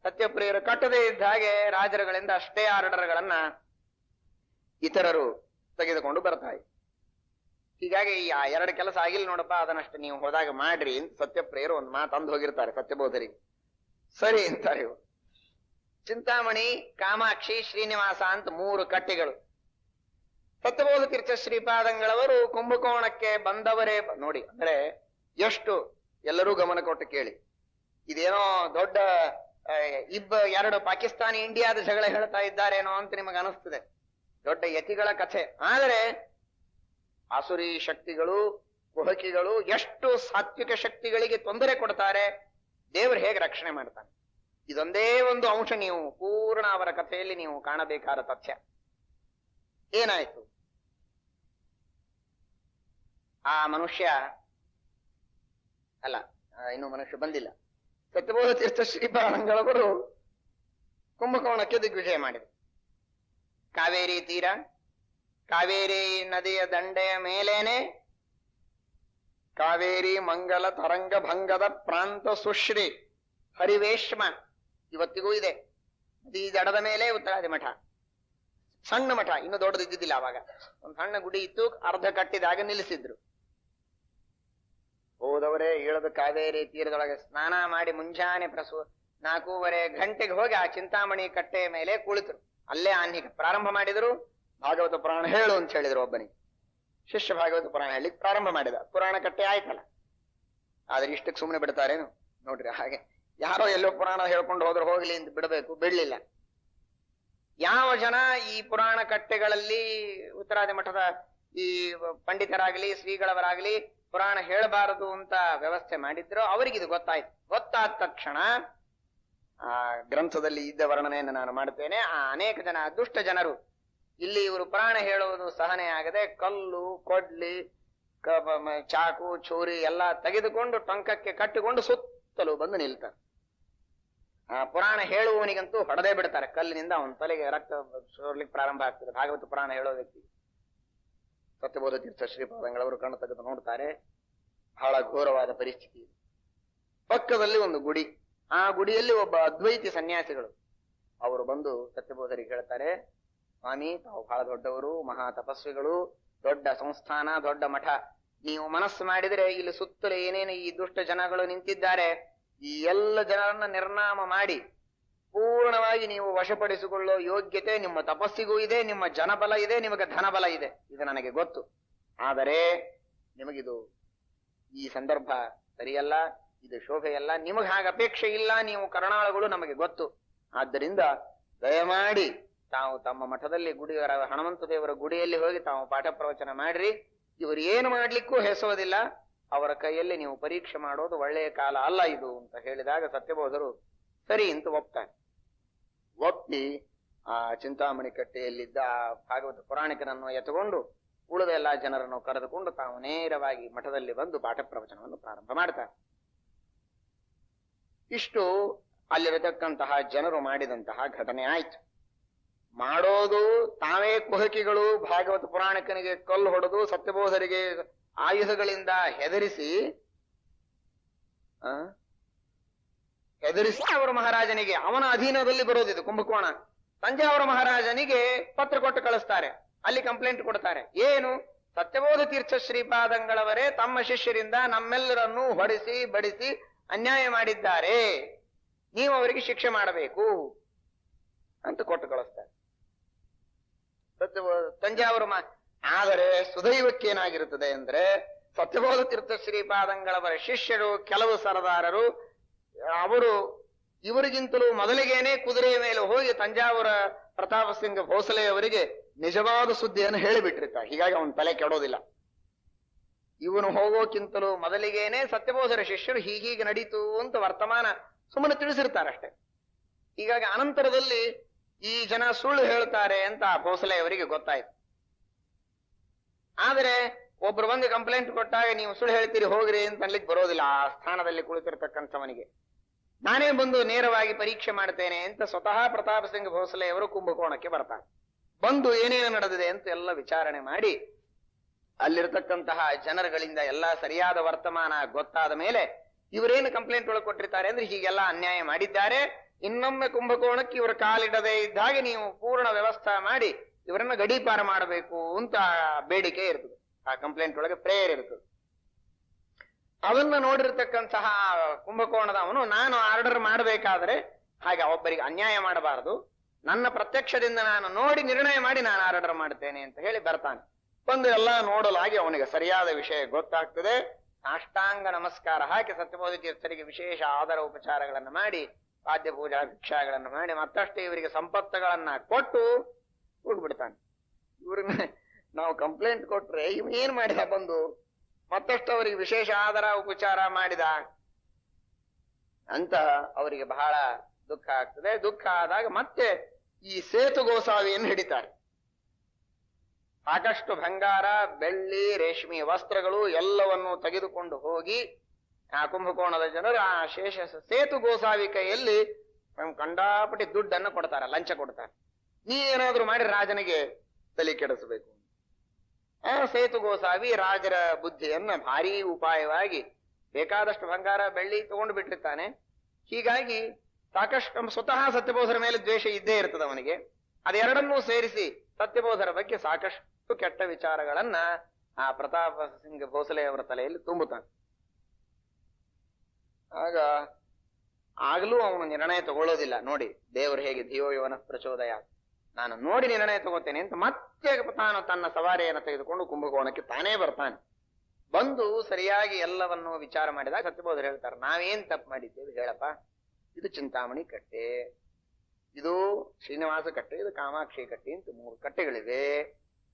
S2: ಸತ್ಯಪ್ರಿಯರು ಕಟ್ಟದೇ ಇದ್ದ ಹಾಗೆ ರಾಜರುಗಳಿಂದ ಅಷ್ಟೇ ಆರ್ಡರ್ಗಳನ್ನ ಇತರರು ತೆಗೆದುಕೊಂಡು ಬರ್ತಾರೆ. ಹೀಗಾಗಿ ಆ ಎರಡು ಕೆಲಸ ಆಗಿಲ್ಲ ನೋಡಪ್ಪ, ಅದನ್ನಷ್ಟು ನೀವು ಹೋದಾಗ ಮಾಡ್ರಿ ಅಂತ ಸತ್ಯಪ್ರಿಯರು ಒಂದು ಮಾತಂದು ಹೋಗಿರ್ತಾರೆ ಸತ್ಯಬೋಧರಿಗೆ. ಸರಿ ಅಂತಾರೆ ಇವರು. ಚಿಂತಾಮಣಿ, ಕಾಮಾಕ್ಷಿ, ಶ್ರೀನಿವಾಸ ಅಂತ 3 ಕಟ್ಟೆಗಳು. ಸತ್ಯಬೋಧ ತೀರ್ಥ ಶ್ರೀಪಾದಂಗಳವರು ಕುಂಭಕೋಣಕ್ಕೆ ಬಂದವರೇ ನೋಡಿ, ಅಂದ್ರೆ ಎಷ್ಟು ಎಲ್ಲರೂ ಗಮನ ಕೊಟ್ಟು ಕೇಳಿ. ಇದೇನೋ ದೊಡ್ಡ 2 ಪಾಕಿಸ್ತಾನಿ ಇಂಡಿಯಾದ ಜಗಳ ಹೇಳ್ತಾ ಇದ್ದಾರೇನೋ ಅಂತ ನಿಮಗೆ ಅನಿಸ್ತದೆ, ದೊಡ್ಡ ಯತಿಗಳ ಕಥೆ. ಆದರೆ ಆಸುರಿ ಶಕ್ತಿಗಳು, ಕುಹಕಿಗಳು ಎಷ್ಟು ಸಾತ್ವಿಕ ಶಕ್ತಿಗಳಿಗೆ ತೊಂದರೆ ಕೊಡ್ತಾರೆ, ದೇವರು ಹೇಗೆ ರಕ್ಷಣೆ ಮಾಡ್ತಾನೆ, ಇದೊಂದೇ ಒಂದು ಅಂಶ ನೀವು ಪೂರ್ಣ ಅವರ ಕಥೆಯಲ್ಲಿ ನೀವು ಕಾಣಬೇಕಾದ ತಥ್ಯ. ಏನಾಯ್ತು? ಆ ಮನುಷ್ಯ ಅಲ್ಲ, ಇನ್ನು ಮನುಷ್ಯ ಬಂದಿಲ್ಲ. ಸತ್ಯಬೋಧ ತೀರ್ಥ ಶ್ರೀಪಾದಂಗಳವರು ಕುಂಭಕೋಣಕ್ಕೆ ದಿಗ್ವಿಜಯ ಮಾಡಿದರು. ಕಾವೇರಿ ತೀರ, ಕಾವೇರಿ ನದಿಯ ದಂಡೆಯ ಮೇಲೇನೆ ಕಾವೇರಿ ಮಂಗಲ ತರಂಗ ಭಂಗದ ಪ್ರಾಂತ ಸುಶ್ರೀ ಹರಿವೇಶ್ಮ ಇವತ್ತಿಗೂ ಇದೆ. ನದಿ ದಡದ ಮೇಲೆ ಉತ್ತರಾದಿ ಮಠ, ಸಣ್ಣ ಮಠ, ಇನ್ನು ದೊಡ್ಡದಿದ್ದಿಲ್ಲ ಆವಾಗ. ಒಂದು ಸಣ್ಣ ಗುಡಿ ಇತ್ತು, ಅರ್ಧ ಕಟ್ಟಿದಾಗ ನಿಲ್ಲಿಸಿದ್ರು. ಹೋದವರೇ ಇಳಿದು ಕಾವೇರಿ ತೀರದೊಳಗೆ ಸ್ನಾನ ಮಾಡಿ ಮುಂಜಾನೆ 4:15 ಗಂಟೆಗೆ ಹೋಗಿ ಆ ಚಿಂತಾಮಣಿ ಕಟ್ಟೆಯ ಮೇಲೆ ಕುಳಿತರು. ಅಲ್ಲೇ ಆನ್ಹಿಕ ಪ್ರಾರಂಭ ಮಾಡಿದರು. ಭಾಗವತ ಪುರಾಣ ಹೇಳು ಅಂತ ಹೇಳಿದ್ರು ಒಬ್ಬನಿಗೆ. ಶಿಷ್ಯ ಭಾಗವತ ಪುರಾಣ ಹೇಳಿಕ್ ಪ್ರಾರಂಭ ಮಾಡಿದ. ಪುರಾಣ ಕಟ್ಟೆ ಆಯ್ತಲ್ಲ. ಆದ್ರೆ ಇಷ್ಟಕ್ಕೆ ಸುಮ್ಮನೆ ಬಿಡ್ತಾರೇನು ನೋಡ್ರಿ. ಹಾಗೆ ಯಾರೋ ಎಲ್ಲೋ ಪುರಾಣ ಹೇಳ್ಕೊಂಡು ಹೋದ್ರೆ ಹೋಗ್ಲಿ ಅಂತ ಬಿಡಬೇಕು, ಬಿಡ್ಲಿಲ್ಲ. ಯಾವ ಜನ ಈ ಪುರಾಣ ಕಟ್ಟೆಗಳಲ್ಲಿ ಉತ್ತರಾದಿ ಮಠದ ಈ ಪಂಡಿತರಾಗ್ಲಿ ಶ್ರೀಗಳವರಾಗ್ಲಿ ಪುರಾಣ ಹೇಳಬಾರದು ಅಂತ ವ್ಯವಸ್ಥೆ ಮಾಡಿದ್ರು, ಅವರಿಗೆ ಇದು ಗೊತ್ತಾಯ್ತು. ಗೊತ್ತಾದ ತಕ್ಷಣ ಆ ಗ್ರಂಥದಲ್ಲಿ ಇದ್ದ ವರ್ಣನೆಯನ್ನು ನಾನು ಮಾಡ್ತೇನೆ. ಆ ಅನೇಕ ಜನ ದುಷ್ಟ ಜನರು ಇಲ್ಲಿ ಇವರು ಪುರಾಣ ಹೇಳುವುದು ಸಹನೆ ಆಗದೆ ಕಲ್ಲು, ಕೊಡ್ಲಿ, ಚಾಕು, ಚೂರಿ ಎಲ್ಲ ತೆಗೆದುಕೊಂಡು ಟೊಂಕಕ್ಕೆ ಕಟ್ಟಿಕೊಂಡು ಸುತ್ತಲೂ ಬಂದು ನಿಲ್ತಾರೆ. ಆ ಪುರಾಣ ಹೇಳುವವನಿಗಂತೂ ಹೊಡೆದೇ ಬಿಡ್ತಾರೆ ಕಲ್ಲಿನಿಂದ. ಅವನ ತಲೆಗೆ ರಕ್ತ ಸೋರ್ಲಿಕ್ಕೆ ಪ್ರಾರಂಭ ಆಗ್ತದೆ. ಭಾಗವತ ಪುರಾಣ ಹೇಳೋ ವ್ಯಕ್ತಿ. ಸತ್ಯಬೋಧ ತೀರ್ಥ ಶ್ರೀಪಾದಂಗಳವರು ಕಣ್ಣು ತೆಗೆದು ನೋಡ್ತಾರೆ. ಬಹಳ ಘೋರವಾದ ಪರಿಸ್ಥಿತಿ. ಪಕ್ಕದಲ್ಲಿ ಒಂದು ಗುಡಿ. ಆ ಗುಡಿಯಲ್ಲಿ ಒಬ್ಬ ಅದ್ವೈತಿ ಸನ್ಯಾಸಿಗಳು ಅವರು ಬಂದು ಸತ್ಯಬೋಧರಿಗೆ ಹೇಳ್ತಾರೆ, ಸ್ವಾಮಿ, ತಾವು ಬಹಳ ದೊಡ್ಡವರು, ಮಹಾ ತಪಸ್ವಿಗಳು, ದೊಡ್ಡ ಸಂಸ್ಥಾನ, ದೊಡ್ಡ ಮಠ. ನೀವು ಮನಸ್ಸು ಮಾಡಿದ್ರೆ ಇಲ್ಲಿ ಸುತ್ತಲೂ ಏನೇನು ಈ ದುಷ್ಟ ಜನಗಳು ನಿಂತಿದ್ದಾರೆ, ಈ ಎಲ್ಲ ಜನರನ್ನ ನಿರ್ನಾಮ ಮಾಡಿ ಪೂರ್ಣವಾಗಿ ನೀವು ವಶಪಡಿಸಿಕೊಳ್ಳೋ ಯೋಗ್ಯತೆ ನಿಮ್ಮ ತಪಸ್ಸಿಗೂ ಇದೆ, ನಿಮ್ಮ ಜನಬಲ ಇದೆ, ನಿಮಗೆ ಧನಬಲ ಇದೆ. ಇದು ನನಗೆ ಗೊತ್ತು. ಆದರೆ ನಿಮಗಿದು ಈ ಸಂದರ್ಭ ಸರಿಯಲ್ಲ, ಇದು ಶೋಭೆಯಲ್ಲ. ನಿಮಗೆ ಹಾಗೆ ಅಪೇಕ್ಷೆ ಇಲ್ಲ, ನೀವು ಕರುಣಾಳುಗಳು, ನಮಗೆ ಗೊತ್ತು. ಆದ್ದರಿಂದ ದಯಮಾಡಿ ತಾವು ತಮ್ಮ ಮಠದಲ್ಲಿ ಗುಡಿಯವರ ಹನುಮಂತ ದೇವರ ಗುಡಿಯಲ್ಲಿ ಹೋಗಿ ತಾವು ಪಾಠ ಪ್ರವಚನ ಮಾಡ್ರಿ. ಇವರು ಏನು ಮಾಡ್ಲಿಕ್ಕೂ ಹೆಸೋದಿಲ್ಲ. ಅವರ ಕೈಯಲ್ಲಿ ನೀವು ಪರೀಕ್ಷೆ ಮಾಡೋದು ಒಳ್ಳೆಯ ಕಾಲ ಅಲ್ಲ ಇದು ಅಂತ ಹೇಳಿದಾಗ ಸತ್ಯಬೋಧರು ಸರಿ ಅಂತ ಒಪ್ತಾರೆ. ಒಪ್ಪಿ ಆ ಚಿಂತಾಮಣಿ ಕಟ್ಟೆಯಲ್ಲಿದ್ದ ಆ ಭಾಗವತ ಪುರಾಣಿಕನನ್ನು ಎತ್ತುಕೊಂಡು ಉಳಿದ ಎಲ್ಲಾ ಜನರನ್ನು ಕರೆದುಕೊಂಡು ತಾವು ನೇರವಾಗಿ ಮಠದಲ್ಲಿ ಬಂದು ಪಾಠ ಪ್ರವಚನವನ್ನು ಪ್ರಾರಂಭ ಮಾಡ್ತಾರೆ. ಇಷ್ಟು ಅಲ್ಲಿರತಕ್ಕಂತಹ ಜನರು ಮಾಡಿದಂತಹ ಘಟನೆ ಆಯ್ತು. ಮಾಡೋದು ತಾವೇ ಕುಹಕಿಗಳು ಭಾಗವತ ಪುರಾಣಿಕನಿಗೆ ಕಲ್ಲು ಹೊಡೆದು ಸತ್ಯಬೋಧರಿಗೆ ಆಯುಧಗಳಿಂದ ಹೆದರಿಸಿ ಅವರ ಮಹಾರಾಜನಿಗೆ, ಅವನ ಅಧೀನದಲ್ಲಿ ಬರೋದಿದು ಕುಂಭಕೋಣ, ತಂಜಾವೂರು ಮಹಾರಾಜನಿಗೆ ಪತ್ರ ಕೊಟ್ಟು ಕಳಿಸ್ತಾರೆ. ಅಲ್ಲಿ ಕಂಪ್ಲೇಂಟ್ ಕೊಡ್ತಾರೆ. ಏನು? ಸತ್ಯಬೋಧ ತೀರ್ಥ ಶ್ರೀಪಾದಂಗಳವರೇ ತಮ್ಮ ಶಿಷ್ಯರಿಂದ ನಮ್ಮೆಲ್ಲರನ್ನೂ ಹೊಡಿಸಿ ಬಡಿಸಿ ಅನ್ಯಾಯ ಮಾಡಿದ್ದಾರೆ, ನೀವು ಅವರಿಗೆ ಶಿಕ್ಷೆ ಮಾಡಬೇಕು ಅಂತ ಕೊಟ್ಟು ಕಳಿಸ್ತಾರೆ. ತಂಜಾವೂರು ಆದರೆ ಸುದೈವಕ್ಕೇನಾಗಿರುತ್ತದೆ ಅಂದ್ರೆ, ಸತ್ಯಬೋಧ ತೀರ್ಥ ಶ್ರೀಪಾದಂಗಳವರ ಶಿಷ್ಯರು ಕೆಲವು ಸರದಾರರು ಅವರು ಇವರಿಗಿಂತಲೂ ಮೊದಲಿಗೇನೆ ಕುದುರೆಯ ಮೇಲೆ ಹೋಗಿ ತಂಜಾವೂರ ಪ್ರತಾಪ ಸಿಂಗ್ ಭೋಸಲೆ ಅವರಿಗೆ ನಿಜವಾದ ಸುದ್ದಿಯನ್ನು ಹೇಳಿಬಿಟ್ಟಿರ್ತಾರೆ. ಹೀಗಾಗಿ ಅವನ ತಲೆ ಕೆಡೋದಿಲ್ಲ. ಇವನು ಹೋಗೋಕ್ಕಿಂತಲೂ ಮೊದಲಿಗೇನೆ ಸತ್ಯಬೋಧರ ಶಿಷ್ಯರು ಹೀಗೀಗೆ ನಡೀತು ಅಂತ ವರ್ತಮಾನ ಸುಮ್ಮನೆ ತಿಳಿಸಿರ್ತಾರಷ್ಟೇ. ಹೀಗಾಗಿ ಅನಂತರದಲ್ಲಿ ಈ ಜನ ಸುಳ್ಳು ಹೇಳ್ತಾರೆ ಅಂತ ಭೋಸಲೆ ಅವರಿಗೆ ಗೊತ್ತಾಯ್ತು. ಆದರೆ ಒಬ್ರು ಬಂದು ಕಂಪ್ಲೇಂಟ್ ಕೊಟ್ಟಾಗ ನೀವು ಸುಳ್ಳು ಹೇಳ್ತೀರಿ ಹೋಗ್ರಿ ಅಂತ ಅನ್ಲಿಕ್ಕೆ ಬರೋದಿಲ್ಲ. ಆ ಸ್ಥಾನದಲ್ಲಿ ಕುಳಿತಿರ್ತಕ್ಕಂಥವನಿಗೆ ನಾನೇ ಬಂದು ನೇರವಾಗಿ ಪರೀಕ್ಷೆ ಮಾಡ್ತೇನೆ ಅಂತ ಸ್ವತಃ ಪ್ರತಾಪ್ ಸಿಂಗ್ ಭೋಸಲೆ ಅವರು ಕುಂಭಕೋಣಕ್ಕೆ ಬರ್ತಾರೆ. ಬಂದು ಏನೇನು ನಡೆದಿದೆ ಅಂತ ಎಲ್ಲ ವಿಚಾರಣೆ ಮಾಡಿ ಅಲ್ಲಿರ್ತಕ್ಕಂತಹ ಜನರುಗಳಿಂದ ಎಲ್ಲಾ ಸರಿಯಾದ ವರ್ತಮಾನ ಗೊತ್ತಾದ ಮೇಲೆ ಇವರೇನು ಕಂಪ್ಲೇಂಟ್ ಒಳಗೆ ಕೊಟ್ಟಿರ್ತಾರೆ ಅಂದ್ರೆ ಹೀಗೆಲ್ಲ ಅನ್ಯಾಯ ಮಾಡಿದ್ದಾರೆ, ಇನ್ನೊಮ್ಮೆ ಕುಂಭಕೋಣಕ್ಕೆ ಇವರು ಕಾಲಿಡದೆ ಇದ್ದಾಗೆ ನೀವು ಪೂರ್ಣ ವ್ಯವಸ್ಥೆ ಮಾಡಿ ಇವರನ್ನ ಗಡೀಪಾರ ಮಾಡಬೇಕು ಅಂತ ಬೇಡಿಕೆ ಇರ್ತದೆ. ಆ ಕಂಪ್ಲೇಂಟ್ ಒಳಗೆ ಪ್ರೇಯರ್ ಇರ್ತದೆ. ಅವನ್ನ ನೋಡಿರ್ತಕ್ಕಂತಹ ಕುಂಭಕೋಣದವನು ನಾನು ಆರ್ಡರ್ ಮಾಡಬೇಕಾದ್ರೆ ಹಾಗೆ ಒಬ್ಬರಿಗೆ ಅನ್ಯಾಯ ಮಾಡಬಾರದು, ನನ್ನ ಪ್ರತ್ಯಕ್ಷದಿಂದ ನಾನು ನೋಡಿ ನಿರ್ಣಯ ಮಾಡಿ ನಾನು ಆರ್ಡರ್ ಮಾಡ್ತೇನೆ ಅಂತ ಹೇಳಿ ಬರ್ತಾನೆ. ಬಂದು ಎಲ್ಲ ನೋಡಲಾಗಿ ಅವನಿಗೆ ಸರಿಯಾದ ವಿಷಯ ಗೊತ್ತಾಗ್ತದೆ. ಸಾಷ್ಟಾಂಗ ನಮಸ್ಕಾರ ಹಾಕಿ ಸತ್ಯಬೋಧ ತೀರ್ಥರಿಗೆ ವಿಶೇಷ ಆದರ ಉಪಚಾರಗಳನ್ನು ಮಾಡಿ ವಾದ್ಯ ಪೂಜಾ ಭಿಕ್ಷಾಗಳನ್ನು ಮಾಡಿ ಮತ್ತಷ್ಟು ಇವರಿಗೆ ಸಂಪತ್ತುಗಳನ್ನ ಕೊಟ್ಟು ಹೋಗ್ಬಿಡ್ತಾನೆ. ಇವ್ರನ್ನ ನಾವು ಕಂಪ್ಲೇಂಟ್ ಕೊಟ್ರೆ ಇವ್ ಏನ್ ಮಾಡಿದ ಬಂದು ಮತ್ತಷ್ಟು ಅವರಿಗೆ ವಿಶೇಷ ಆದರ ಉಪಚಾರ ಮಾಡಿದ ಅಂತ ಅವರಿಗೆ ಬಹಳ ದುಃಖ ಆಗ್ತದೆ. ದುಃಖ ಆದಾಗ ಮತ್ತೆ ಈ ಸೇತು ಗೋಸಾವಿಯನ್ನು ಹಿಡಿತಾರೆ. ಸಾಕಷ್ಟು ಬಂಗಾರ, ಬೆಳ್ಳಿ, ರೇಷ್ಮೆ ವಸ್ತ್ರಗಳು ಎಲ್ಲವನ್ನು ತೆಗೆದುಕೊಂಡು ಹೋಗಿ ಆ ಕುಂಭಕೋಣದ ಜನರು ಆ ಶೇಷ ಸೇತು ಗೋಸಾವಿ ಕೈಯಲ್ಲಿ ಕಂಡಾಪಟ್ಟಿ ದುಡ್ಡನ್ನು ಕೊಡ್ತಾರೆ, ಲಂಚ ಕೊಡ್ತಾರೆ. ನೀ ಏನಾದ್ರೂ ಮಾಡಿ ರಾಜನಿಗೆ ತಲೆ ಕೆಡಿಸಬೇಕು. ಆ ಸೇತು ಗೋಸಾವಿ ರಾಜರ ಬುದ್ಧಿಯನ್ನ ಭಾರಿ ಉಪಾಯವಾಗಿ ಬೇಕಾದಷ್ಟು ಬಂಗಾರ ಬೆಳ್ಳಿ ತಗೊಂಡು ಬಿಟ್ಟಿರ್ತಾನೆ. ಹೀಗಾಗಿ ಸಾಕಷ್ಟು ಸ್ವತಃ ಸತ್ಯಬೋಧರ ಮೇಲೆ ದ್ವೇಷ ಇದ್ದೇ ಇರ್ತದೆ ಅವನಿಗೆ. ಅದೆರಡನ್ನೂ ಸೇರಿಸಿ ಸತ್ಯಬೋಧರ ಬಗ್ಗೆ ಸಾಕಷ್ಟು ಕೆಟ್ಟ ವಿಚಾರಗಳನ್ನ ಆ ಪ್ರತಾಪ ಸಿಂಗ್ ಭೋಸಲೆ ಅವರ ತಲೆಯಲ್ಲಿ ತುಂಬುತ್ತಾನೆ. ಆಗ ಆಗ್ಲೂ ಅವನು ನಿರ್ಣಯ ತಗೊಳ್ಳೋದಿಲ್ಲ. ನೋಡಿ ದೇವರು ಹೇಗೆ ಧಿಯೋ ಯವನ ಪ್ರಚೋದಯ, ನಾನು ನೋಡಿ ನಿರ್ಣಯ ತಗೋತೇನೆ ಅಂತ ಮತ್ತೆ ತಾನು ತನ್ನ ಸವಾರಿಯನ್ನು ತೆಗೆದುಕೊಂಡು ಕುಂಭಕೋಣಕ್ಕೆ ತಾನೇ ಬರ್ತಾನೆ. ಬಂದು ಸರಿಯಾಗಿ ಎಲ್ಲವನ್ನು ವಿಚಾರ ಮಾಡಿದಾಗ ಸತ್ಯಬೋಧರು ಹೇಳ್ತಾರೆ, ನಾವೇನ್ ತಪ್ಪು ಮಾಡಿದ್ದೇವೆ ಹೇಳಪ್ಪ. ಇದು ಚಿಂತಾಮಣಿ ಕಟ್ಟೆ, ಇದು ಶ್ರೀನಿವಾಸ ಕಟ್ಟೆ, ಇದು ಕಾಮಾಕ್ಷಿ ಕಟ್ಟೆ ಅಂತ 3 ಕಟ್ಟೆಗಳಿವೆ.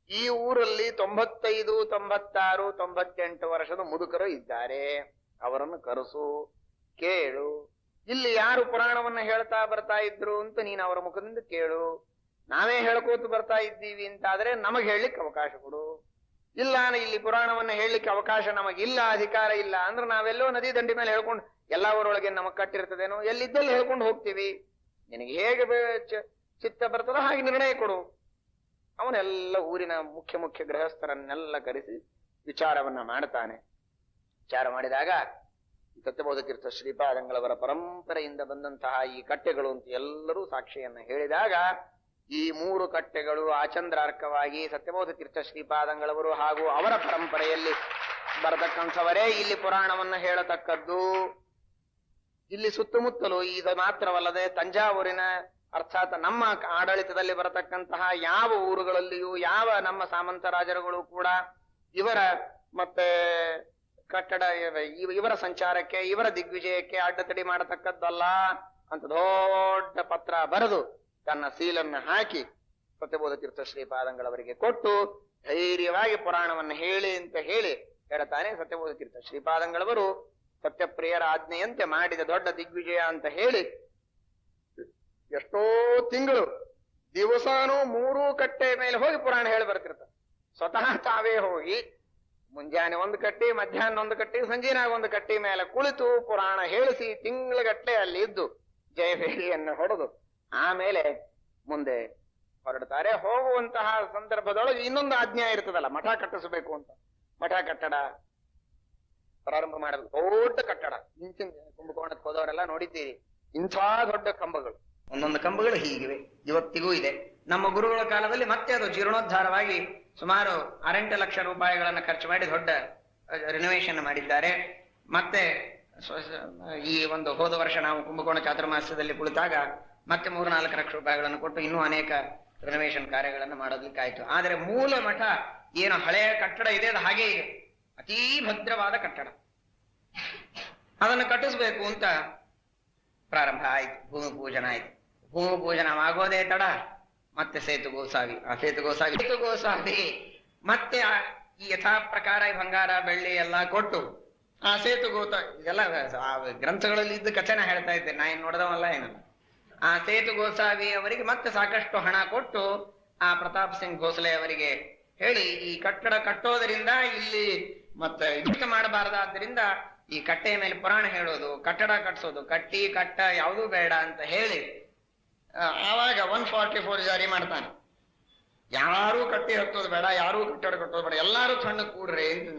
S2: ಈ ಊರಲ್ಲಿ 95, 96, 98 ವರ್ಷದ ಮುದುಕರು ಇದ್ದಾರೆ. ಅವರನ್ನು ಕರೆಸು, ಕೇಳು. ಇಲ್ಲಿ ಯಾರು ಪುರಾಣವನ್ನ ಹೇಳ್ತಾ ಬರ್ತಾ ಇದ್ರು ಅಂತ ನೀನು ಅವರ ಮುಖದಿಂದ ಕೇಳು. ನಾವೇ ಹೇಳ್ಕೋತು ಬರ್ತಾ ಇದ್ದೀವಿ ಅಂತಾದ್ರೆ ನಮಗ್ ಹೇಳಲಿಕ್ಕೆ ಅವಕಾಶ ಕೊಡು. ಇಲ್ಲ ಇಲ್ಲಿ ಪುರಾಣವನ್ನ ಹೇಳಲಿಕ್ಕೆ ಅವಕಾಶ ನಮಗಿಲ್ಲ, ಅಧಿಕಾರ ಇಲ್ಲ ಅಂದ್ರೆ ನಾವೆಲ್ಲೋ ನದಿ ದಂಡಿ ಮೇಲೆ ಹೇಳ್ಕೊಂಡು ಎಲ್ಲ ಊರೊಳಗೆ ನಮಗ್ ಕಟ್ಟಿರ್ತದೇನೋ, ಎಲ್ಲಿದ್ದಲ್ಲಿ ಹೇಳ್ಕೊಂಡು ಹೋಗ್ತೀವಿ. ನಿನಗೆ ಹೇಗೆ ಚಿತ್ತ ಬರ್ತದೋ ಹಾಗೆ ನಿರ್ಣಯ ಕೊಡು. ಅವನೆಲ್ಲ ಊರಿನ ಮುಖ್ಯ ಗೃಹಸ್ಥರನ್ನೆಲ್ಲ ಕರೆಸಿ ವಿಚಾರವನ್ನ ಮಾಡ್ತಾನೆ. ವಿಚಾರ ಮಾಡಿದಾಗ ಸತ್ಯಬೋಧ ತೀರ್ಥ ಶ್ರೀಪಾದಂಗಳವರ ಪರಂಪರೆಯಿಂದ ಬಂದಂತಹ ಈ ಕಟ್ಟೆಗಳು ಅಂತ ಎಲ್ಲರೂ ಸಾಕ್ಷಿಯನ್ನ ಹೇಳಿದಾಗ ಈ 3 ಕಟ್ಟೆಗಳು ಆಚಂದ್ರಾರ್ಕವಾಗಿ ಸತ್ಯಬೋಧ ತೀರ್ಥ ಶ್ರೀಪಾದಂಗಳವರು ಹಾಗೂ ಅವರ ಪರಂಪರೆಯಲ್ಲಿ ಬರತಕ್ಕಂಥವರೇ ಇಲ್ಲಿ ಪುರಾಣವನ್ನ ಹೇಳತಕ್ಕದ್ದು. ಇಲ್ಲಿ ಸುತ್ತಮುತ್ತಲು ಇದು ಮಾತ್ರವಲ್ಲದೆ ತಂಜಾವೂರಿನ ಅರ್ಥಾತ್ ನಮ್ಮ ಆಡಳಿತದಲ್ಲಿ ಬರತಕ್ಕಂತಹ ಯಾವ ಊರುಗಳಲ್ಲಿಯೂ ಯಾವ ನಮ್ಮ ಸಾಮಂತ ರಾಜರುಗಳು ಕೂಡ ಇವರ ಮತ್ತೆ ಕಟ್ಟಡ ಇವರ ಸಂಚಾರಕ್ಕೆ ಇವರ ದಿಗ್ವಿಜಯಕ್ಕೆ ಅಡ್ಡತಡಿ ಮಾಡತಕ್ಕದ್ದಲ್ಲ ಅಂತ ದೊಡ್ಡ ಪತ್ರ ಬರೆದು ತನ್ನ ಸೀಲನ್ನ ಹಾಕಿ ಸತ್ಯಬೋಧ ತೀರ್ಥ ಶ್ರೀಪಾದಂಗಳವರಿಗೆ ಕೊಟ್ಟು ಧೈರ್ಯವಾಗಿ ಪುರಾಣವನ್ನು ಹೇಳಿ ಅಂತ ಹೇಳಿ ಹೇಳ್ತಾನೆ. ಸತ್ಯಬೋಧ ತೀರ್ಥ ಶ್ರೀಪಾದಂಗಳವರು ಸತ್ಯಪ್ರಿಯರ ಆಜ್ಞೆಯಂತೆ ಮಾಡಿದ ದೊಡ್ಡ ದಿಗ್ವಿಜಯ ಅಂತ ಹೇಳಿ ಎಷ್ಟೋ ತಿಂಗಳು ದಿವಸಾನು 3 ಕಟ್ಟೆ ಮೇಲೆ ಹೋಗಿ ಪುರಾಣ ಹೇಳಿ ಬರ್ತಿರ್ತಾರೆ. ಸ್ವತಃ ತಾವೇ ಹೋಗಿ ಮುಂಜಾನೆ 1 ಕಟ್ಟಿ, ಮಧ್ಯಾಹ್ನ 1 ಕಟ್ಟಿ, ಸಂಜೆನಾಗ 1 ಕಟ್ಟಿ ಮೇಲೆ ಕುಳಿತು ಪುರಾಣ ಹೇಳಿಸಿ ತಿಂಗಳಗಟ್ಟಲೆ ಅಲ್ಲಿ ಇದ್ದು ಜಯಭೇರಿಯನ್ನು ಹೊಡೆದು ಆಮೇಲೆ ಮುಂದೆ ಹೊರಡ್ತಾರೆ. ಹೋಗುವಂತಹ ಸಂದರ್ಭದೊಳಗೆ ಇನ್ನೊಂದು ಆಜ್ಞೆ ಇರ್ತದಲ್ಲ, ಮಠ ಕಟ್ಟಿಸಬೇಕು ಅಂತ. ಮಠ ಕಟ್ಟಡ ಪ್ರಾರಂಭ ಮಾಡಬೇಕು. ದೊಡ್ಡ ಕಟ್ಟಡ, ಇಂಚಿನ ಕುಂಭಕೋಣಕ್ಕೆ ಹೋದವರೆಲ್ಲ ನೋಡಿದ್ದೀರಿ. ಇಂಥ ದೊಡ್ಡ ಕಂಬಗಳು, ಒಂದೊಂದು ಕಂಬಗಳು ಹೀಗಿವೆ, ಇವತ್ತಿಗೂ ಇದೆ. ನಮ್ಮ ಗುರುಗಳ ಕಾಲದಲ್ಲಿ ಮತ್ತೆ ಅದು ಜೀರ್ಣೋದ್ಧಾರವಾಗಿ ಸುಮಾರು 6-8 ಲಕ್ಷ ರೂಪಾಯಿಗಳನ್ನು ಖರ್ಚು ಮಾಡಿ ದೊಡ್ಡ ರಿನೋವೇಷನ್ ಮಾಡಿದ್ದಾರೆ. ಮತ್ತೆ ಈ ಒಂದು ಹೋದ ವರ್ಷ ನಾವು ಕುಂಭಕೋಣ ಚಾತುರ್ಮಾಸ್ಯದಲ್ಲಿ ಕುಳಿತಾಗ ಮತ್ತೆ 3-4 ಲಕ್ಷ ರೂಪಾಯಿಗಳನ್ನು ಕೊಟ್ಟು ಇನ್ನೂ ಅನೇಕ ರಿನೋವೇಷನ್ ಕಾರ್ಯಗಳನ್ನು ಮಾಡೋದಕ್ಕೆ ಆಯ್ತು. ಆದರೆ ಮೂಲ ಮಠ ಏನು ಹಳೆಯ ಕಟ್ಟಡ ಇದೆ ಅದು ಹಾಗೇ ಇದೆ, ಅತೀ ಭದ್ರವಾದ ಕಟ್ಟಡ. ಅದನ್ನು ಕಟ್ಟಿಸ್ಬೇಕು ಅಂತ ಪ್ರಾರಂಭ ಆಯ್ತು. ಭೂಮಿ ಪೂಜನ ಆಯ್ತು. ಭೂಮಿ ಪೂಜನವಾಗೋದೇ ತಡ ಮತ್ತೆ ಸೇತು ಗೋಸಾವಿ. ಆ ಸೇತು ಗೋಸಾವಿ ಮತ್ತೆ ಈ ಯಥಾ ಪ್ರಕಾರ ಬಂಗಾರ ಬೆಳ್ಳಿ ಎಲ್ಲ ಕೊಟ್ಟು ಆ ಸೇತು ಇದೆಲ್ಲ ಗ್ರಂಥಗಳಲ್ಲಿ ಇದ್ದ ಕಥೆನ ಹೇಳ್ತಾ ಇದ್ದೆ, ನಾ ಏನ್ ನೋಡದವಲ್ಲ ಏನಲ್ಲ. ಆ ಸೇತು ಗೋಸಾವಿ ಅವರಿಗೆ ಮತ್ತೆ ಸಾಕಷ್ಟು ಹಣ ಕೊಟ್ಟು ಆ ಪ್ರತಾಪ್ ಸಿಂಗ್ ಭೋಸಲೆ ಅವರಿಗೆ ಹೇಳಿ ಈ ಕಟ್ಟಡ ಕಟ್ಟೋದರಿಂದ ಇಲ್ಲಿ ಮತ್ತೆ ಯುದ್ಧ ಮಾಡಬಾರದಾದ್ದರಿಂದ ಈ ಕಟ್ಟೆಯ ಮೇಲೆ ಪುರಾಣ ಹೇಳೋದು, ಕಟ್ಟಡ ಕಟ್ಸೋದು, ಕಟ್ಟ ಯಾವುದೂ ಬೇಡ ಅಂತ ಹೇಳಿ ಆವಾಗ 144 ಜಾರಿ ಮಾಡ್ತಾನೆ. ಯಾರೂ ಕಟ್ಟಿ ಹತ್ತೋದು ಬೇಡ, ಯಾರೂ ಕಟ್ಟಡ ಕಟ್ಟೋದು ಬೇಡ, ಎಲ್ಲಾರು ಸಣ್ಣ ಕೂಡ್ರಿ ಅಂತ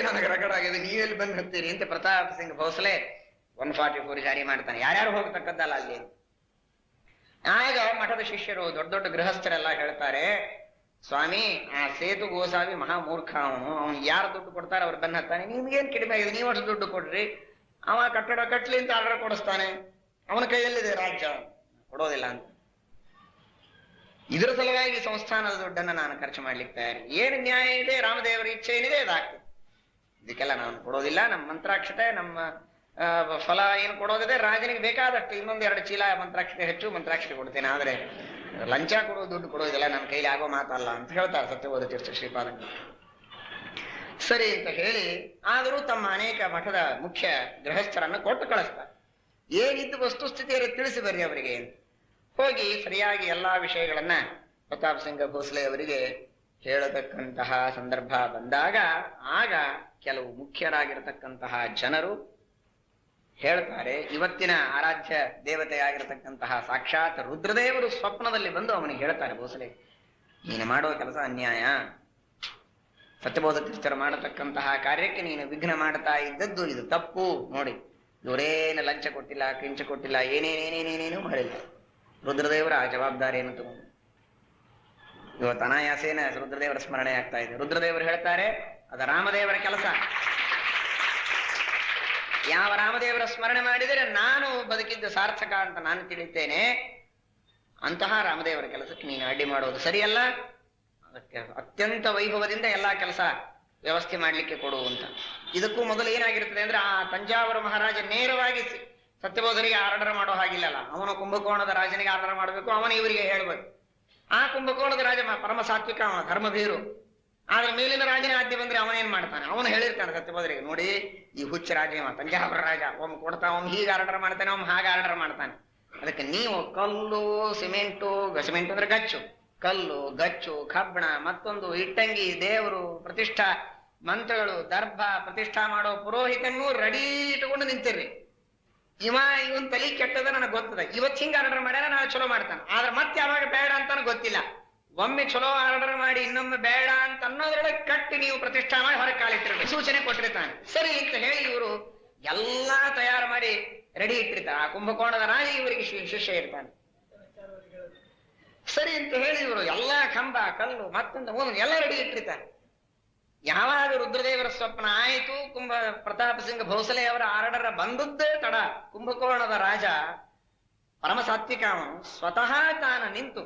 S2: ನನಗೆ ರಗಡ ಆಗಿದೆ, ನೀವೆಲ್ಲಿ ಬಂದು ಹತ್ತೀರಿ ಅಂತ ಪ್ರತಾಪ್ ಸಿಂಗ್ ಭೋಸಲೆ 144 ಜಾರಿ ಮಾಡ್ತಾನೆ. ಯಾರ್ಯಾರು ಹೋಗ್ತಕ್ಕದ್ದಲ್ಲ ಅಲ್ಲಿ. ಆಗ ಮಠದ ಶಿಷ್ಯರು ದೊಡ್ಡ ದೊಡ್ಡ ಗೃಹಸ್ಥರೆಲ್ಲ ಹೇಳ್ತಾರೆ, ಸ್ವಾಮಿ ಆ ಸೇತು ಗೋಸಾವಿ ಮಹಾ ಮೂರ್ಖ, ಅವನು ಯಾರು ದುಡ್ಡು ಕೊಡ್ತಾರೆ ಅವ್ರು ಬೆನ್ನ ಹತ್ತಾನೆ, ನಿಮ್ಗೇನ್ ಕಡಿಮೆ ಆಗಿದೆ, ನೀವು ಅಷ್ಟು ದುಡ್ಡು ಕೊಡ್ರಿ, ಅವ ಕಟ್ಟಡ ಕಟ್ಲಿ ಅಂತ ಆರ್ಡರ್ ಕೊಡಿಸ್ತಾನೆ, ಅವನ ಕೈಯಲ್ಲಿದೆ ರಾಜ್ಯ, ಕೊಡೋದಿಲ್ಲ ಅಂತ. ಇದರ ಸಲುವಾಗಿ ಸಂಸ್ಥಾನದ ದುಡ್ಡನ್ನ ನಾನು ಖರ್ಚು ಮಾಡ್ಲಿಕ್ಕೆ ತಯಾರಿ. ಏನು ನ್ಯಾಯ ಇದೆ, ರಾಮದೇವರ ಇಚ್ಛೆ ಏನಿದೆ ಅದಾಗ್ತದೆ. ಇದಕ್ಕೆಲ್ಲ ನಾನು ಕೊಡೋದಿಲ್ಲ. ನಮ್ಮ ಮಂತ್ರಾಕ್ಷತೆ, ನಮ್ಮ ಫಲ ಏನು ಕೊಡೋದಿದೆ, ರಾಜನಿಗೆ ಬೇಕಾದಷ್ಟು ಇನ್ನೊಂದೆರಡು ಚೀಲ ಮಂತ್ರಾಕ್ಷತೆ ಹೆಚ್ಚು ಮಂತ್ರಾಕ್ಷತೆ ಕೊಡ್ತೇನೆ, ಆದ್ರೆ ಲಂಚ ಕೊಡೋದು ದುಡ್ಡು ಕೊಡೋದಿಲ್ಲ, ನನ್ನ ಕೈಲಿ ಆಗೋ ಮಾತಲ್ಲ ಅಂತ ಹೇಳ್ತಾರೆ ಸತ್ಯಬೋಧ ತೀರ್ಥ ಶ್ರೀಪಾದಂಗಳು. ಸರಿ ಅಂತ ಹೇಳಿ ಆದರೂ ತಮ್ಮ ಅನೇಕ ಮಠದ ಮುಖ್ಯ ಗೃಹಸ್ಥರನ್ನು ಕೊಟ್ಟು ಕಳಿಸ್ತಾರೆ. ಏನಿದ್ದು ವಸ್ತುಸ್ಥಿತಿಯನ್ನು ತಿಳಿಸಿ ಬರ್ರಿ ಅವರಿಗೆ ಅಂತ. ಹೋಗಿ ಸರಿಯಾಗಿ ಎಲ್ಲಾ ವಿಷಯಗಳನ್ನ ಪ್ರತಾಪ್ ಸಿಂಗ ಭೋಸಲೆ ಅವರಿಗೆ ಹೇಳತಕ್ಕಂತಹ ಸಂದರ್ಭ ಬಂದಾಗ ಆಗ ಕೆಲವು ಮುಖ್ಯರಾಗಿರತಕ್ಕಂತಹ ಜನರು ಹೇಳ್ತಾರೆ, ಇವತ್ತಿನ ಆರಾಧ್ಯ ದೇವತೆಯಾಗಿರತಕ್ಕಂತಹ ಸಾಕ್ಷಾತ್ ರುದ್ರದೇವರು ಸ್ವಪ್ನದಲ್ಲಿ ಬಂದು ಅವನಿಗೆ ಹೇಳ್ತಾರೆ, ಭೋಸಲೆ ನೀನು ಮಾಡುವ ಕೆಲಸ ಅನ್ಯಾಯ, ಸತ್ಯಬೋಧ ತೀರ್ಥರು ಮಾಡತಕ್ಕಂತಹ ಕಾರ್ಯಕ್ಕೆ ನೀನು ವಿಘ್ನ ಮಾಡ್ತಾ ಇದ್ದದ್ದು ಇದು ತಪ್ಪು. ನೋಡಿ ಇವರೇನು ಲಂಚ ಕೊಟ್ಟಿಲ್ಲ, ಕಿಂಚ ಕೊಟ್ಟಿಲ್ಲ, ಏನೇನೇನೇನೇನೇನು ಮಾಡಿಲ್ಲ. ರುದ್ರದೇವರ ಆ ಜವಾಬ್ದಾರಿಯನ್ನು ತಗೊಂಡು ಇವತ್ತು ಅನಾಯಾಸೇನ ರುದ್ರದೇವರ ಸ್ಮರಣೆ ಆಗ್ತಾ ಇದೆ. ರುದ್ರದೇವರು ಹೇಳ್ತಾರೆ ಅದ ರಾಮದೇವರ ಕೆಲಸ. ಯಾವ ರಾಮದೇವರ ಸ್ಮರಣೆ ಮಾಡಿದರೆ ನಾನು ಬದುಕಿದ್ದು ಸಾರ್ಥಕ ಅಂತ ನಾನು ತಿಳಿತೇನೆ, ಅಂತಹ ರಾಮದೇವರ ಕೆಲಸಕ್ಕೆ ನೀನು ಅಡ್ಡಿ ಮಾಡೋದು ಸರಿಯಲ್ಲ, ಅದಕ್ಕೆ ಅತ್ಯಂತ ವೈಭವದಿಂದ ಎಲ್ಲಾ ಕೆಲಸ ವ್ಯವಸ್ಥೆ ಮಾಡ್ಲಿಕ್ಕೆ ಕೊಡು ಅಂತ. ಇದಕ್ಕೂ ಮೊದಲು ಏನಾಗಿರ್ತದೆ ಅಂದ್ರೆ ಆ ತಂಜಾವೂರು ಮಹಾರಾಜ ನೇರವಾಗಿ ಸತ್ಯಬೋಧನಿಗೆ ಆರ್ಡರ್ ಮಾಡೋ ಹಾಗಿಲ್ಲಲ್ಲ, ಅವನು ಕುಂಭಕೋಣದ ರಾಜನಿಗೆ ಆರ್ಡರ್ ಮಾಡಬೇಕು, ಅವನು ಇವರಿಗೆ ಹೇಳ್ಬೇಕು. ಆ ಕುಂಭಕೋಣದ ರಾಜ ಪರಮ ಸಾತ್ವಿಕ, ಅವನ ಧರ್ಮಭೀರು. ಆದ್ರೆ ಮೇಲಿನ ರಾಜನೇ ಆದ್ಯ ಬಂದ್ರೆ ಅವನೇನ್ ಮಾಡ್ತಾನೆ, ಅವನು ಹೇಳಿರ್ತಾನೆ ಸತ್ಯಬೋಧರಿಗೆ, ನೋಡಿ ಈ ಹುಚ್ಚ ರಾಜ ತಂಜಾವೂರು ರಾಜ, ಒಮ್ಮೆ ಕೊಡ್ತಾ ಒಮ್ಮೆ ಹೀಗೆ ಆರ್ಡರ್ ಮಾಡ್ತಾನೆ, ಒಮ್ಮೆ ಹಾಗೆ ಆರ್ಡರ್ ಮಾಡ್ತಾನೆ. ಅದಕ್ಕೆ ನೀವು ಕಲ್ಲು ಸಿಮೆಂಟು ಅಂದ್ರೆ ಗಚ್ಚು, ಕಲ್ಲು ಗಚ್ಚು ಕಬ್ಬಣ ಮತ್ತೊಂದು ಇಟ್ಟಂಗಿ, ದೇವರು ಪ್ರತಿಷ್ಠಾ ಮಂತ್ರಗಳು, ದರ್ಭ ಪ್ರತಿಷ್ಠಾ ಮಾಡೋ ಪುರೋಹಿತನ್ನೂ ರೆಡಿ ಇಟ್ಕೊಂಡು ನಿಂತಿರ್ರಿ. ಇವನ್ ತಲೆ ಕೆಟ್ಟದ ನನಗೆ ಗೊತ್ತದ, ಇವತ್ತು ಹಿಂಗ ಆರ್ಡರ್ ಮಾಡ್ಯಾರ ನಾಳೆ ಚಲೋ ಮಾಡ್ತಾನೆ, ಆದ್ರೆ ಮತ್ತೆ ಯಾವಾಗ ಬೇಡ ಅಂತಾನು ಗೊತ್ತಿಲ್ಲ. ಒಮ್ಮೆ ಚಲೋ ಆರ್ಡರ್ ಮಾಡಿ ಇನ್ನೊಮ್ಮೆ ಬೇಡ ಅಂತ ಅನ್ನೋದ್ರೊಳಗೆ ಕಟ್ಟಿ ನೀವು ಪ್ರತಿಷ್ಠಾ ಮಾಡಿ ಹೊರಗೆ ಕಾಲಿಟ್ಟಿರ್ಬೇಕು, ಸೂಚನೆ ಕೊಟ್ಟಿರ್ತಾನೆ. ಸರಿ ಅಂತ ಹೇಳಿ ಇವರು ಎಲ್ಲಾ ತಯಾರು ಮಾಡಿ ರೆಡಿ ಇಟ್ಟಿರ್ತಾರೆ. ಆ ಕುಂಭಕೋಣದ ರಾಜ ಇವರಿಗೆ ಶಿಷ್ಯ ಇರ್ತಾನೆ. ಸರಿ ಅಂತ ಹೇಳಿ ಇವರು ಎಲ್ಲಾ ಕಂಬ ಕಲ್ಲು ಮತ್ತೊಂದು ಎಲ್ಲ ರೆಡಿ ಇಟ್ಟಿರ್ತಾರೆ. ಯಾವಾಗ ರುದ್ರದೇವರ ಸ್ವಪ್ನ ಆಯಿತು, ಪ್ರತಾಪ್ ಸಿಂಗ್ ಭೋಸಲೆ ಅವರ ಆರ್ಡರ್ ಬಂದದ್ದೇ ತಡ, ಕುಂಭಕೋಣದ ರಾಜ ಪರಮ ಸಾತ್ವಿಕ ಅವನು ಸ್ವತಃ ತಾನು ನಿಂತು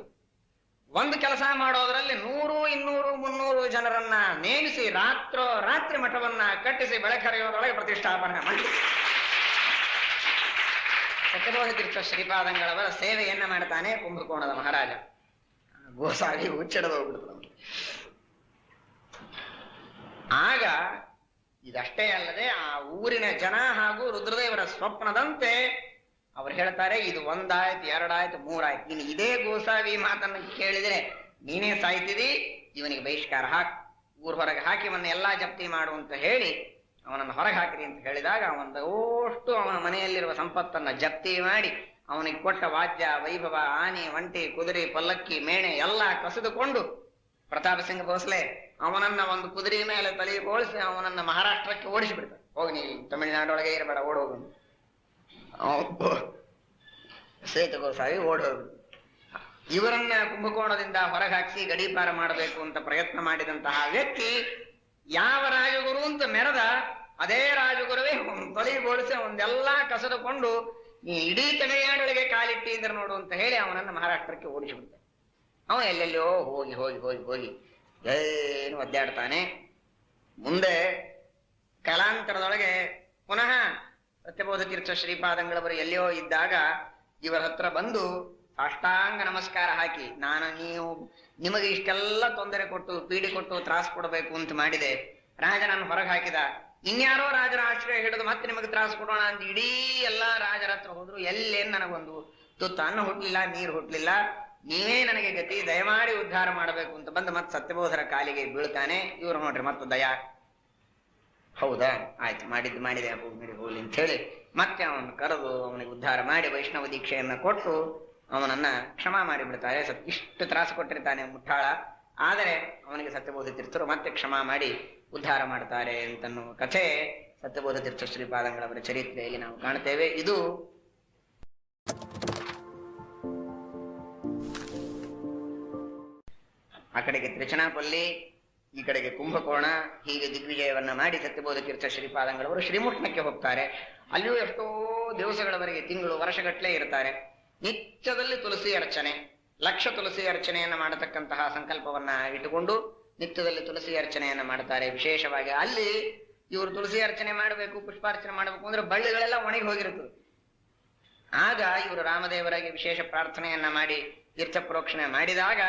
S2: ಒಂದು ಕೆಲಸ ಮಾಡೋದ್ರಲ್ಲಿ 100, 200, 300 ಜನರನ್ನ ನೇಮಿಸಿ ರಾತ್ರಿ ಮಠವನ್ನ ಕಟ್ಟಿಸಿ ಬೆಳಕರಿಯೋದ್ರೊಳಗೆ ಪ್ರತಿಷ್ಠಾಪನೆ ಮಾಡಿ ಸತ್ಯಬೋಧ ತೀರ್ಥ ಶ್ರೀಪಾದಂಗಳವರ ಸೇವೆಯನ್ನ ಮಾಡ್ತಾನೆ ಕುಂಭಕೋಣದ ಮಹಾರಾಜ. ಗೋಸಾಗಿ ಹುಚ್ಚಡದ ಹೋಗ್ಬಿಡ್ತಾನೆ. ಆಗ ಇದಷ್ಟೇ ಅಲ್ಲದೆ ಆ ಊರಿನ ಜನ ಹಾಗೂ ರುದ್ರದೇವರ ಸ್ವಪ್ನದಂತೆ ಅವ್ರು ಹೇಳ್ತಾರೆ, ಇದು 1 ಆಯ್ತು 2 ಆಯ್ತು 3 ಆಯ್ತು, ನೀನು ಇದೇ ಗೋಸಾವಿ ಮಾತನ್ನು ಕೇಳಿದ್ರೆ ನೀನೇ ಸಾಯ್ತಿದಿ, ಇವನಿಗೆ ಬಹಿಷ್ಕಾರ ಊರ್ ಹೊರಗೆ ಹಾಕಿ ಇವನ್ನ ಎಲ್ಲಾ ಜಪ್ತಿ ಮಾಡು ಅಂತ ಹೇಳಿ ಅವನನ್ನು ಹೊರಗೆ ಹಾಕಿರಿ ಅಂತ ಹೇಳಿದಾಗ ಒಂದಷ್ಟು ಅವನ ಮನೆಯಲ್ಲಿರುವ ಸಂಪತ್ತನ್ನ ಜಪ್ತಿ ಮಾಡಿ ಅವನಿಗೆ ಕೊಟ್ಟ ವಾದ್ಯ ವೈಭವ, ಆನೆ, ಒಂಟೆ, ಕುದುರೆ, ಪಲ್ಲಕ್ಕಿ, ಮೇಣೆ ಎಲ್ಲ ಕಸಿದುಕೊಂಡು ಪ್ರತಾಪ್ ಸಿಂಗ್ ಭೋಸಲೆ ಅವನನ್ನ ಒಂದು ಕುದುರೆ ಮೇಲೆ ತಲೆ ಬೋಳಿಸಿ ಅವನನ್ನ ಮಹಾರಾಷ್ಟ್ರಕ್ಕೆ ಓಡಿಸಿಬಿಡ್ತಾರೆ. ಹೋಗಿ ನೀ ತಮಿಳುನಾಡೊಳಗೆ ಇರಬೇಡ, ಓಡೋಗು. ಸೇತು ಗೋಸಾವಿ ಓಡೋಗು. ಇವರನ್ನ ಕುಂಭಕೋಣದಿಂದ ಹೊರಗೆ ಹಾಕಿಸಿ ಗಡೀಪಾರ ಮಾಡಬೇಕು ಅಂತ ಪ್ರಯತ್ನ ಮಾಡಿದಂತಹ ವ್ಯಕ್ತಿ ಯಾವ ರಾಜಗುರು ಅಂತ ಮೆರೆದ ಅದೇ ರಾಜಗುರುವೇ ತಲೆ ಬೋಳಿಸಿ ಒಂದೆಲ್ಲಾ ಕಸದುಕೊಂಡು ನೀ ಇಡೀ ತಮಿಳುನಾಡೊಳಗೆ ಕಾಲಿಟ್ಟಿ ಅಂದ್ರೆ ನೋಡು ಅಂತ ಹೇಳಿ ಅವನನ್ನ ಮಹಾರಾಷ್ಟ್ರಕ್ಕೆ ಓಡಿಸಿಬಿಡ್ತಾನೆ. ಅವನು ಎಲ್ಲೆಲ್ಲೋ ಹೋಗಿ ಹೋಗಿ ಹೋಗಿ ಹೋಗಿ ಏನು ಒದ್ದಾಡ್ತಾನೆ. ಮುಂದೆ ಕಾಲಾಂತರದೊಳಗೆ ಪುನಃ ಸತ್ಯಬೋಧ ತೀರ್ಥ ಶ್ರೀಪಾದಂಗಳವರು ಎಲ್ಲಿಯೋ ಇದ್ದಾಗ ಇವರ ಹತ್ರ ಬಂದು ಸಾಷ್ಟಾಂಗ ನಮಸ್ಕಾರ ಹಾಕಿ, ನಿಮಗೆ ಇಷ್ಟೆಲ್ಲ ತೊಂದರೆ ಕೊಟ್ಟು ಪೀಡಿ ಕೊಟ್ಟು ತ್ರಾಸ ಕೊಡಬೇಕು ಅಂತ ಮಾಡಿದೆ, ರಾಜನನ್ನು ಹೊರಗೆ ಹಾಕಿದ, ಇನ್ಯಾರೋ ರಾಜರ ಆಶ್ರಯ ಹಿಡಿದು ಮತ್ತೆ ನಿಮಗೆ ತ್ರಾಸ ಕೊಡೋಣ ಅಂತ ಇಡೀ ಎಲ್ಲಾ ರಾಜರ ಹತ್ರ ಹೋದ್ರು. ಎಲ್ಲೇನ್ ನನಗೊಂದು ತುತ್ತು ಅನ್ನ ಹುಟ್ಲಿಲ್ಲ, ನೀರು ಹುಟ್ಲಿಲ್ಲ, ನೀವೇ ನನಗೆ ಗತಿ, ದಯಮಾಡಿ ಉದ್ಧಾರ ಮಾಡಬೇಕು ಅಂತ ಬಂದು ಮತ್ತೆ ಸತ್ಯಬೋಧರ ಕಾಲಿಗೆ ಬೀಳ್ತಾನೆ. ಇವ್ರು ನೋಡ್ರಿ ಮತ್ತೆ ದಯಾ, ಹೌದಾ ಆಯ್ತು ಮಾಡಿದೆ ಹೋಗ್ಲಿ ಅಂತ ಹೇಳಿ ಮತ್ತೆ ಅವನು ಕರೆದು ಅವನಿಗೆ ಉದ್ಧಾರ ಮಾಡಿ ವೈಷ್ಣವ ದೀಕ್ಷೆಯನ್ನ ಕೊಟ್ಟು ಅವನನ್ನ ಕ್ಷಮಾ ಮಾಡಿಬಿಡ್ತಾರೆ. ಇಷ್ಟು ತ್ರಾಸು ಕೊಟ್ಟಿರ್ತಾನೆ ಮುಠಾಳ, ಆದರೆ ಅವನಿಗೆ ಸತ್ಯಬೋಧ ತೀರ್ಥರು ಮತ್ತೆ ಕ್ಷಮಾ ಮಾಡಿ ಉದ್ಧಾರ ಮಾಡ್ತಾರೆ ಅಂತನ್ನೋ ಕಥೆ ಸತ್ಯಬೋಧ ತೀರ್ಥ ಶ್ರೀಪಾದಂಗಳವರ ಚರಿತ್ರೆಯಲ್ಲಿ ನಾವು ಕಾಣ್ತೇವೆ. ಇದು ಆ ಕಡೆಗೆ ತ್ರಿಚನಾಪಲ್ಲಿ, ಈ ಕಡೆಗೆ ಕುಂಭಕೋಣ, ಹೀಗೆ ದಿಗ್ವಿಜಯವನ್ನ ಮಾಡಿ ಸತ್ಯಬೋಧ ತೀರ್ಥ ಶ್ರೀಪಾದಂಗಳವರು ಶ್ರೀಮುಷ್ಣಕ್ಕೆ ಹೋಗ್ತಾರೆ. ಅಲ್ಲಿಯೂ ಎಷ್ಟೋ ದಿವಸಗಳವರೆಗೆ, ತಿಂಗಳು ವರ್ಷಗಟ್ಟಲೆ ಇರ್ತಾರೆ. ನಿತ್ಯದಲ್ಲಿ ತುಳಸಿ ಅರ್ಚನೆ, ಲಕ್ಷ ತುಳಸಿ ಅರ್ಚನೆಯನ್ನ ಮಾಡತಕ್ಕಂತಹ ಸಂಕಲ್ಪವನ್ನ ಇಟ್ಟುಕೊಂಡು ನಿತ್ಯದಲ್ಲಿ ತುಳಸಿ ಅರ್ಚನೆಯನ್ನ ಮಾಡ್ತಾರೆ. ವಿಶೇಷವಾಗಿ ಅಲ್ಲಿ ಇವರು ತುಳಸಿ ಅರ್ಚನೆ ಮಾಡಬೇಕು, ಪುಷ್ಪಾರ್ಚನೆ ಮಾಡಬೇಕು ಅಂದ್ರೆ ಬಳ್ಳಿಗಳೆಲ್ಲ ಒಣಗಿ ಹೋಗಿರುತ್ತದೆ. ಆಗ ಇವರು ರಾಮದೇವರಾಗಿ ವಿಶೇಷ ಪ್ರಾರ್ಥನೆಯನ್ನ ಮಾಡಿ ತೀರ್ಥ ಪ್ರೋಕ್ಷಣೆ ಮಾಡಿದಾಗ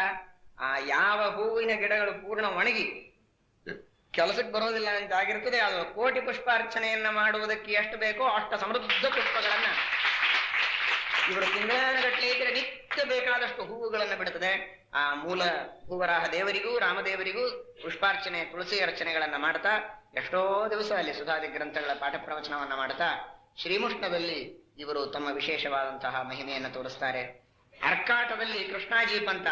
S2: ಆ ಯಾವ ಹೂವಿನ ಗಿಡಗಳು ಪೂರ್ಣ ಒಣಗಿ ಕೆಲಸಕ್ಕೆ ಬರೋದಿಲ್ಲ ಅಂತ ಆಗಿರ್ತದೆ, ಅದು ಕೋಟಿ ಪುಷ್ಪಾರ್ಚನೆಯನ್ನ ಮಾಡುವುದಕ್ಕೆ ಎಷ್ಟು ಬೇಕೋ ಅಷ್ಟು ಸಮೃದ್ಧ ಪುಷ್ಪಗಳನ್ನ ಇವರು ತಿಂಗಳಗಟ್ಟಲೆ ಇದ್ರೆ ನಿತ್ಯ ಬೇಕಾದಷ್ಟು ಹೂವುಗಳನ್ನ ಬಿಡುತ್ತದೆ. ಆ ಮೂಲ ಭೂವರಾಹ ದೇವರಿಗೂ ರಾಮದೇವರಿಗೂ ಪುಷ್ಪಾರ್ಚನೆ, ತುಳಸಿ ಅರ್ಚನೆಗಳನ್ನ ಮಾಡ್ತಾ ಎಷ್ಟೋ ದಿವಸ ಅಲ್ಲಿ ಸುಧಾದಿ ಗ್ರಂಥಗಳ ಪಾಠ ಪ್ರವಚನವನ್ನ ಮಾಡ್ತಾ ಶ್ರೀಮುಷ್ಣದಲ್ಲಿ ಇವರು ತಮ್ಮ ವಿಶೇಷವಾದಂತಹ ಮಹಿಮೆಯನ್ನು ತೋರಿಸ್ತಾರೆ. ಅರ್ಕಾಟದಲ್ಲಿ ಕೃಷ್ಣಾಜಿ ಪಂತ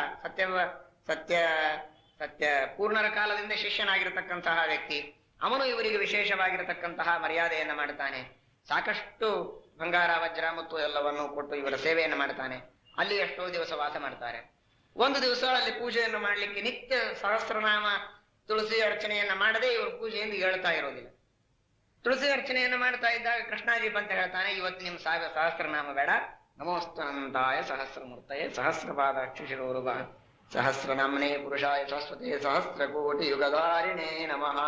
S2: ಸತ್ಯ ಪೂರ್ಣರ ಕಾಲದಿಂದ ಶಿಷ್ಯನಾಗಿರತಕ್ಕಂತಹ ವ್ಯಕ್ತಿ, ಅವನು ಇವರಿಗೆ ವಿಶೇಷವಾಗಿರತಕ್ಕಂತಹ ಮರ್ಯಾದೆಯನ್ನ ಮಾಡ್ತಾನೆ. ಸಾಕಷ್ಟು ಬಂಗಾರ ವಜ್ರ ಮತ್ತು ಎಲ್ಲವನ್ನು ಕೊಟ್ಟು ಇವರ ಸೇವೆಯನ್ನು ಮಾಡ್ತಾನೆ. ಅಲ್ಲಿ ಎಷ್ಟೋ ದಿವಸ ವಾಸ ಮಾಡ್ತಾರೆ. ಒಂದು ದಿವಸ ಅಲ್ಲಿ ಪೂಜೆಯನ್ನು ಮಾಡ್ಲಿಕ್ಕೆ ನಿತ್ಯ ಸಹಸ್ರನಾಮ ತುಳಸಿ ಅರ್ಚನೆಯನ್ನ ಮಾಡದೆ ಇವರು ಪೂಜೆಯಿಂದ ಹೇಳ್ತಾ ಇರೋದಿಲ್ಲ. ತುಳಸಿ ಅರ್ಚನೆಯನ್ನ ಮಾಡ್ತಾ ಇದ್ದಾಗ ಕೃಷ್ಣಾಜಿ ಪಂತ ಹೇಳ್ತಾನೆ, ಇವತ್ತು ನಿಮ್ ಸಹಸ್ರನಾಮ ಬೇಡ, ನಮೋಸ್ತಂತಾಯ ಸಹಸ್ರಮೂರ್ತಯೇ ಸಹಸ್ರಪಾದಾಕ್ಷಿಶಿರೋರುಭ ಸಹಸ್ರನಾಮನೇ ಪುರುಷಾಯ ಶಾಶ್ವತೆ ಸಹಸ್ರ ಕೋಟಿ ಯುಗಧಾರಿಣೇ ನಮಃ.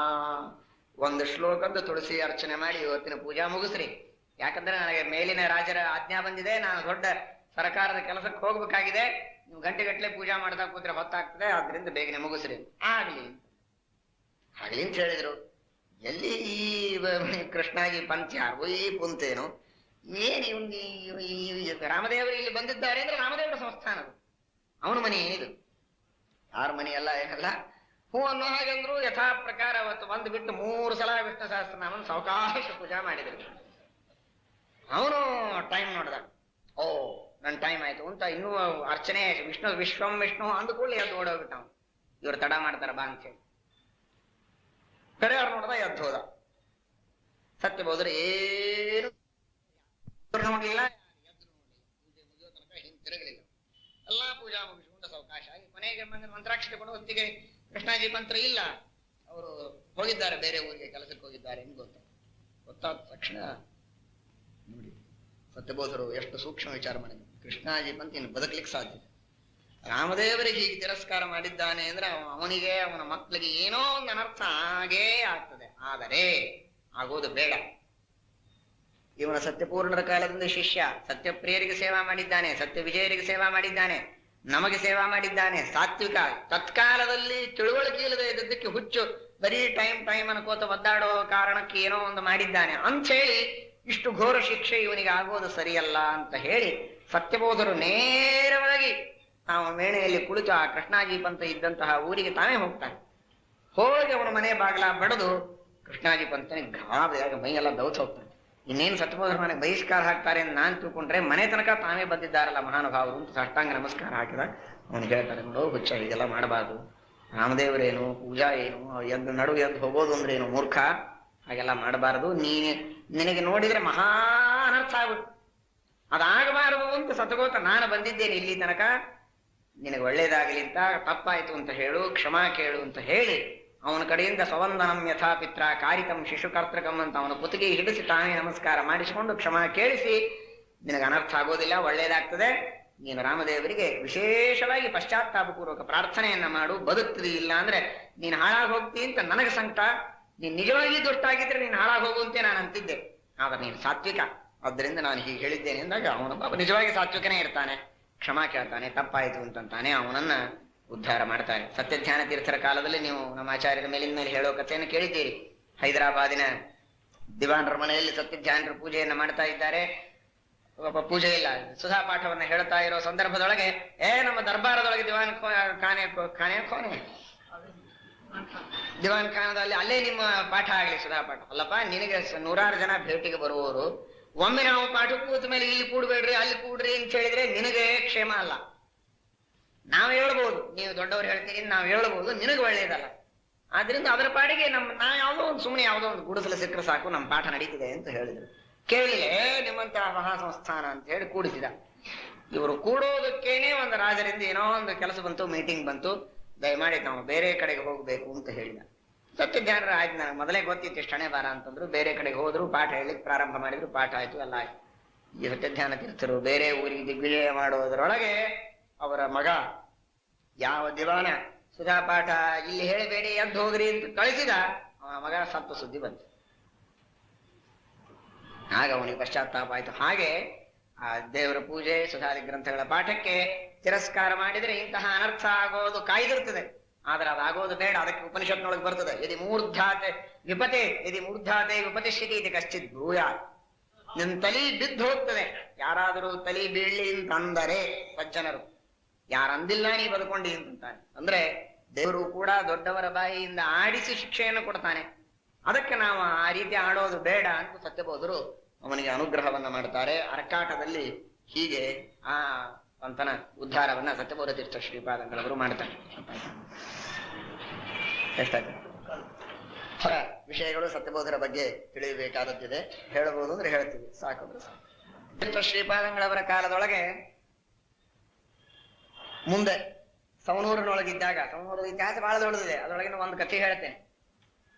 S2: ಒಂದು ಶ್ಲೋಕದ ತುಳಸಿ ಅರ್ಚನೆ ಮಾಡಿ ಇವತ್ತಿನ ಪೂಜಾ ಮುಗಿಸ್ರಿ. ಯಾಕಂದ್ರೆ ನನಗೆ ಮೇಲಿನ ರಾಜರ ಆಜ್ಞಾ ಬಂದಿದೆ, ನಾನು ದೊಡ್ಡ ಸರ್ಕಾರದ ಕೆಲಸಕ್ಕೆ ಹೋಗ್ಬೇಕಾಗಿದೆ, ನೀವು ಗಂಟೆಗಟ್ಟಲೆ ಪೂಜಾ ಮಾಡ್ತಾ ಕೂತ್ರೆ ಹೊತ್ತಾಗ್ತದೆ, ಆದ್ರಿಂದ ಬೇಗನೆ ಮುಗಿಸ್ರಿ. ಆಗ್ಲಿ ಅಂತ ಹೇಳಿದ್ರು. ಎಲ್ಲಿ ಈ ಕೃಷ್ಣಾಜಿ ಪಂಚ ಈ ಪುಂತೇನು ಏನು ರಾಮದೇವರು ಇಲ್ಲಿ ಬಂದಿದ್ದಾರೆ ಅಂದ್ರೆ ರಾಮದೇವರ ಸಂಸ್ಥಾನ, ಅದು ಅವನ ಮನೆ ಏನಿದು, ಯಾರ ಮನೆ ಎಲ್ಲ ಏನಲ್ಲ. ಹೂ ಅನ್ನೋ ಹಾಗಂದ್ರು ಯಥಾ ಪ್ರಕಾರ ಅವತ್ತು ಬಂದು ಬಿಟ್ಟು 3 ಸಲ ವಿಷ್ಣು ಸಹಸ್ರನಾಮನ ಸಾವಕಾಶ ಪೂಜಾ ಮಾಡಿದ್ರು. ಅವನು ಟೈಮ್ ನೋಡ್ದ, ಓ ನನ್ ಟೈಮ್ ಆಯ್ತು ಅಂತ, ಇನ್ನೂ ಅರ್ಚನೆ ವಿಶ್ವಂ ವಿಷ್ಣು ಅಂದ್ಕೊಳ್ಳಿ ಅದು ಓಡೋಗ್ಬಿಟ್ಟ. ಅವನು ಇವ್ರು ತಡ ಮಾಡ್ತಾರ ಬಾ ಅಂತ ಹೇಳಿ ಕರೆಯವ್ರು ನೋಡ್ದ, ಎದ್ದು ಹೋದ. ಸತ್ಯಬೋಧರು ಏನು ನೋಡ್ಲಿಲ್ಲ, ಪೂಜೆ ಮುಗಿಯೋ ತನಕ ಹಿಂತಿರುಗಲಿಲ್ಲ. ಎಲ್ಲಾ ಪೂಜಾ ಮುಗಿಸ್ಕೊಂಡು ಸಾವಕಾಶ ಆಗಿ ಕೊನೆಗೆ ಮಂತ್ರಾಕ್ಷತೆ ಕೊಡೋ ಹೊತ್ತಿಗೆ ಕೃಷ್ಣಾಜಿ ಮಂತ್ರ ಇಲ್ಲ, ಅವರು ಹೋಗಿದ್ದಾರೆ ಬೇರೆ ಊರಿಗೆ ಕೆಲಸಕ್ಕೆ ಹೋಗಿದ್ದಾರೆ ಎಂದು ಗೊತ್ತಾದ ತಕ್ಷಣ ನೋಡಿ ಸತ್ಯಬೋಧರು ಎಷ್ಟು ಸೂಕ್ಷ್ಮ ವಿಚಾರ ಮಾಡಿದ್ರು. ಕೃಷ್ಣಾಜಿ ಪಂತ ಇನ್ನು ಬದುಕಲಿಕ್ಕೆ ಸಾಧ್ಯ, ರಾಮದೇವರಿಗೆ ಹೀಗೆ ತಿರಸ್ಕಾರ ಮಾಡಿದ್ದಾನೆ ಅಂದ್ರೆ ಅವನಿಗೆ ಅವನ ಮಕ್ಕಳಿಗೆ ಏನೋ ಒಂದು ಅನರ್ಥ ಆಗೇ ಆಗ್ತದೆ. ಆದರೆ ಆಗೋದು ಬೇಡ. ಇವನ ಸತ್ಯಪೂರ್ಣರ ಕಾಲದಿಂದ ಶಿಷ್ಯ, ಸತ್ಯಪ್ರಿಯರಿಗೆ ಸೇವಾ ಮಾಡಿದ್ದಾನೆ, ಸತ್ಯ ವಿಜಯರಿಗೆ ಸೇವಾ ಮಾಡಿದ್ದಾನೆ, ನಮಗೆ ಸೇವಾ ಮಾಡಿದ್ದಾನೆ. ಸಾತ್ವಿಕ, ತತ್ಕಾಲದಲ್ಲಿ ತಿಳುವಳಿಕೆ ಇಲ್ಲದೆ ಇದ್ದದ್ದಕ್ಕೆ ಹುಚ್ಚು, ಬರೀ ಟೈಮ್ ಅನ್ಕೋತ ಒದ್ದಾಡೋ ಕಾರಣಕ್ಕೆ ಏನೋ ಒಂದು ಮಾಡಿದ್ದಾನೆ ಅಂತ ಹೇಳಿ ಇಷ್ಟು ಘೋರ ಶಿಕ್ಷೆ ಇವನಿಗೆ ಆಗೋದು ಸರಿಯಲ್ಲ ಅಂತ ಹೇಳಿ ಸತ್ಯಬೋಧರು ನೇರವಾಗಿ ನಾವು ಮೇಣೆಯಲ್ಲಿ ಕುಳಿತು ಆ ಕೃಷ್ಣಾಜಿ ಪಂತ ಇದ್ದಂತಹ ಊರಿಗೆ ತಾವೇ ಹೋಗ್ತಾನೆ. ಹೋಗಿ ಅವನ ಮನೆ ಬಾಗಿಲ ಬಡದು ಕೃಷ್ಣಾಜಿ ಪಂತನಿಗೆ ಗಾಬರಿಯಾಗಿ ಮೈಯೆಲ್ಲ ದೌತ್ ಹೋಗ್ತಾನೆ. ಇನ್ನೇನು ಸತ್ಯಬೋಧರ ಮನೆಗೆ ಬಹಿಷ್ಕಾರ ಹಾಕ್ತಾರೆ ಅಂತ ನಾನು ತಿಳ್ಕೊಂಡ್ರೆ ಮನೆ ತನಕ ತಾವೇ ಬಂದಿದ್ದಾರಲ್ಲ ಮಹಾನುಭಾವರು ಅಂತ ಸಾಷ್ಟಾಂಗ ನಮಸ್ಕಾರ ಹಾಕಿದ. ಅವನಿಗೆ ಹೇಳ್ತಾರೆ, ನೋಡು ಹುಚ್ಚ, ಹೀಗೆಲ್ಲ ಮಾಡಬಾರ್ದು, ರಾಮದೇವರೇನು ಪೂಜಾ ಏನು, ಎದ್ದು ಎದ್ದು ಹೋಗೋದು ಅಂದ್ರೆ ಏನು, ಮೂರ್ಖ, ಹಾಗೆಲ್ಲ ಮಾಡಬಾರದು, ನಿನಗೆ ನೋಡಿದ್ರೆ ಮಹಾ ಅನರ್ಥ ಆಗ್ಬಿಟ್ಟು ಅದಾಗಬಾರದು ಅಂತ ಸತಗೋತ ನಾನು ಬಂದಿದ್ದೇನೆ ಇಲ್ಲಿ ತನಕ, ನಿನಗೆ ಒಳ್ಳೇದಾಗಲಿ ಅಂತ, ತಪ್ಪಾಯ್ತು ಅಂತ ಹೇಳು, ಕ್ಷಮಾ ಕೇಳು ಅಂತ ಹೇಳಿ ಅವನ ಕಡೆಯಿಂದ ಸ್ವವಂದನಂ ಯಥಾ ಪಿತ್ರ ಕಾರಿಕಂ ಶಿಶುಕರ್ತಕಂ ಅಂತ ಅವನ ಕುತ್ತಿಗೆ ಹಿಡಿಸಿ ತಾನೇ ನಮಸ್ಕಾರ ಮಾಡಿಸಿಕೊಂಡು ಕ್ಷಮಾ ಕೇಳಿಸಿ, ನಿನಗೆ ಅನರ್ಥ ಆಗೋದಿಲ್ಲ, ಒಳ್ಳೇದಾಗ್ತದೆ, ನೀನು ರಾಮದೇವರಿಗೆ ವಿಶೇಷವಾಗಿ ಪಶ್ಚಾತ್ತಾಪಪೂರ್ವಕ ಪ್ರಾರ್ಥನೆಯನ್ನ ಮಾಡು, ಬದುಕ್ತದೆ, ಇಲ್ಲ ಅಂದ್ರೆ ನೀನು ಹಾಳಾಗಿ ಹೋಗ್ತಿ ಅಂತ ನನಗೆ ಸಂಕಟ, ನೀನ್ ನಿಜವಾಗಿ ದುಷ್ಟಾಗಿದ್ರೆ ನೀನು ಹಾಳಾಗಿ ಹೋಗುವಂತೆ ನಾನು ಅಂತಿದ್ದೆ, ಆದ್ರೆ ನೀನು ಸಾತ್ವಿಕ, ಆದ್ದರಿಂದ ನಾನು ಹೀಗೆ ಹೇಳಿದ್ದೇನೆ ಅಂದಾಗ ಅವನ ಪಾಪ ನಿಜವಾಗಿ ಸಾತ್ವಿಕನೇ ಇರ್ತಾನೆ, ಕ್ಷಮಾ ಕೇಳ್ತಾನೆ, ತಪ್ಪಾಯಿತು ಅಂತಂತಾನೆ, ಅವನನ್ನ ಉದ್ಧಾರ ಮಾಡ್ತಾನೆ. ಸತ್ಯಧ್ಯಾನ ತೀರ್ಥರ ಕಾಲದಲ್ಲಿ ನೀವು ನಮ್ಮ ಆಚಾರ್ಯರ ಮೇಲಿನ ಮೇಲೆ ಹೇಳೋ ಕಥೆಯನ್ನು ಕೇಳಿದ್ದೀರಿ. ಹೈದರಾಬಾದಿನ ದಿವಾನರ ಮನೆಯಲ್ಲಿ ಸತ್ಯಧ್ಯಾನರ ಪೂಜೆಯನ್ನ ಮಾಡ್ತಾ ಇದ್ದಾರೆ. ಒಬ್ಬ ಪೂಜೆ ಇಲ್ಲ, ಸುಧಾ ಪಾಠವನ್ನ ಹೇಳ್ತಾ ಇರೋ ಸಂದರ್ಭದೊಳಗೆ ನಮ್ಮ ದರ್ಬಾರದೊಳಗೆ ದಿವಾನ್ ಖಾನದಲ್ಲಿ ಅಲ್ಲೇ ನಿಮ್ಮ ಪಾಠ ಆಗ್ಲಿ ಸುಧಾ ಪಾಠ. ಅಲ್ಲಪ್ಪ, ನಿನಗೆ 100 ಜನ ಭೇಟಿಗೆ ಬರುವವರು, ಒಮ್ಮೆ ನಾವು ಪಾಠ ಕೂತ ಮೇಲೆ ಇಲ್ಲಿ ಕೂಡ್ಬೇಡ್ರಿ ಅಲ್ಲಿ ಕೂಡ್ರಿ ಅಂತ ಹೇಳಿದ್ರೆ ನಿನಗೆ ಕ್ಷೇಮ ಅಲ್ಲ. ನಾವು ಹೇಳ್ಬೋದು, ನೀವು ದೊಡ್ಡವರು ಹೇಳ್ತೀರಿ, ನಾವು ಹೇಳ್ಬೋದು, ನಿನಗೆ ಒಳ್ಳೇದಲ್ಲ. ಆದ್ರಿಂದ ಅದರ ಪಾಡಿಗೆ ನಾವು ಯಾವುದೋ ಒಂದು ಸುಮ್ಮನೆ ಯಾವುದೋ ಒಂದು ಗುಡಿಸಲು ಸಿಕ್ಕರೆ ಸಾಕು, ನಮ್ಮ ಪಾಠ ನಡೀತಿದೆ ಅಂತ ಹೇಳಿದ್ರು. ಕೇಳಿಲೆ ನಿಮ್ಮಂತಹ ಮಹಾಸಂಸ್ಥಾನ ಅಂತ ಹೇಳಿ ಕೂಡಿಸಿದ. ಇವರು ಕೂಡೋದಕ್ಕೇನೆ ಒಂದು ರಾಜರಿಂದ ಏನೋ ಒಂದು ಕೆಲಸ ಬಂತು, ಮೀಟಿಂಗ್ ಬಂತು, ದಯಮಾಡಿ ನಾವು ಬೇರೆ ಕಡೆಗೆ ಹೋಗ್ಬೇಕು ಅಂತ ಹೇಳಿದ. ಸತ್ಯಜ್ಞಾನರ ಆಯ್ತು, ನನಗೆ ಮೊದಲೇ ಗೊತ್ತಿತ್ತು ಇಷ್ಟು ಹಣೆ ಬಾರ ಅಂತಂದ್ರು. ಬೇರೆ ಕಡೆಗೆ ಹೋದ್ರು, ಪಾಠ ಹೇಳಲಿಕ್ಕೆ ಪ್ರಾರಂಭ ಮಾಡಿದ್ರು, ಪಾಠ ಆಯ್ತು, ಎಲ್ಲ ಆಯ್ತು. ಈ ಸತ್ಯಜ್ಞಾನ ತೀರ್ಥರು ಬೇರೆ ಊರಿಗೆ ದಿಗ್ವಿಜಯ ಮಾಡೋದ್ರೊಳಗೆ ಅವರ ಮಗ ಯಾವ ದಿವಾನ ಸುಧಾ ಪಾಠ ಇಲ್ಲಿ ಹೇಳಬೇಡಿ ಎದ್ದು ಹೋಗ್ರಿ ಅಂತ ಕಳಿಸಿದ, ಮಗ ಸತ್ತು ಸುದ್ದಿ ಬಂತು. ಆಗ ಅವನಿಗೆ ಪಶ್ಚಾತ್ತಾಪ ಆಯ್ತು. ಹಾಗೆ ಆ ದೇವರ ಪೂಜೆ ಸುಧಾದಿ ಗ್ರಂಥಗಳ ಪಾಠಕ್ಕೆ ತಿರಸ್ಕಾರ ಮಾಡಿದ್ರೆ ಇಂತಹ ಅನರ್ಥ ಆಗೋದು ಕಾಯ್ದಿರ್ತದೆ. ಆದ್ರೆ ಅದಾಗೋದು ಬೇಡ. ಅದಕ್ಕೆ ಉಪನಿಷತ್ನೊಳಗೆ ಬರ್ತದೆ, ಯದಿ ಮೂರ್ಧಾತೆ ವಿಪತೆ ಯದಿ ಮೂರ್ಧಾತೆ ವಿಪತಿಷ್ಯತಿ ಇದು ಕಶ್ಚಿತ್ ಭೂಯ. ನಿನ್ ತಲಿ ಬಿದ್ದು ಹೋಗ್ತದೆ. ಯಾರಾದರೂ ತಲಿ ಬೀಳ್ಲಿ ಅಂತಂದರೆ ಸಜ್ಜನರು, ಯಾರಂದಿಲ್ಲ ನೀ ಬದುಕೊಂಡಿ ಅಂತಾನೆ. ಅಂದ್ರೆ ದೇವರು ಕೂಡ ದೊಡ್ಡವರ ಬಾಯಿಯಿಂದ ಆಡಿಸಿ ಶಿಕ್ಷೆಯನ್ನು ಕೊಡ್ತಾನೆ. ಅದಕ್ಕೆ ನಾವು ಆ ರೀತಿ ಆಡೋದು ಬೇಡ ಅಂತ ಸತ್ಯಬೋಧರು ಅವನಿಗೆ ಅನುಗ್ರಹವನ್ನ ಮಾಡ್ತಾರೆ. ಅರಕಾಟದಲ್ಲಿ ಹೀಗೆ ಆ ಅಂತನ ಉದ್ಧಾರವನ್ನ ಸತ್ಯಬೋಧ ತೀರ್ಥ ಶ್ರೀಪಾದಂಗಳವರು ಮಾಡ್ತಾರೆ. ಎಷ್ಟಾಯ್ತು? ಹೊರ ವಿಷಯಗಳು ಸತ್ಯಬೋಧರ ಬಗ್ಗೆ ತಿಳಿಯಬೇಕಾದದ್ದಿದೆ. ಹೇಳಬಹುದು ಅಂದ್ರೆ ಹೇಳ್ತೀವಿ, ಸಾಕು. ತೀರ್ಥ ಶ್ರೀಪಾದಂಗಳವರ ಕಾಲದೊಳಗೆ ಮುಂದೆ ಸವಣೂರಿನೊಳಗಿದ್ದಾಗ, ಸವಣೂರು ಇತಿಹಾಸ ಬಹಳ ದೊಡ್ಡದಿದೆ, ಅದರೊಳಗಿನ ಒಂದು ಕಥೆ ಹೇಳ್ತೇನೆ.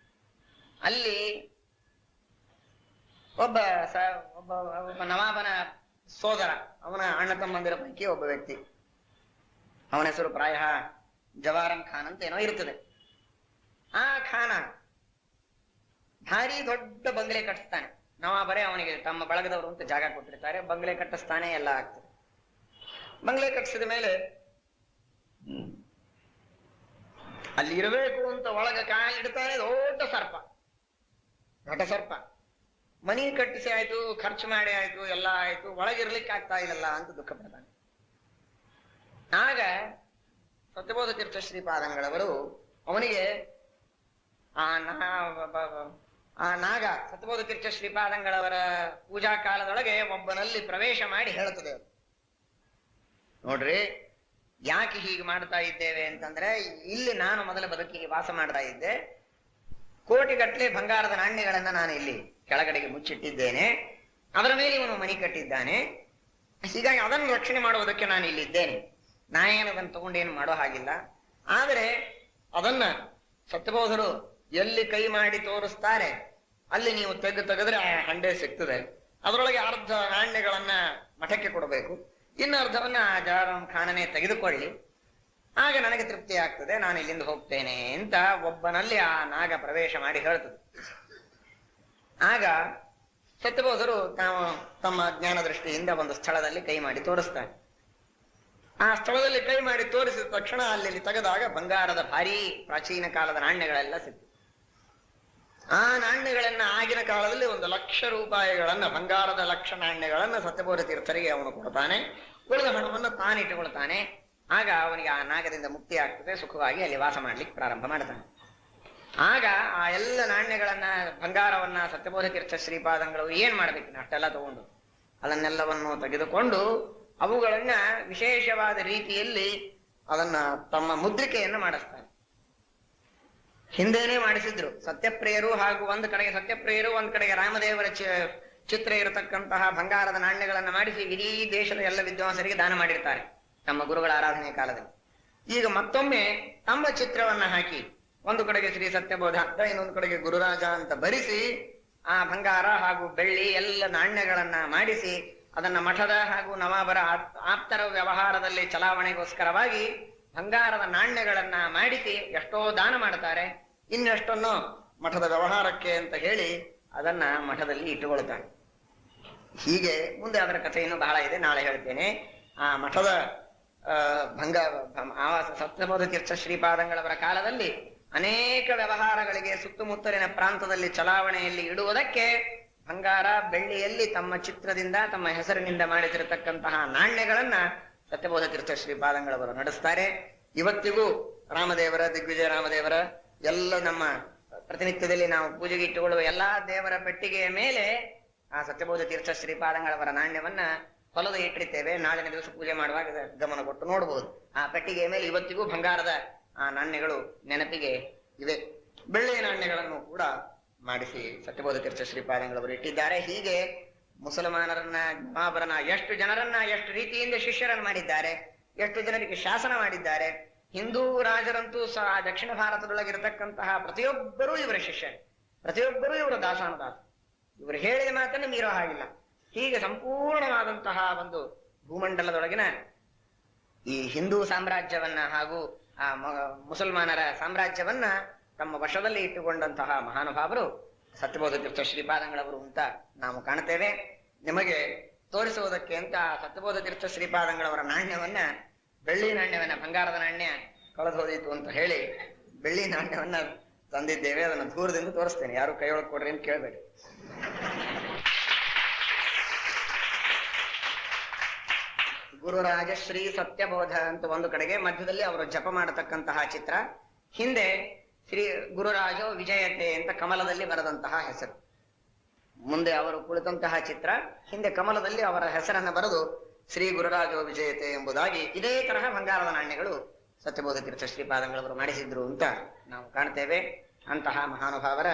S2: ಅಲ್ಲಿ ಒಬ್ಬ ನವಾಬನ ಸೋದರ, ಅವನ ಅಣ್ಣ ತಮ್ಮಂದಿರ ಪೈಕಿ ಒಬ್ಬ ವ್ಯಕ್ತಿ, ಅವನ ಹೆಸರು ಪ್ರಾಯ ಜವಾರಂ ಖಾನ್ ಅಂತ ಏನೋ ಇರ್ತದೆ. ಆ ಖಾನ ಭಾರಿ ದೊಡ್ಡ ಬಂಗ್ಲೆ ಕಟ್ಟಿಸ್ತಾನೆ. ನವಾಬರೇ ಅವನಿಗೆ ತಮ್ಮ ಬಳಗದವರು ಅಂತ ಜಾಗ ಕೊಟ್ಟಿರ್ತಾರೆ, ಬಂಗ್ಲೆ ಕಟ್ಟಿಸ್ತಾನೆ, ಎಲ್ಲ ಆಗ್ತದೆ. ಬಂಗ್ಲೆ ಕಟ್ಟಿಸಿದ ಮೇಲೆ ಅಲ್ಲಿ ಇರಬೇಕು ಅಂತ ಒಳಗ ಕಾಲಿಡ್ತಾನೆ ದೊಡ್ಡ ಸರ್ಪ, ಘಟ ಸರ್ಪ. ಮನಿ ಕಟ್ಟಿಸಿ ಆಯ್ತು, ಖರ್ಚು ಮಾಡಿ ಆಯ್ತು, ಎಲ್ಲ ಆಯ್ತು, ಒಳಗಿರ್ಲಿಕ್ಕೆ ಆಗ್ತಾ ಇಲ್ಲಲ್ಲ ಅಂತ ದುಃಖ ಪಡ್ತಾನೆ. ಆಗ ಸತ್ಯಬೋಧ ತೀರ್ಥ ಶ್ರೀಪಾದಂಗಳವರು ಅವನಿಗೆ ಆ ನಾಗ ಸತ್ಯಬೋಧ ತೀರ್ಥ ಶ್ರೀಪಾದಂಗಳವರ ಪೂಜಾ ಕಾಲದೊಳಗೆ ಒಬ್ಬನಲ್ಲಿ ಪ್ರವೇಶ ಮಾಡಿ ಹೇಳುತ್ತದೆ, ನೋಡ್ರಿ ಯಾಕೆ ಹೀಗೆ ಮಾಡ್ತಾ ಇದ್ದೇವೆ ಅಂತಂದ್ರೆ, ಇಲ್ಲಿ ನಾನು ಮೊದಲ ಬದುಕಿಗೆ ವಾಸ ಮಾಡ್ತಾ ಇದ್ದೆ, ಕೋಟಿಗಟ್ಟಲೆ ಬಂಗಾರದ ನಾಣ್ಯಗಳನ್ನ ನಾನು ಇಲ್ಲಿ ಕೆಳಗಡೆಗೆ ಮುಚ್ಚಿಟ್ಟಿದ್ದೇನೆ, ಅದರ ಮೇಲೆ ಇವನು ಮನಿ ಕಟ್ಟಿದ್ದಾನೆ, ಹೀಗಾಗಿ ಅದನ್ನು ರಕ್ಷಣೆ ಮಾಡುವುದಕ್ಕೆ ನಾನು ಇಲ್ಲಿದ್ದೇನೆ. ನಾನೇನು ಅದನ್ನು ತಗೊಂಡೇನು ಮಾಡೋ ಹಾಗಿಲ್ಲ. ಆದರೆ ಅದನ್ನ ಸತ್ಯಬೋಧರು ಎಲ್ಲಿ ಕೈ ಮಾಡಿ ತೋರಿಸ್ತಾರೆ ಅಲ್ಲಿ ನೀವು ತೆಗೆದ್ರೆ ಆ ಹಂಡೆ ಸಿಗ್ತದೆ. ಅದರೊಳಗೆ ಅರ್ಧ ನಾಣ್ಯಗಳನ್ನ ಮಠಕ್ಕೆ ಕೊಡಬೇಕು, ಇನ್ನು ಅರ್ಧವನ್ನ ಜವಾರಂ ಖಾನನೇ ತೆಗೆದುಕೊಳ್ಳಿ, ಆಗ ನನಗೆ ತೃಪ್ತಿ ಆಗ್ತದೆ, ನಾನು ಇಲ್ಲಿಂದ ಹೋಗ್ತೇನೆ ಅಂತ ಒಬ್ಬನಲ್ಲಿ ಆ ನಾಗ ಪ್ರವೇಶ ಮಾಡಿ ಹೇಳ್ತದೆ. ಆಗ ಸತ್ಯಬೋಧರು ತಾವು ತಮ್ಮ ಜ್ಞಾನ ದೃಷ್ಟಿಯಿಂದ ಒಂದು ಸ್ಥಳದಲ್ಲಿ ಕೈ ಮಾಡಿ ತೋರಿಸ್ತಾರೆ. ಆ ಸ್ಥಳದಲ್ಲಿ ಕೈ ಮಾಡಿ ತೋರಿಸಿದ ತಕ್ಷಣ ಅಲ್ಲಿ ತೆಗೆದಾಗ ಬಂಗಾರದ ಭಾರೀ ಪ್ರಾಚೀನ ಕಾಲದ ನಾಣ್ಯಗಳೆಲ್ಲ ಸಿಕ್ತು. ಆ ನಾಣ್ಯಗಳನ್ನ ಆಗಿನ ಕಾಲದಲ್ಲಿ 1,00,000 ರೂಪಾಯಿಗಳನ್ನ, ಬಂಗಾರದ 1,00,000 ನಾಣ್ಯಗಳನ್ನ ಸತ್ಯಬೋಧ ತೀರ್ಥರಿಗೆ ಅವನು ಕೊಡ್ತಾನೆ. ಉಳಿದ ಹಣವನ್ನು ತಾನಿಟ್ಟುಕೊಳ್ತಾನೆ. ಆಗ ಅವನಿಗೆ ಆ ನಾಗದಿಂದ ಮುಕ್ತಿ ಆಗ್ತದೆ, ಸುಖವಾಗಿ ಅಲ್ಲಿ ವಾಸ ಮಾಡ್ಲಿಕ್ಕೆ ಪ್ರಾರಂಭ ಮಾಡ್ತಾನೆ. ಆಗ ಆ ಎಲ್ಲ ನಾಣ್ಯಗಳನ್ನ, ಬಂಗಾರವನ್ನ ಸತ್ಯಬೋಧ ತೀರ್ಥ ಶ್ರೀಪಾದಂಗಳು ಏನ್ ಮಾಡ್ಬೇಕು, ಅಷ್ಟೆಲ್ಲ ತಗೊಂಡು ಅದನ್ನೆಲ್ಲವನ್ನು ತೆಗೆದುಕೊಂಡು ಅವುಗಳನ್ನ ವಿಶೇಷವಾದ ರೀತಿಯಲ್ಲಿ ಅದನ್ನ ತಮ್ಮ ಮುದ್ರಿಕೆಯನ್ನು ಮಾಡಿಸ್ತಾರೆ. ಹಿಂದೇನೆ ಮಾಡಿಸಿದ್ರು ಸತ್ಯಪ್ರಿಯರು, ಹಾಗೂ ಒಂದು ಕಡೆಗೆ ಸತ್ಯಪ್ರಿಯರು, ಒಂದ್ ಕಡೆಗೆ ರಾಮದೇವರ ಚಿತ್ರ ಇರತಕ್ಕಂತಹ ಬಂಗಾರದ ನಾಣ್ಯಗಳನ್ನ ಮಾಡಿಸಿ ಇಡೀ ದೇಶದ ಎಲ್ಲ ವಿದ್ವಾಂಸರಿಗೆ ದಾನ ಮಾಡಿರ್ತಾರೆ ತಮ್ಮ ಗುರುಗಳ ಆರಾಧನೆ ಕಾಲದಲ್ಲಿ. ಈಗ ಮತ್ತೊಮ್ಮೆ ತಮ್ಮ ಚಿತ್ರವನ್ನ ಹಾಕಿ ಒಂದು ಕಡೆಗೆ ಶ್ರೀ ಸತ್ಯಬೋಧ ಅಂತ, ಇನ್ನೊಂದು ಕಡೆಗೆ ಗುರುರಾಜ ಅಂತ ಬರಿಸಿ ಆ ಬಂಗಾರ ಹಾಗೂ ಬೆಳ್ಳಿ ಎಲ್ಲ ನಾಣ್ಯಗಳನ್ನ ಮಾಡಿಸಿ ಅದನ್ನ ಮಠದ ಹಾಗೂ ನವಾಬರ ಆಪ್ತರ ವ್ಯವಹಾರದಲ್ಲಿ ಚಲಾವಣೆಗೋಸ್ಕರವಾಗಿ ಬಂಗಾರದ ನಾಣ್ಯಗಳನ್ನ ಮಾಡಿಸಿ ಎಷ್ಟೋ ದಾನ ಮಾಡ್ತಾರೆ. ಇನ್ನೆಷ್ಟನ್ನು ಮಠದ ವ್ಯವಹಾರಕ್ಕೆ ಅಂತ ಹೇಳಿ ಅದನ್ನ ಮಠದಲ್ಲಿ ಇಟ್ಟುಕೊಳ್ತಾರೆ. ಹೀಗೆ ಮುಂದೆ ಅದರ ಕಥೆಯನ್ನು ಬಹಳ ಇದೆ, ನಾಳೆ ಹೇಳ್ತೇನೆ. ಆ ಮಠದ ಸತ್ಯಬೋಧ ತೀರ್ಥ ಶ್ರೀಪಾದಂಗಳವರ ಕಾಲದಲ್ಲಿ ಅನೇಕ ವ್ಯವಹಾರಗಳಿಗೆ ಸುತ್ತಮುತ್ತಲಿನ ಪ್ರಾಂತದಲ್ಲಿ ಚಲಾವಣೆಯಲ್ಲಿ ಇಡುವುದಕ್ಕೆ ಬಂಗಾರ ಬೆಳ್ಳಿಯಲ್ಲಿ ತಮ್ಮ ಚಿತ್ರದಿಂದ ತಮ್ಮ ಹೆಸರಿನಿಂದ ಮಾಡಿಸಿರತಕ್ಕಂತಹ ನಾಣ್ಯಗಳನ್ನ ಸತ್ಯಬೋಧ ತೀರ್ಥ ಶ್ರೀಪಾದಂಗಳವರು ನಡೆಸ್ತಾರೆ. ಇವತ್ತಿಗೂ ರಾಮದೇವರ, ದಿಗ್ವಿಜಯ ರಾಮದೇವರ ಎಲ್ಲ ನಮ್ಮ ಪ್ರತಿನಿತ್ಯದಲ್ಲಿ ನಾವು ಪೂಜೆಗೆ ಇಟ್ಟುಕೊಳ್ಳುವ ಎಲ್ಲಾ ದೇವರ ಪೆಟ್ಟಿಗೆಯ ಮೇಲೆ ಆ ಸತ್ಯಬೋಧ ತೀರ್ಥ ಶ್ರೀಪಾದಂಗಳವರ ನಾಣ್ಯವನ್ನ ಹೊಲದ ಇಟ್ಟಿರ್ತೇವೆ. ನಾಳಿನ ದಿವಸ ಪೂಜೆ ಮಾಡುವಾಗ ಗಮನ ಕೊಟ್ಟು ನೋಡಬಹುದು. ಆ ಪೆಟ್ಟಿಗೆಯ ಮೇಲೆ ಇವತ್ತಿಗೂ ಬಂಗಾರದ ಆ ನಾಣ್ಯಗಳು ನೆನಪಿಗೆ ಇವೆ. ಬೆಳ್ಳಿಯ ನಾಣ್ಯಗಳನ್ನು ಕೂಡ ಮಾಡಿಸಿ ಸತ್ಯಬೋಧ ತೀರ್ಥ ಶ್ರೀಪಾದಂಗಳವರು ಇಟ್ಟಿದ್ದಾರೆ. ಹೀಗೆ ಮುಸಲ್ಮಾನರನ್ನ, ಜಮಾಬರನ್ನ, ಎಷ್ಟು ಜನರನ್ನ ಎಷ್ಟು ರೀತಿಯಿಂದ ಶಿಷ್ಯರನ್ನು ಮಾಡಿದ್ದಾರೆ, ಎಷ್ಟು ಜನರಿಗೆ ಶಾಸನ ಮಾಡಿದ್ದಾರೆ. ಹಿಂದೂ ರಾಜರಂತೂ ಸಹ ದಕ್ಷಿಣ ಭಾರತದೊಳಗಿರತಕ್ಕಂತಹ ಪ್ರತಿಯೊಬ್ಬರೂ ಇವರ ಶಿಷ್ಯರು, ಪ್ರತಿಯೊಬ್ಬರೂ ಇವರ ದಾಸಾನುದಾಸ. ಇವರು ಹೇಳಿದ ಮಾತನ್ನು ಮೀರೋ ಹಾಗಿಲ್ಲ. ಹೀಗೆ ಸಂಪೂರ್ಣವಾದಂತಹ ಒಂದು ಭೂಮಂಡಲದೊಳಗಿನ ಈ ಹಿಂದೂ ಸಾಮ್ರಾಜ್ಯವನ್ನ ಹಾಗೂ ಆ ಮುಸಲ್ಮಾನರ ಸಾಮ್ರಾಜ್ಯವನ್ನ ತಮ್ಮ ವಶದಲ್ಲಿ ಇಟ್ಟುಕೊಂಡಂತಹ ಮಹಾನುಭಾವರು ಸತ್ಯಬೋಧ ತೀರ್ಥ ಶ್ರೀಪಾದಂಗಳವರು ಅಂತ ನಾವು ಕಾಣುತ್ತೇವೆ. ನಿಮಗೆ ತೋರಿಸುವುದಕ್ಕೆ ಅಂತ ಸತ್ಯಬೋಧ ತೀರ್ಥ ಶ್ರೀಪಾದಂಗಳವರ ನಾಣ್ಯವನ್ನ, ಬೆಳ್ಳಿ ನಾಣ್ಯವನ್ನ, ಬಂಗಾರದ ನಾಣ್ಯ ಕಳೆದು ಹೋದಿತ್ತು ಅಂತ ಹೇಳಿ ಬೆಳ್ಳಿ ನಾಣ್ಯವನ್ನ ತಂದಿದ್ದೇವೆ. ಅದನ್ನು ದೂರದಿಂದ ತೋರಿಸ್ತೇನೆ, ಯಾರು ಕೈಯೊಳಗೆ ಕೊಡ್ರಿ ಅಂತ ಕೇಳಬೇಡಿ. ಗುರುರಾಜ ಶ್ರೀ ಸತ್ಯಬೋಧ ಅಂತ ಒಂದು ಕಡೆಗೆ ಮಧ್ಯದಲ್ಲಿ ಅವರು ಜಪ ಮಾಡತಕ್ಕಂತಹ ಚಿತ್ರ, ಹಿಂದೆ ಶ್ರೀ ಗುರುರಾಜೋ ವಿಜಯತೆ ಅಂತ ಕಮಲದಲ್ಲಿ ಬರೆದಂತಹ ಹೆಸರು, ಮುಂದೆ ಅವರು ಕುಳಿತಂತಹ ಚಿತ್ರ, ಹಿಂದೆ ಕಮಲದಲ್ಲಿ ಅವರ ಹೆಸರನ್ನ ಬರೆದು ಶ್ರೀ ಗುರುರಾಜೋ ವಿಜಯತೆ ಎಂಬುದಾಗಿ ಇದೇ ತರಹ ಬಂಗಾರದ ನಾಣ್ಯಗಳು ಸತ್ಯಬೋಧ ತೀರ್ಥ ಶ್ರೀಪಾದಂಗಳವರು ಮಾಡಿಸಿದ್ರು ಅಂತ ನಾವು ಕಾಣ್ತೇವೆ. ಅಂತಹ ಮಹಾನುಭಾವರ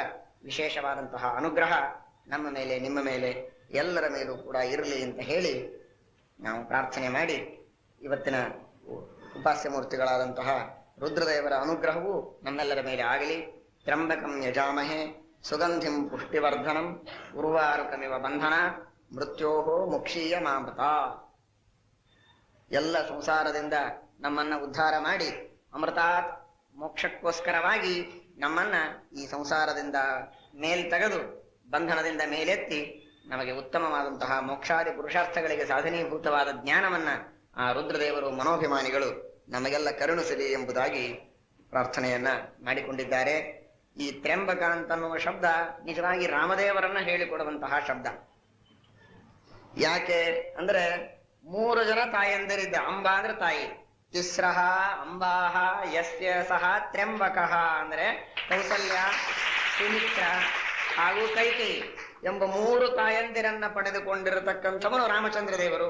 S2: ವಿಶೇಷವಾದಂತಹ ಅನುಗ್ರಹ ನಮ್ಮ ಮೇಲೆ, ನಿಮ್ಮ ಮೇಲೆ, ಎಲ್ಲರ ಮೇಲೂ ಕೂಡ ಇರಲಿ ಅಂತ ಹೇಳಿ ನಾವು ಪ್ರಾರ್ಥನೆ ಮಾಡಿ, ಇವತ್ತಿನ ಉಪಾಸ್ಯ ಮೂರ್ತಿಗಳಾದಂತಹ ರುದ್ರದೇವರ ಅನುಗ್ರಹವು ನಮ್ಮೆಲ್ಲರ ಮೇಲೆ ಆಗಲಿ. ತ್ರ್ಯಂಬಕಂ ಯಜಾಮಹೇ ಸುಗಂಧಿಂ ಪುಷ್ಟಿವರ್ಧನಂ ಉರ್ವಾರುಕಮಿವ ಬಂಧನ ಮೃತ್ಯೋಹೋ ಮುಕ್ಷೀಯ ಮಾಮೃತ. ಎಲ್ಲ ಸಂಸಾರದಿಂದ ನಮ್ಮನ್ನ ಉದ್ಧಾರ ಮಾಡಿ ಅಮೃತಾತ್ ಮೋಕ್ಷಕ್ಕೋಸ್ಕರವಾಗಿ ನಮ್ಮನ್ನ ಈ ಸಂಸಾರದಿಂದ ಮೇಲ್ ತೆಗೆದು ಬಂಧನದಿಂದ ಮೇಲೆತ್ತಿ ನಮಗೆ ಉತ್ತಮವಾದಂತಹ ಮೋಕ್ಷಾದಿ ಪುರುಷಾರ್ಥಗಳಿಗೆ ಸಾಧನೀಭೂತವಾದ ಜ್ಞಾನವನ್ನ ಆ ರುದ್ರದೇವರು ಮನೋಭಿಮಾನಿಗಳು ನಮಗೆಲ್ಲ ಕರುಣಿಸಲಿ ಎಂಬುದಾಗಿ ಪ್ರಾರ್ಥನೆಯನ್ನ ಮಾಡಿಕೊಂಡಿದ್ದಾರೆ. ಈ ತ್ರ್ಯಂಬಕ ಅಂತನ್ನುವ ಶಬ್ದ ನಿಜವಾಗಿ ರಾಮದೇವರನ್ನ ಹೇಳಿಕೊಡುವಂತಹ ಶಬ್ದ. ಯಾಕೆ ಅಂದ್ರೆ 3 ಜನ ತಾಯಂದಿರಿದ್ದ. ಅಂಬಾ ಅಂದ್ರೆ ತಾಯಿ, ತಿಸ್ರಹ ಅಂಬಾಹ ಯಸ್ಯ ಸಹ ತ್ರ್ಯಂಬಕಃ ಅಂದ್ರೆ ಕೌಸಲ್ಯ, ಸುಮಿತ್ರ ಹಾಗೂ ಕೈಕೇಯಿ ಎಂಬ 3 ತಾಯಂದಿರನ್ನ ಪಡೆದುಕೊಂಡಿರತಕ್ಕಂಥವನು ರಾಮಚಂದ್ರ ದೇವರು.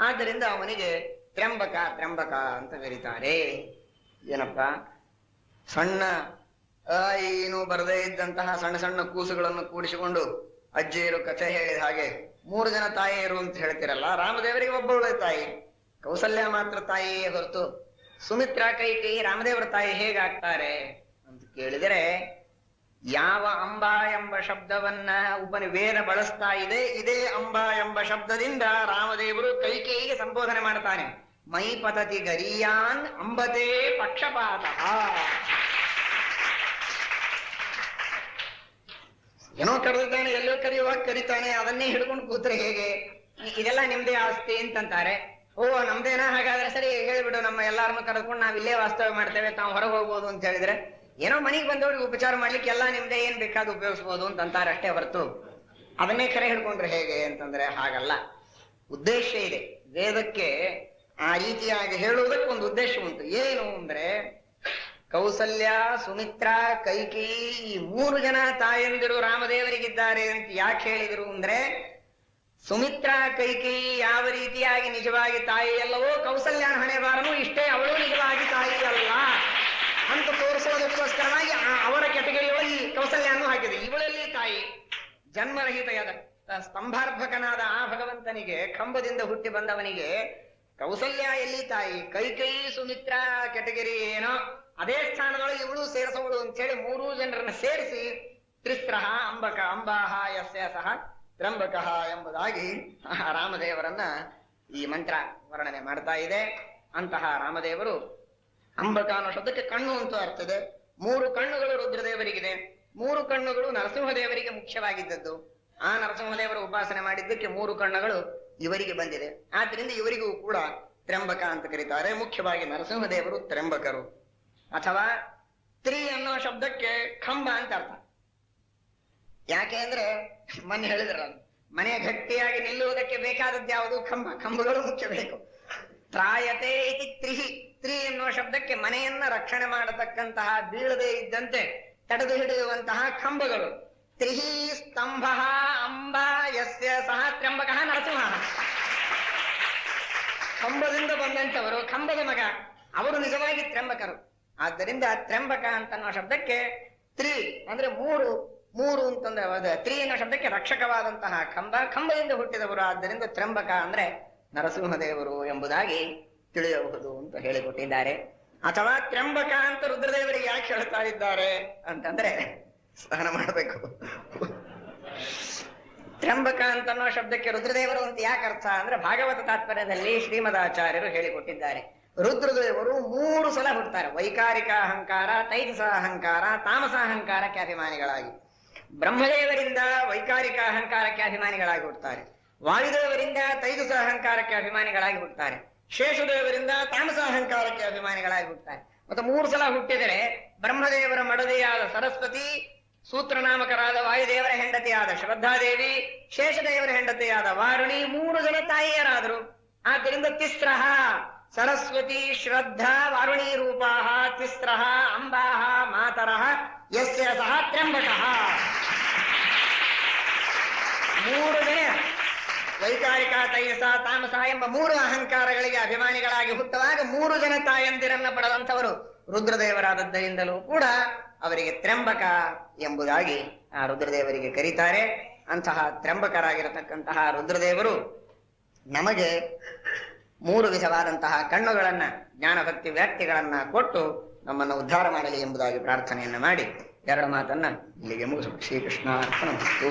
S2: ಆದ್ದರಿಂದ ಅವನಿಗೆ ತ್ರ್ಯಂಬಕ ತ್ರ್ಯಂಬಕ ಅಂತ ಕರೀತಾರೆ. ಏನಪ್ಪ, ಸಣ್ಣ ಏನು ಬರದೇ ಇದ್ದಂತಹ ಸಣ್ಣ ಸಣ್ಣ ಕೂಸುಗಳನ್ನು ಕೂಡಿಸಿಕೊಂಡು ಅಜ್ಜಿಯರು ಕಥೆ ಹೇಳಿದ ಹಾಗೆ 3 ಜನ ತಾಯಿಯರು ಅಂತ ಹೇಳ್ತಿರಲ್ಲ, ರಾಮದೇವರಿಗೆ ಒಬ್ಬಳು ತಾಯಿ, ಕೌಸಲ್ಯ ಮಾತ್ರ ತಾಯಿಯೇ ಹೊರತು ಸುಮಿತ್ರ ಕೈಕೇಯಿ ರಾಮದೇವರ ತಾಯಿ ಹೇಗಾಗ್ತಾರೆ ಅಂತ ಕೇಳಿದರೆ, ಯಾವ ಅಂಬಾ ಎಂಬ ಶಬ್ದವನ್ನ ವೇದ ಬಳಸ್ತಾ ಇದೆ, ಇದೇ ಅಂಬಾ ಎಂಬ ಶಬ್ದದಿಂದ ರಾಮದೇವರು ಕೈಕೇಯಿಗೆ ಸಂಬೋಧನೆ ಮಾಡ್ತಾನೆ. ಮೈ ಪತತಿ ಗರಿಯಾನ್ ಅಂಬತೆ ಪಕ್ಷಪಾತ. ಏನೋ ಕರೆದಿದ್ದಾನೆ, ಎಲ್ಲೋ ಕರೆಯುವಾಗ ಕರೀತಾನೆ, ಅದನ್ನೇ ಹಿಡ್ಕೊಂಡು ಕೂತ್ರೆ ಹೇಗೆ, ಇದೆಲ್ಲ ನಿಮ್ದೇ ಆಸ್ತಿ ಅಂತಂತಾರೆ. ಓ ನಮ್ದೇನಾ, ಹಾಗಾದ್ರೆ ಸರಿ ಹೇಳ್ಬಿಡು, ನಮ್ಮ ಎಲ್ಲಾರನ್ನು ಕರೆದುಕೊಂಡು ನಾವ್ ಇಲ್ಲೇ ವಾಸ್ತವ್ಯ ಮಾಡ್ತೇವೆ, ತಾವು ಹೊರಗೆ ಹೋಗ್ಬೋದು ಅಂತ ಹೇಳಿದ್ರೆ, ಏನೋ ಮನೆಗೆ ಬಂದವ್ರಿಗೆ ಉಪಚಾರ ಮಾಡ್ಲಿಕ್ಕೆ ಎಲ್ಲ ನಿಮ್ದೇ, ಏನ್ ಬೇಕಾದ್ರೂ ಉಪಯೋಗಿಸ್ಬೋದು ಅಂತ ಅಂತಾರೆ ಅಷ್ಟೇ ಹೊರತು ಅದನ್ನೇ ಕರೆ ಹಿಡ್ಕೊಂಡ್ರೆ ಹೇಗೆ ಅಂತಂದ್ರೆ ಹಾಗಲ್ಲ. ಉದ್ದೇಶ ಇದೆ. ವೇದಕ್ಕೆ ಆ ರೀತಿಯಾಗಿ ಹೇಳುವುದಕ್ಕೆ ಒಂದು ಉದ್ದೇಶ ಉಂಟು. ಏನು ಅಂದ್ರೆ, ಕೌಸಲ್ಯ, ಸುಮಿತ್ರ, ಕೈಕೇಯಿ ಈ 3 ಜನ ತಾಯಂದಿರು ರಾಮದೇವರಿಗಿದ್ದಾರೆ ಅಂತ ಯಾಕೆ ಹೇಳಿದ್ರು ಅಂದ್ರೆ, ಸುಮಿತ್ರ ಕೈಕೇಯಿ ಯಾವ ರೀತಿಯಾಗಿ ನಿಜವಾಗಿ ತಾಯಿ ಅಲ್ಲವೋ, ಕೌಸಲ್ಯನ ಹಣೆಬಾರನು ಇಷ್ಟೇ, ಅವಳು ನಿಜವಾಗಿ ತಾಯಿ ಅಲ್ಲ ಅಂತ ತೋರಿಸೋದಕ್ಕೋಸ್ಕರವಾಗಿ ಅವರ ಕೆಟಗರಿಯೊಳಗೆ ಈ ಕೌಸಲ್ಯನೂ ಹಾಕಿದೆ. ಇವಳಲ್ಲಿ ತಾಯಿ, ಜನ್ಮರಹಿತೆಯಾದ ಸ್ತಂಭಾರ್ಭಕನಾದ ಆ ಭಗವಂತನಿಗೆ, ಕಂಬದಿಂದ ಹುಟ್ಟಿ ಬಂದವನಿಗೆ ಕೌಸಲ್ಯ ಎಲ್ಲಿ ತಾಯಿ, ಕೈಕೇಯಿ ಸುಮಿತ್ರ ಕೆಟಗರಿ ಏನೋ ಅದೇ ಸ್ಥಾನದೊಳಗೆ ಇವಳು ಸೇರಿಸೋಳು ಅಂತ ಹೇಳಿ 3 ಜನರನ್ನ ಸೇರಿಸಿ ತ್ರಿಸ್ರಹ ಅಂಬಕ ಅಂಬಾಹ ಯಸ್ಯ ಸಹ ತ್ರ್ಯಂಬಕಃ ಎಂಬುದಾಗಿ ರಾಮದೇವರನ್ನ ಈ ಮಂತ್ರ ವರ್ಣನೆ ಮಾಡ್ತಾ ಇದೆ. ಅಂತಹ ರಾಮದೇವರು, ಅಂಬಕ ಅನ್ನೋ ಶಬ್ದಕ್ಕೆ ಕಣ್ಣು ಅಂತ ಅರ್ಥ ಇದೆ. 3 ಕಣ್ಣುಗಳು ರುದ್ರದೇವರಿಗಿದೆ, 3 ಕಣ್ಣುಗಳು ನರಸಿಂಹದೇವರಿಗೆ ಮುಖ್ಯವಾಗಿದ್ದದ್ದು. ಆ ನರಸಿಂಹದೇವರ ಉಪಾಸನೆ ಮಾಡಿದ್ದಕ್ಕೆ 3 ಕಣ್ಣುಗಳು ಇವರಿಗೆ ಬಂದಿದೆ. ಆದ್ರಿಂದ ಇವರಿಗೂ ಕೂಡ ತ್ರ್ಯಂಬಕ ಅಂತ ಕರೀತಾರೆ. ಮುಖ್ಯವಾಗಿ ನರಸಿಂಹದೇವರು ತ್ರ್ಯಂಬಕರು. ಅಥವಾ ತ್ರಿ ಅನ್ನೋ ಶಬ್ದಕ್ಕೆ ಕಂಬ ಅಂತ ಅರ್ಥ. ಯಾಕೆ ಅಂದ್ರೆ ಮೊನ್ನೆ ಹೇಳಿದ್ರ, ಮನೆ ಗಟ್ಟಿಯಾಗಿ ನಿಲ್ಲುವುದಕ್ಕೆ ಬೇಕಾದದ್ದು ಯಾವುದು? ಕಂಬ. ಕಂಬಗಳು ಮುಖ್ಯ ಬೇಕು. ತ್ರಾಯತೆ ಇತಿ ತ್ರಿಹಿ. ತ್ರಿ ಎನ್ನುವ ಶಬ್ದಕ್ಕೆ ಮನೆಯನ್ನ ರಕ್ಷಣೆ ಮಾಡತಕ್ಕಂತಹ, ಬೀಳದೆ ಇದ್ದಂತೆ ತಡೆದು ಹಿಡಿಯುವಂತಹ ಕಂಬಗಳು. ತ್ರಿಹಿ ಸ್ತಂಭ ಅಂಬ ಯಸ್ಯ ಸಹ ತ್ರ್ಯಂಬಕ ನರಸಿಂಹ. ಕಂಬದಿಂದ ಬಂದಂತವರು, ಕಂಬದ ಮಗ, ಅವರು ನಿಜವಾಗಿ ತ್ರ್ಯಂಬಕರು. ಆದ್ದರಿಂದ ತ್ರ್ಯಂಬಕ ಅಂತನ್ನೋ ಶಬ್ದಕ್ಕೆ ತ್ರಿ ಅಂದ್ರೆ ಮೂರು, ಮೂರು ಅಂತಂದ್ರೆ ತ್ರಿ ಅನ್ನೋ ಶಬ್ದಕ್ಕೆ ರಕ್ಷಕವಾದಂತಹ ಕಂಬ, ಕಂಬದಿಂದ ಹುಟ್ಟಿದವರು. ಆದ್ದರಿಂದ ತ್ರ್ಯಂಬಕ ಅಂದ್ರೆ ನರಸಿಂಹದೇವರು ಎಂಬುದಾಗಿ ತಿಳಿಯಬಹುದು ಅಂತ ಹೇಳಿಕೊಟ್ಟಿದ್ದಾರೆ. ಅಥವಾ ತ್ರ್ಯಂಬಕ ಅಂತ ರುದ್ರದೇವರಿಗೆ ಯಾಕೆ ಹೇಳ್ತಾ ಇದ್ದಾರೆ ಅಂತಂದ್ರೆ ಸ್ನಾನ ಮಾಡಬೇಕು. ತ್ರ್ಯಂಬಕ ಅಂತನ್ನೋ ಶಬ್ದಕ್ಕೆ ರುದ್ರದೇವರು ಅಂತ ಯಾಕೆ ಅರ್ಥ ಅಂದ್ರೆ ಭಾಗವತ ತಾತ್ಪರ್ಯದಲ್ಲಿ ಶ್ರೀಮದಾಚಾರ್ಯರು ಹೇಳಿಕೊಟ್ಟಿದ್ದಾರೆ. ರುದ್ರದೇವರು 3 ಸಲ ಹುಟ್ಟುತ್ತಾರೆ. ವೈಕಾರಿಕ ಅಹಂಕಾರ, ತೈಜಸ ಅಹಂಕಾರ, ತಾಮಸ ಅಹಂಕಾರಕ್ಕೆ ಅಭಿಮಾನಿಗಳಾಗಿ. ಬ್ರಹ್ಮದೇವರಿಂದ ವೈಕಾರಿಕ ಅಹಂಕಾರಕ್ಕೆ ಅಭಿಮಾನಿಗಳಾಗಿ ಹುಟ್ಟುತ್ತಾರೆ. ವಾಯುದೇವರಿಂದ ತೈಜಸ ಅಹಂಕಾರಕ್ಕೆ ಅಭಿಮಾನಿಗಳಾಗಿ ಹುಟ್ಟುತ್ತಾರೆ. ಶೇಷದೇವರಿಂದ ತಾಮಸ ಅಹಂಕಾರಕ್ಕೆ ಅಭಿಮಾನಿಗಳಾಗಿ ಹುಟ್ಟುತ್ತಾರೆ. ಮತ್ತು 3 ಸಲ ಹುಟ್ಟಿದರೆ ಬ್ರಹ್ಮದೇವರ ಮಡದಿಯಾದ ಸರಸ್ವತಿ, ಸೂತ್ರನಾಮಕರಾದ ವಾಯುದೇವರ ಹೆಂಡತಿಯಾದ ಶ್ರದ್ಧಾದೇವಿ, ಶೇಷದೇವರ ಹೆಂಡತಿಯಾದ ವಾರುಣಿ 3 ಜನ ತಾಯಿಯರಾದರು. ಆದ್ದರಿಂದ ತಿಸ್ರಃ ಸರಸ್ವತಿ ಶ್ರದ್ಧಾ ವಾರುಣಿ ರೂಪಾಃ ತಿಸ್ರಃ ಅಂಬಾಃ ಮಾತರಃ ಯಸ್ಯ ಸಹ ತ್ರ್ಯಂಬಕಃ. 3 ಜನ ವೈಕಾರಿಕ, ತೈಜಸ, ತಾಮಸ ಎಂಬ 3 ಅಹಂಕಾರಗಳಿಗೆ ಅಭಿಮಾನಿಗಳಾಗಿ ಹುಟ್ಟುವಾಗ 3 ಜನ ತಾಯಂದಿರನ್ನ ಪಡೆದಂಥವರು ರುದ್ರದೇವರಾದದ್ದರಿಂದಲೂ ಕೂಡ ಅವರಿಗೆ ತ್ರ್ಯಂಬಕ ಎಂಬುದಾಗಿ ಆ ರುದ್ರದೇವರಿಗೆ ಕರೀತಾರೆ. ಅಂತಹ ತ್ರ್ಯಂಬಕರಾಗಿರತಕ್ಕಂತಹ ರುದ್ರದೇವರು ನಮಗೆ 3 ವಿಧವಾದಂತಹ ಕಣ್ಣುಗಳನ್ನ, ಜ್ಞಾನಭಕ್ತಿ ವ್ಯಕ್ತಿಗಳನ್ನ ಕೊಟ್ಟು ನಮ್ಮನ್ನು ಉದ್ಧಾರ ಮಾಡಲಿ ಎಂಬುದಾಗಿ ಪ್ರಾರ್ಥನೆಯನ್ನ ಮಾಡಿ 2 ಮಾತನ್ನ ಇಲ್ಲಿಗೆ ಮುಗಿಸು. ಶ್ರೀಕೃಷ್ಣ ಅರ್ಪಣಮಸ್ತು.